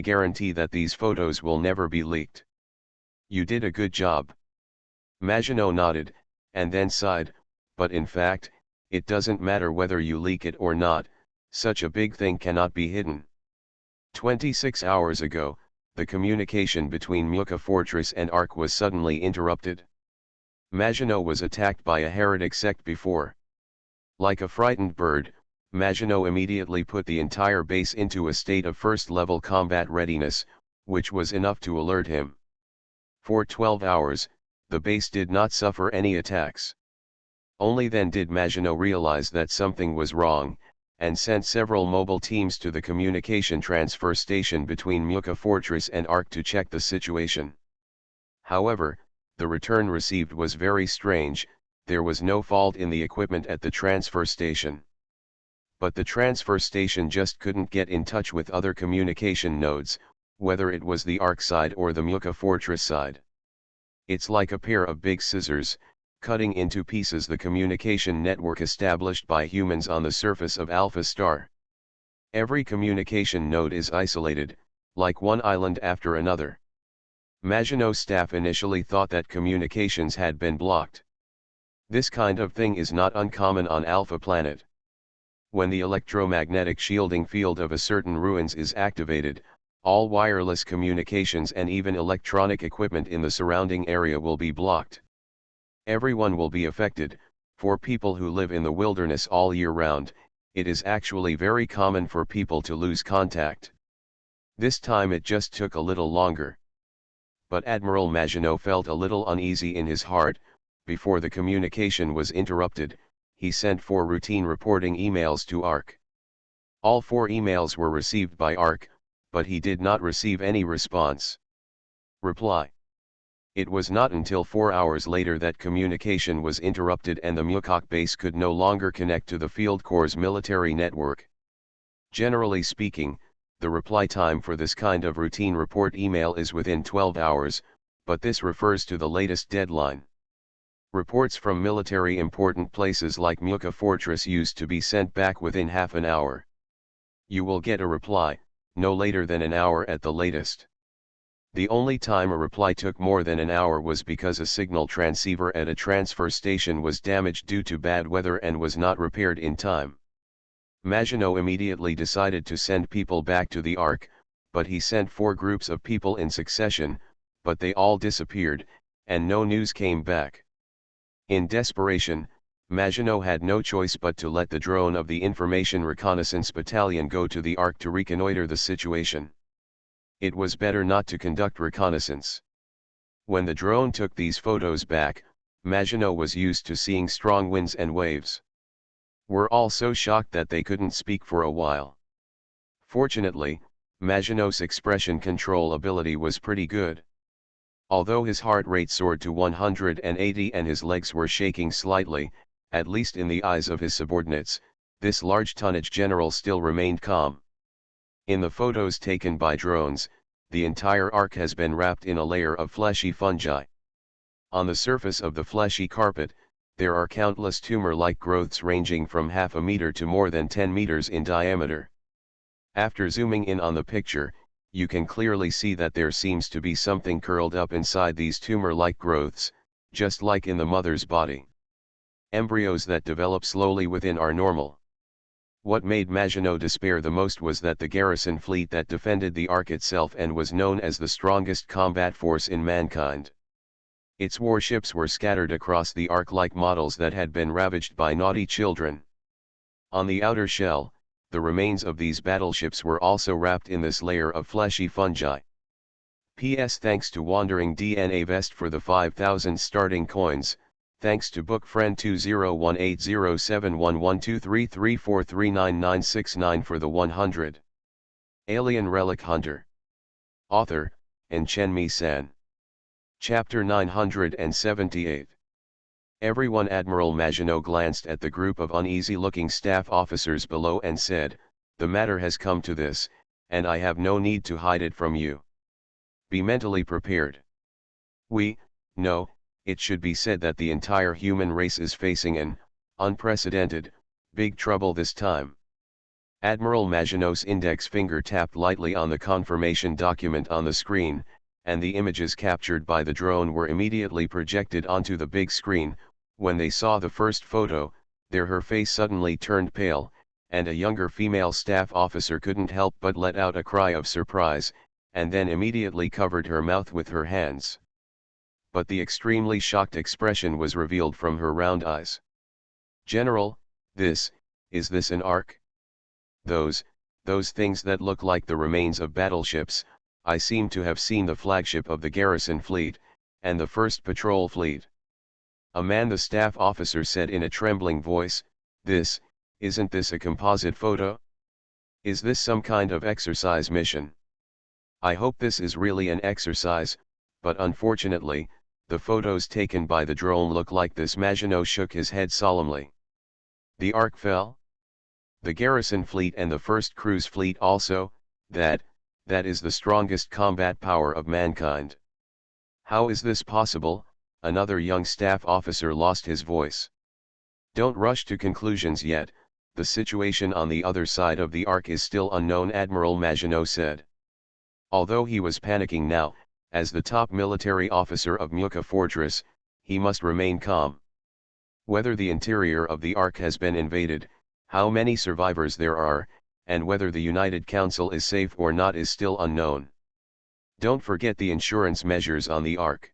guarantee that these photos will never be leaked. You did a good job. Maginot nodded, and then sighed, but in fact, it doesn't matter whether you leak it or not, such a big thing cannot be hidden. 26 hours ago, the communication between Muka Fortress and Ark was suddenly interrupted. Maginot was attacked by a heretic sect before. Like a frightened bird, Maginot immediately put the entire base into a state of first-level combat readiness, which was enough to alert him. For 12 hours, the base did not suffer any attacks. Only then did Maginot realize that something was wrong, and sent several mobile teams to the communication transfer station between Muka Fortress and Ark to check the situation. However, the return received was very strange. There was no fault in the equipment at the transfer station. But the transfer station just couldn't get in touch with other communication nodes, whether it was the Ark side or the Muka Fortress side. It's like a pair of big scissors, cutting into pieces the communication network established by humans on the surface of Alpha Star. Every communication node is isolated, like one island after another. Maginot's staff initially thought that communications had been blocked. This kind of thing is not uncommon on Alpha Planet. When the electromagnetic shielding field of a certain ruins is activated, all wireless communications and even electronic equipment in the surrounding area will be blocked. Everyone will be affected. For people who live in the wilderness all year round, it is actually very common for people to lose contact. This time it just took a little longer. But Admiral Maginot felt a little uneasy in his heart. Before the communication was interrupted, he sent 4 routine reporting emails to Ark. All 4 emails were received by Ark, but he did not receive any response. Reply. It was not until 4 hours later that communication was interrupted and the Mukak base could no longer connect to the Field Corps' military network. Generally speaking, the reply time for this kind of routine report email is within 12 hours, but this refers to the latest deadline. Reports from military important places like Muka Fortress used to be sent back within half an hour. You will get a reply, no later than an hour at the latest. The only time a reply took more than an hour was because a signal transceiver at a transfer station was damaged due to bad weather and was not repaired in time. Maginot immediately decided to send people back to the Ark, but he sent 4 groups of people in succession, but they all disappeared, and no news came back. In desperation, Maginot had no choice but to let the drone of the Information Reconnaissance Battalion go to the Ark to reconnoiter the situation. It was better not to conduct reconnaissance. When the drone took these photos back, Maginot was used to seeing strong winds and waves. Were all so shocked that they couldn't speak for a while. Fortunately, Maginot's expression control ability was pretty good. Although his heart rate soared to 180 and his legs were shaking slightly, at least in the eyes of his subordinates, this large tonnage general still remained calm. In the photos taken by drones, the entire Ark has been wrapped in a layer of fleshy fungi. On the surface of the fleshy carpet, there are countless tumor-like growths ranging from half a meter to more than 10 meters in diameter. After zooming in on the picture, you can clearly see that there seems to be something curled up inside these tumor-like growths, just like in the mother's body. Embryos that develop slowly within are normal. What made Maginot despair the most was that the garrison fleet that defended the Ark itself and was known as the strongest combat force in mankind. Its warships were scattered across the Ark like models that had been ravaged by naughty children. On the outer shell, the remains of these battleships were also wrapped in this layer of fleshy fungi. P.S. Thanks to Wandering DNA Vest for the 5,000 starting coins, thanks to book friend 201807112334399969 for the 100. Alien Relic Hunter. Author, Enchenmi San. Chapter 978. Everyone. Admiral Maginot glanced at the group of uneasy-looking staff officers below and said, "The matter has come to this, and I have no need to hide it from you. Be mentally prepared. No, it should be said that the entire human race is facing an unprecedented, big trouble this time." Admiral Maginot's index finger tapped lightly on the confirmation document on the screen, and the images captured by the drone were immediately projected onto the big screen. When they saw the first photo, her face suddenly turned pale, and a younger female staff officer couldn't help but let out a cry of surprise, and then immediately covered her mouth with her hands. But the extremely shocked expression was revealed from her round eyes. "General, is this an Ark? Those things that look like the remains of battleships, I seem to have seen the flagship of the garrison fleet, and the first patrol fleet." "A man," the staff officer said in a trembling voice, isn't this a composite photo? Is this some kind of exercise mission? I hope this is really an exercise, but unfortunately, the photos taken by the drone look like this." Maginot shook his head solemnly. "The Ark fell? The garrison fleet and the first cruise fleet also? That is the strongest combat power of mankind. How is this possible?" Another young staff officer lost his voice. "Don't rush to conclusions yet, the situation on the other side of the Ark is still unknown," Admiral Maginot said. Although he was panicking now, as the top military officer of Muka Fortress, he must remain calm. Whether the interior of the Ark has been invaded, how many survivors there are, and whether the United Council is safe or not is still unknown. Don't forget the insurance measures on the Ark.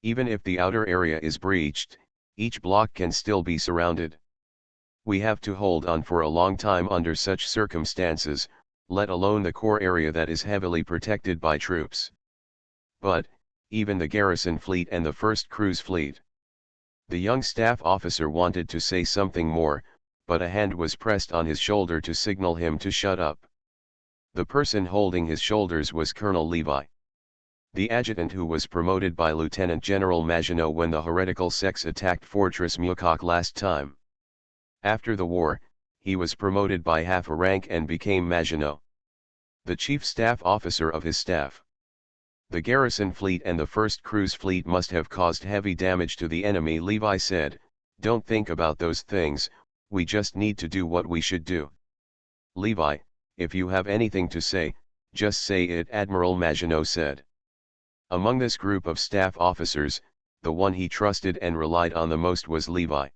Even if the outer area is breached, each block can still be surrounded. We have to hold on for a long time under such circumstances, let alone the core area that is heavily protected by troops. But, even the garrison fleet and the first cruise fleet. The young staff officer wanted to say something more, but a hand was pressed on his shoulder to signal him to shut up. The person holding his shoulders was Colonel Levi, the adjutant who was promoted by Lieutenant General Maginot when the heretical sects attacked Fortress Mukok last time. After the war, he was promoted by half a rank and became Maginot, the chief staff officer of his staff. "The garrison fleet and the first cruise fleet must have caused heavy damage to the enemy," Levi said. "Don't think about those things, we just need to do what we should do." "Levi, if you have anything to say, just say it," Admiral Maginot said. Among this group of staff officers, the one he trusted and relied on the most was Levi.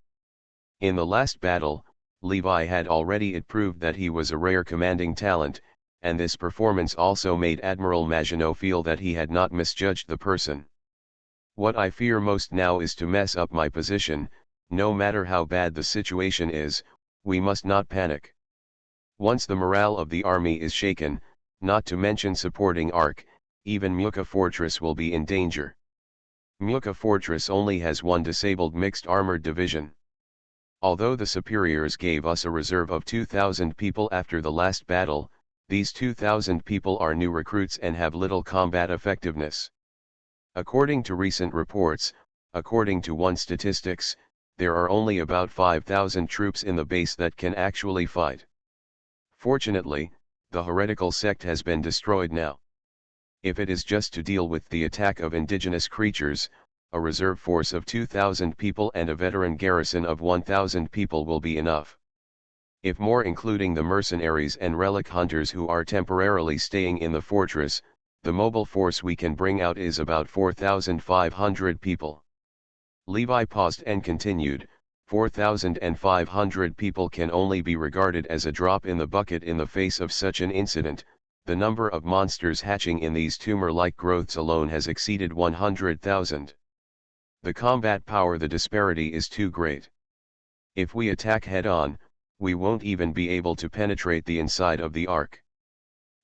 In the last battle, Levi had already proved that he was a rare commanding talent, and this performance also made Admiral Maginot feel that he had not misjudged the person. What I fear most now is to mess up my position. No matter how bad the situation is, we must not panic. Once the morale of the army is shaken, not to mention supporting ARC, even Muka Fortress will be in danger. Muka Fortress only has one disabled mixed armored division. Although the superiors gave us a reserve of 2,000 people after the last battle, these 2,000 people are new recruits and have little combat effectiveness. According to recent reports, according to one statistics, there are only about 5,000 troops in the base that can actually fight. Fortunately, the heretical sect has been destroyed now. If it is just to deal with the attack of indigenous creatures, a reserve force of 2,000 people and a veteran garrison of 1,000 people will be enough. If more, including the mercenaries and relic hunters who are temporarily staying in the fortress, the mobile force we can bring out is about 4,500 people. Levi paused and continued, 4,500 people can only be regarded as a drop in the bucket in the face of such an incident. The number of monsters hatching in these tumor-like growths alone has exceeded 100,000. The combat power, the disparity is too great. If we attack head-on, we won't even be able to penetrate the inside of the Ark.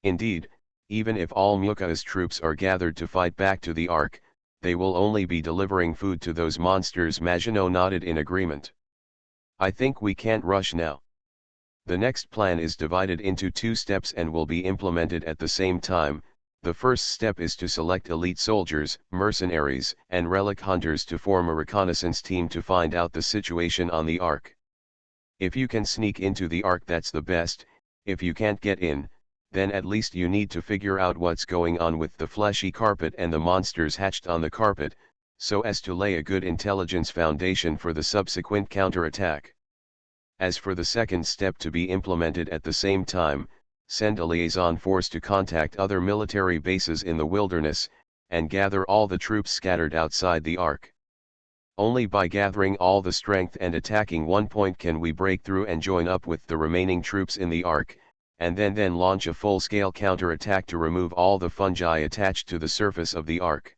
Indeed, even if all Muka's troops are gathered to fight back to the Ark, they will only be delivering food to those monsters. Maginot nodded in agreement. I think we can't rush now. The next plan is divided into 2 steps and will be implemented at the same time. The first step is to select elite soldiers, mercenaries, and relic hunters to form a reconnaissance team to find out the situation on the Ark. If you can sneak into the Ark, that's the best. If you can't get in, then at least you need to figure out what's going on with the fleshy carpet and the monsters hatched on the carpet, so as to lay a good intelligence foundation for the subsequent counterattack. As for the second step to be implemented at the same time, send a liaison force to contact other military bases in the wilderness, and gather all the troops scattered outside the Ark. Only by gathering all the strength and attacking one point can we break through and join up with the remaining troops in the Ark, and then launch a full-scale counterattack to remove all the fungi attached to the surface of the Ark.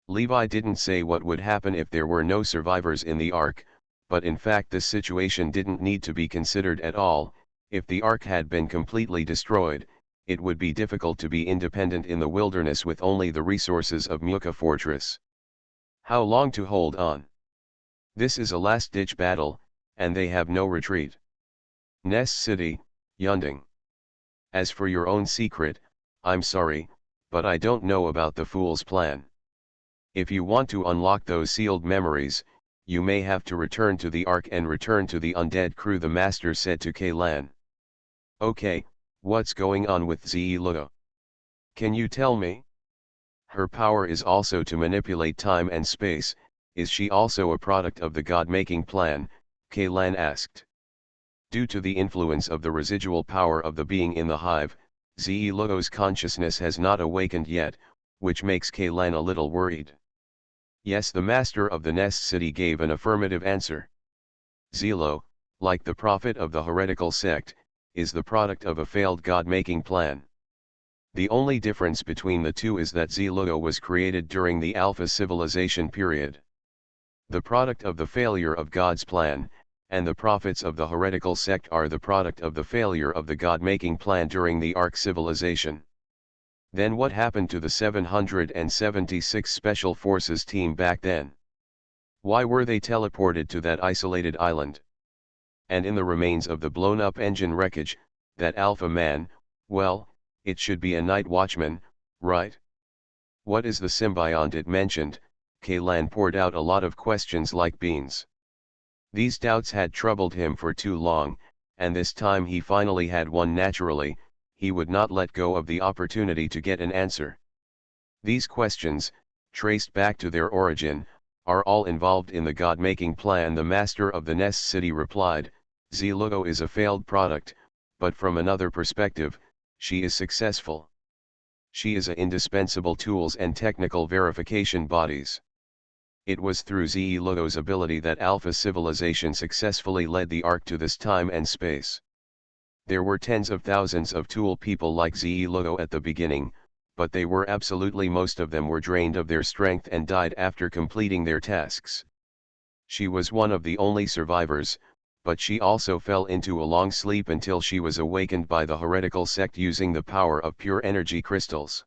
Levi didn't say what would happen if there were no survivors in the Ark, but in fact this situation didn't need to be considered at all. If the Ark had been completely destroyed, it would be difficult to be independent in the wilderness with only the resources of Muka Fortress. How long to hold on? This is a last-ditch battle, and they have no retreat. Nest City, Yunding. As for your own secret, I'm sorry, but I don't know about the Fool's plan. If you want to unlock those sealed memories, you may have to return to the Ark and return to the undead crew, the master said to Kaylan. Okay, what's going on with Ziluo? Can you tell me? Her power is also to manipulate time and space. Is she also a product of the God-making plan? Kaylan asked. Due to the influence of the residual power of the being in the hive, Ziluo's consciousness has not awakened yet, which makes Kaylan a little worried. Yes, the master of the Nest City gave an affirmative answer. Ziluo, like the prophet of the heretical sect, is the product of a failed God-making plan. The only difference between the two is that Ziluo was created during the Alpha civilization period. The product of the failure of God's plan, and the prophets of the heretical sect are the product of the failure of the God-making plan during the Ark civilization. Then what happened to the 776 Special Forces team back then? Why were they teleported to that isolated island? And in the remains of the blown-up engine wreckage, that Alpha man, well, it should be a night watchman, right? What is the symbiont it mentioned? Kaylan poured out a lot of questions like beans. These doubts had troubled him for too long, and this time he finally had one naturally. He would not let go of the opportunity to get an answer. These questions, traced back to their origin, are all involved in the God-making plan. The master of the Nest City replied, Ziluo is a failed product, but from another perspective, she is successful. She is a indispensable tools and technical verification bodies. It was through Ze Logo's ability that Alpha civilization successfully led the Ark to this time and space. There were tens of thousands of tool people like Ze Logo at the beginning, but they were absolutely most of them were drained of their strength and died after completing their tasks. She was one of the only survivors, but she also fell into a long sleep until she was awakened by the heretical sect using the power of pure energy crystals.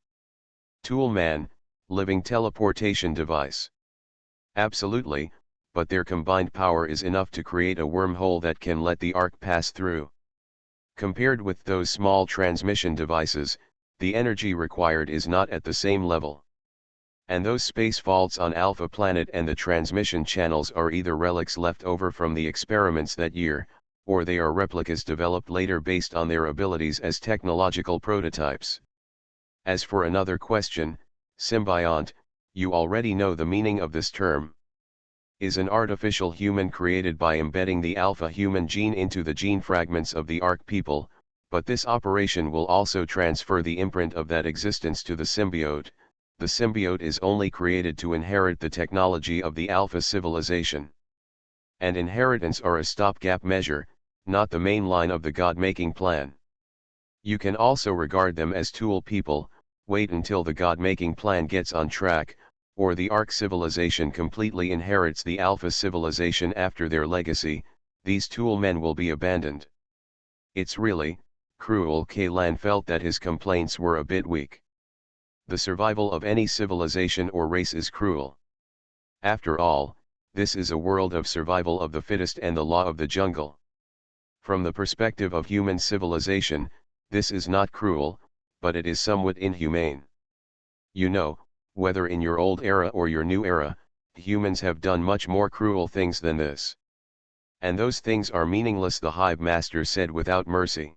Tool Man, living teleportation device. Absolutely, but their combined power is enough to create a wormhole that can let the Ark pass through. Compared with those small transmission devices, the energy required is not at the same level. And those space faults on Alpha Planet and the transmission channels are either relics left over from the experiments that year, or they are replicas developed later based on their abilities as technological prototypes. As for another question, symbiont, you already know the meaning of this term. Is an artificial human created by embedding the alpha human gene into the gene fragments of the Ark people, but this operation will also transfer the imprint of that existence to the symbiote. The symbiote is only created to inherit the technology of the alpha civilization. And inheritance are a stopgap measure, not the main line of the God-making plan. You can also regard them as tool people. Wait until the God-making plan gets on track, or the Ark civilization completely inherits the Alpha civilization after their legacy, these tool men will be abandoned. It's really cruel. Kaylan felt that his complaints were a bit weak. The survival of any civilization or race is cruel. After all, this is a world of survival of the fittest and the law of the jungle. From the perspective of human civilization, this is not cruel, but it is somewhat inhumane. You know, whether in your old era or your new era, humans have done much more cruel things than this. And those things are meaningless, the Hive Master said without mercy.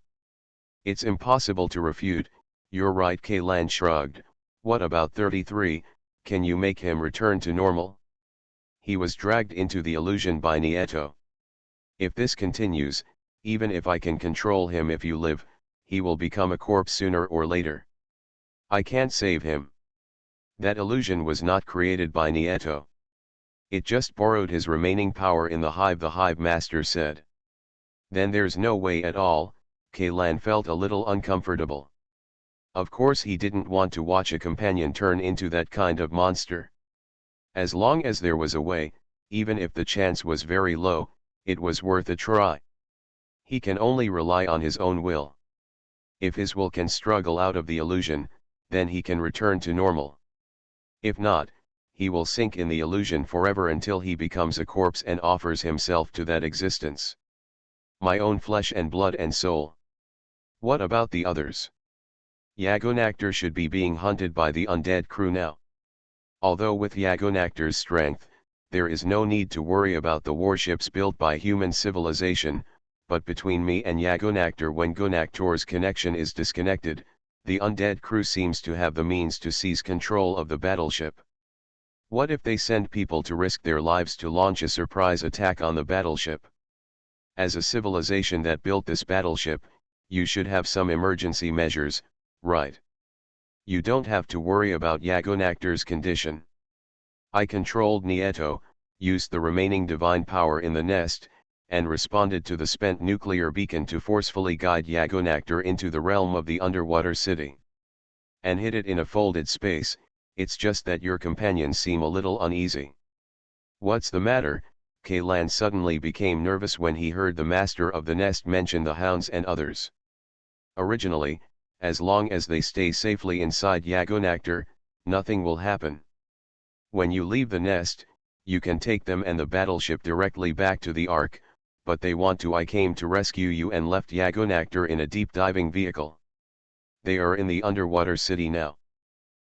It's impossible to refute. You're right. Kaylan shrugged. What about 33, can you make him return to normal? He was dragged into the illusion by Nieto. If this continues, even if I can control him, if you live, he will become a corpse sooner or later. I can't save him. That illusion was not created by Nieto. It just borrowed his remaining power in the Hive, the Hive Master said. Then there's no way at all. Kaylan felt a little uncomfortable. Of course he didn't want to watch a companion turn into that kind of monster. As long as there was a way, even if the chance was very low, it was worth a try. He can only rely on his own will. If his will can struggle out of the illusion, then he can return to normal. If not, he will sink in the illusion forever until he becomes a corpse and offers himself to that existence. My own flesh and blood and soul. What about the others? Yagonactor should be being hunted by the undead crew now. Although with Yagonactor's strength, there is no need to worry about the warships built by human civilization, but between me and Yagonactor, when Gonactor's connection is disconnected, the undead crew seems to have the means to seize control of the battleship. What if they send people to risk their lives to launch a surprise attack on the battleship? As a civilization that built this battleship, you should have some emergency measures, right? You don't have to worry about Yagonactor's condition. I controlled Nieto, used the remaining divine power in the nest, and responded to the spent nuclear beacon to forcefully guide Yagonactor into the realm of the underwater city. And hid it in a folded space. It's just that your companions seem a little uneasy. What's the matter? Kaylan suddenly became nervous when he heard the master of the nest mention the hounds and others. Originally, as long as they stay safely inside Yagonactor, nothing will happen. When you leave the nest, you can take them and the battleship directly back to the Ark, but they want to. I came to rescue you and left Yagonactor in a deep diving vehicle. They are in the underwater city now.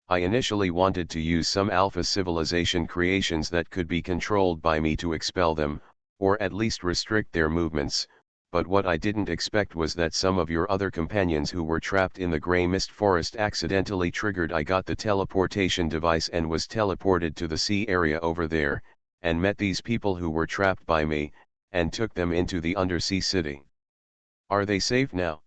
I initially wanted to use some Alpha civilization creations that could be controlled by me to expel them, or at least restrict their movements, but what I didn't expect was that some of your other companions who were trapped in the Grey Mist Forest accidentally triggered. I got the teleportation device and was teleported to the sea area over there, and met these people who were trapped by me, and took them into the undersea city. Are they safe now?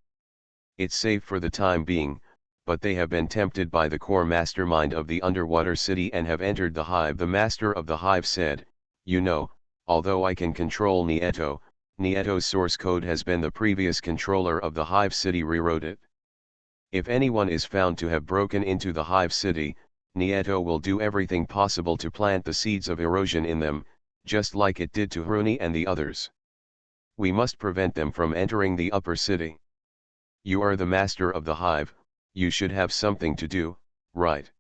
It's safe for the time being, but they have been tempted by the core mastermind of the underwater city and have entered the hive. The master of the hive said, "You know, although I can control Nieto, Nieto's source code has been the previous controller of the hive city rewrote it. If anyone is found to have broken into the hive city, Nieto will do everything possible to plant the seeds of erosion in them, just like it did to Hruni and the others. We must prevent them from entering the upper city. You are the master of the hive, you should have something to do, right?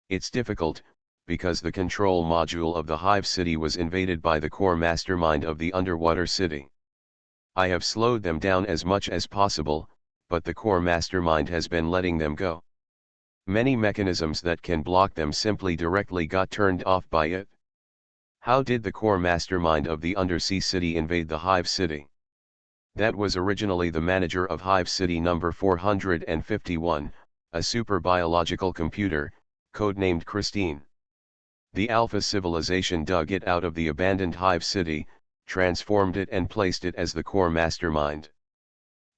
It's difficult, because the control module of the hive city was invaded by the core mastermind of the underwater city. I have slowed them down as much as possible, but the core mastermind has been letting them go. Many mechanisms that can block them simply directly got turned off by it." How did the core mastermind of the undersea city invade the hive city? That was originally the manager of hive city number 451, a super biological computer, codenamed Christine. The Alpha civilization dug it out of the abandoned hive city, transformed it and placed it as the core mastermind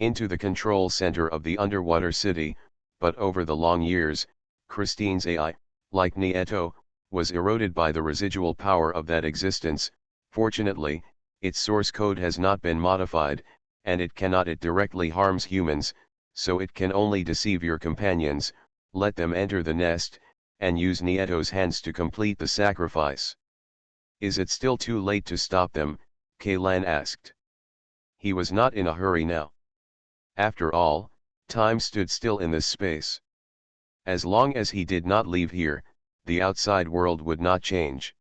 into the control center of the underwater city, but over the long years, Christine's AI, like Nieto, was eroded by the residual power of that existence. Fortunately, its source code has not been modified, and it directly harms humans, so it can only deceive your companions, let them enter the nest, and use Nieto's hands to complete the sacrifice. "Is it still too late to stop them?" Kaylan asked. He was not in a hurry now. After all, time stood still in this space. As long as he did not leave here, the outside world would not change.